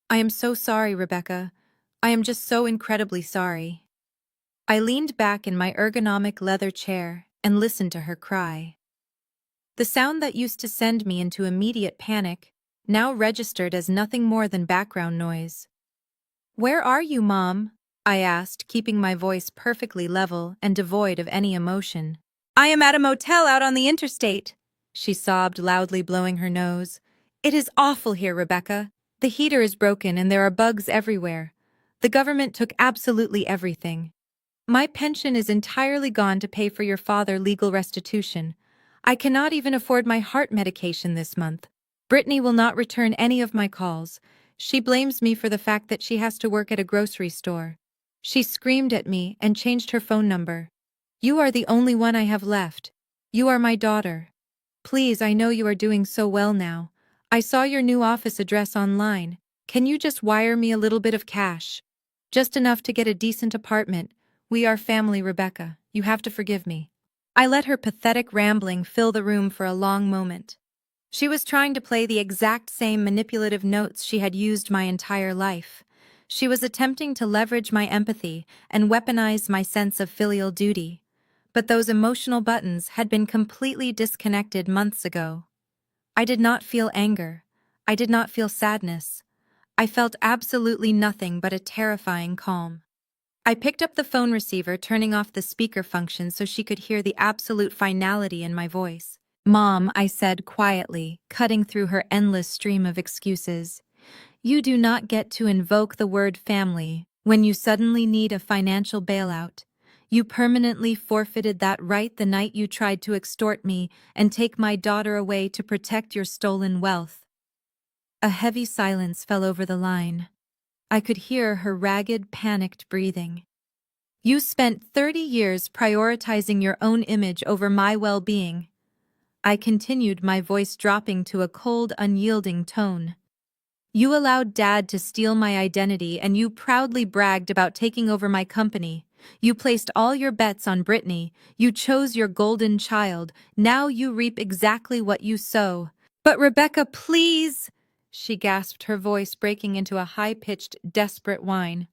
I am so sorry, Rebecca. I am just so incredibly sorry." I leaned back in my ergonomic leather chair and listened to her cry. The sound that used to send me into immediate panic now registered as nothing more than background noise. "Where are you, Mom?" I asked, keeping my voice perfectly level and devoid of any emotion. "I am at a motel out on the interstate," she sobbed, loudly blowing her nose. "It is awful here, Rebecca. The heater is broken and there are bugs everywhere. The government took absolutely everything. My pension is entirely gone to pay for your father legal restitution. I cannot even afford my heart medication this month. Brittany will not return any of my calls. She blames me for the fact that she has to work at a grocery store. She screamed at me and changed her phone number. You are the only one I have left. You are my daughter. Please, I know you are doing so well now. I saw your new office address online. Can you just wire me a little bit of cash? Just enough to get a decent apartment. We are family, Rebecca. You have to forgive me." I let her pathetic rambling fill the room for a long moment. She was trying to play the exact same manipulative notes she had used my entire life. She was attempting to leverage my empathy and weaponize my sense of filial duty. But those emotional buttons had been completely disconnected months ago. I did not feel anger. I did not feel sadness. I felt absolutely nothing but a terrifying calm. I picked up the phone receiver, turning off the speaker function so she could hear the absolute finality in my voice. "Mom," I said quietly, cutting through her endless stream of excuses. "You do not get to invoke the word family when you suddenly need a financial bailout. You permanently forfeited that right the night you tried to extort me and take my daughter away to protect your stolen wealth." A heavy silence fell over the line. I could hear her ragged, panicked breathing. "You spent 30 years prioritizing your own image over my well-being." I continued, my voice dropping to a cold, unyielding tone. "You allowed Dad to steal my identity, and you proudly bragged about taking over my company. You placed all your bets on Brittany. You chose your golden child. Now you reap exactly what you sow." "But Rebecca, please!" she gasped, her voice breaking into a high-pitched, desperate whine.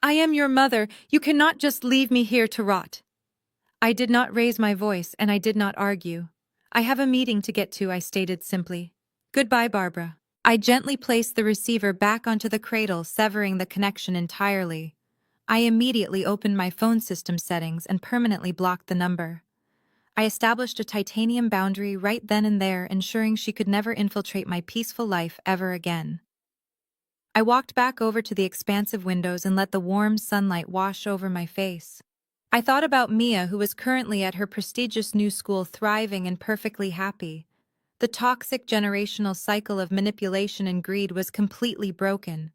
"I am your mother. You cannot just leave me here to rot." I did not raise my voice, and I did not argue. "I have a meeting to get to," I stated simply. "Goodbye, Barbara." I gently placed the receiver back onto the cradle, severing the connection entirely. I immediately opened my phone system settings and permanently blocked the number. I established a titanium boundary right then and there, ensuring she could never infiltrate my peaceful life ever again. I walked back over to the expansive windows and let the warm sunlight wash over my face. I thought about Mia, who was currently at her prestigious new school, thriving and perfectly happy. The toxic generational cycle of manipulation and greed was completely broken.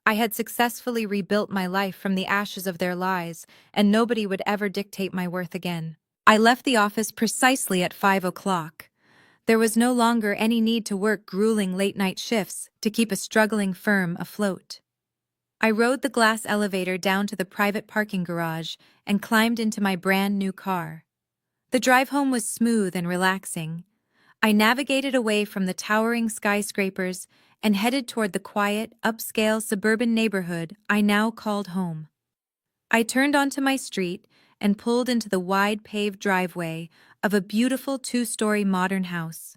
I had successfully rebuilt my life from the ashes of their lies, and nobody would ever dictate my worth again. I left the office precisely at 5 o'clock. There was no longer any need to work grueling late-night shifts to keep a struggling firm afloat. I rode the glass elevator down to the private parking garage and climbed into my brand new car. The drive home was smooth and relaxing. I navigated away from the towering skyscrapers and headed toward the quiet, upscale suburban neighborhood I now called home. I turned onto my street and pulled into the wide paved driveway of a beautiful two-story modern house.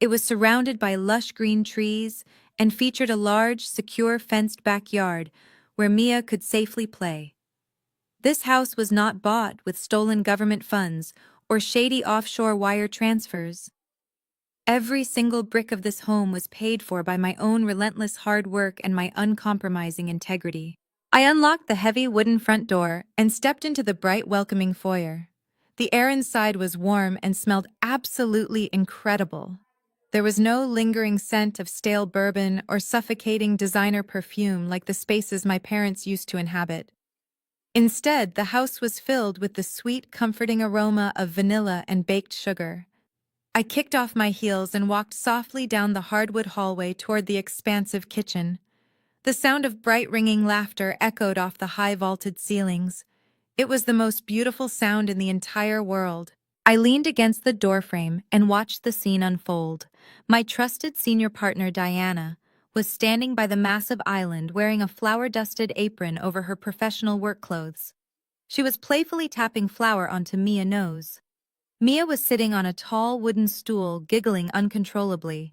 It was surrounded by lush green trees and featured a large, secure fenced backyard where Mia could safely play. This house was not bought with stolen government funds or shady offshore wire transfers. Every single brick of this home was paid for by my own relentless hard work and my uncompromising integrity. I unlocked the heavy wooden front door and stepped into the bright, welcoming foyer. The air inside was warm and smelled absolutely incredible. There was no lingering scent of stale bourbon or suffocating designer perfume like the spaces my parents used to inhabit. Instead, the house was filled with the sweet, comforting aroma of vanilla and baked sugar. I kicked off my heels and walked softly down the hardwood hallway toward the expansive kitchen. The sound of bright, ringing laughter echoed off the high vaulted ceilings. It was the most beautiful sound in the entire world. I leaned against the doorframe and watched the scene unfold. My trusted senior partner, Diana, was standing by the massive island wearing a flour-dusted apron over her professional work clothes. She was playfully tapping flour onto Mia's nose. Mia was sitting on a tall wooden stool, giggling uncontrollably.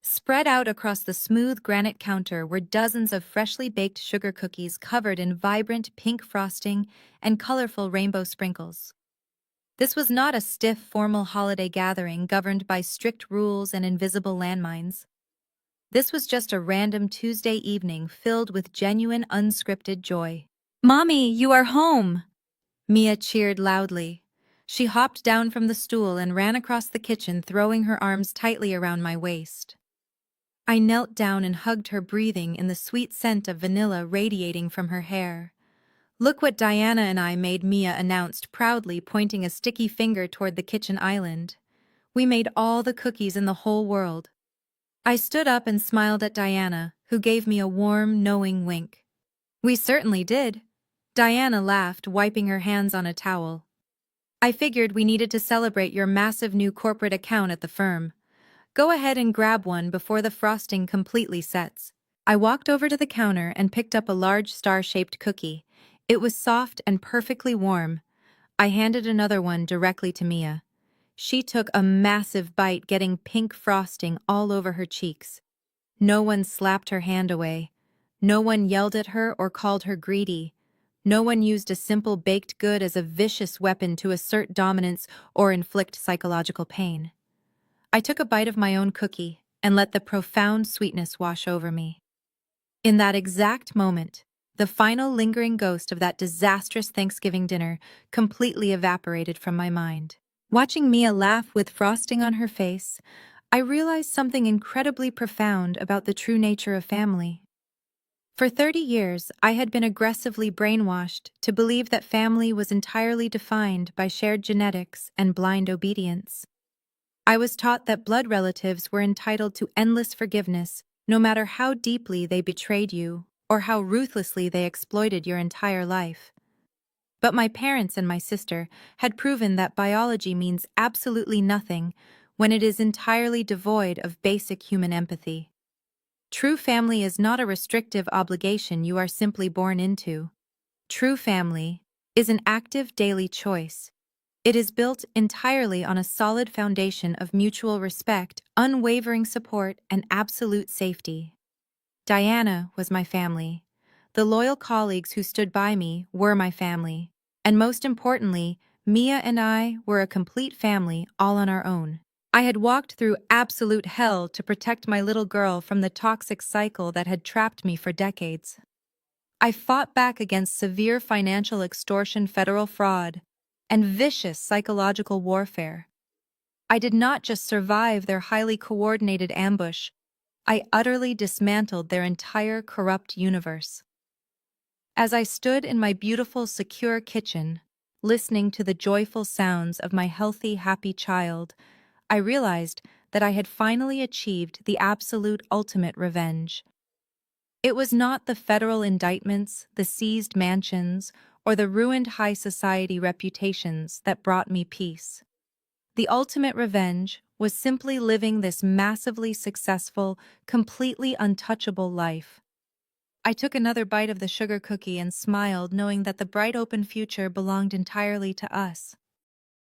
Spread out across the smooth granite counter were dozens of freshly baked sugar cookies covered in vibrant pink frosting and colorful rainbow sprinkles. This was not a stiff, formal holiday gathering governed by strict rules and invisible landmines. This was just a random Tuesday evening filled with genuine, unscripted joy. "Mommy, you are home!" Mia cheered loudly. She hopped down from the stool and ran across the kitchen, throwing her arms tightly around my waist. I knelt down and hugged her, breathing in the sweet scent of vanilla radiating from her hair. "Look what Diana and I made," Mia announced proudly, pointing a sticky finger toward the kitchen island. "We made all the cookies in the whole world." I stood up and smiled at Diana, who gave me a warm, knowing wink. "We certainly did." Diana laughed, wiping her hands on a towel. "I figured we needed to celebrate your massive new corporate account at the firm. Go ahead and grab one before the frosting completely sets." I walked over to the counter and picked up a large star-shaped cookie. It was soft and perfectly warm. I handed another one directly to Mia. She took a massive bite, getting pink frosting all over her cheeks. No one slapped her hand away. No one yelled at her or called her greedy. No one used a simple baked good as a vicious weapon to assert dominance or inflict psychological pain. I took a bite of my own cookie and let the profound sweetness wash over me. In that exact moment, the final lingering ghost of that disastrous Thanksgiving dinner completely evaporated from my mind. Watching Mia laugh with frosting on her face, I realized something incredibly profound about the true nature of family. For 30 years, I had been aggressively brainwashed to believe that family was entirely defined by shared genetics and blind obedience. I was taught that blood relatives were entitled to endless forgiveness, no matter how deeply they betrayed you or how ruthlessly they exploited your entire life. But my parents and my sister had proven that biology means absolutely nothing when it is entirely devoid of basic human empathy. True family is not a restrictive obligation you are simply born into. True family is an active daily choice. It is built entirely on a solid foundation of mutual respect, unwavering support, and absolute safety. Diana was my family. The loyal colleagues who stood by me were my family. And most importantly, Mia and I were a complete family all on our own. I had walked through absolute hell to protect my little girl from the toxic cycle that had trapped me for decades. I fought back against severe financial extortion, federal fraud, and vicious psychological warfare. I did not just survive their highly coordinated ambush, I utterly dismantled their entire corrupt universe. As I stood in my beautiful, secure kitchen, listening to the joyful sounds of my healthy, happy child, I realized that I had finally achieved the absolute ultimate revenge. It was not the federal indictments, the seized mansions, or the ruined high society reputations that brought me peace. The ultimate revenge was simply living this massively successful, completely untouchable life. I took another bite of the sugar cookie and smiled, knowing that the bright open future belonged entirely to us.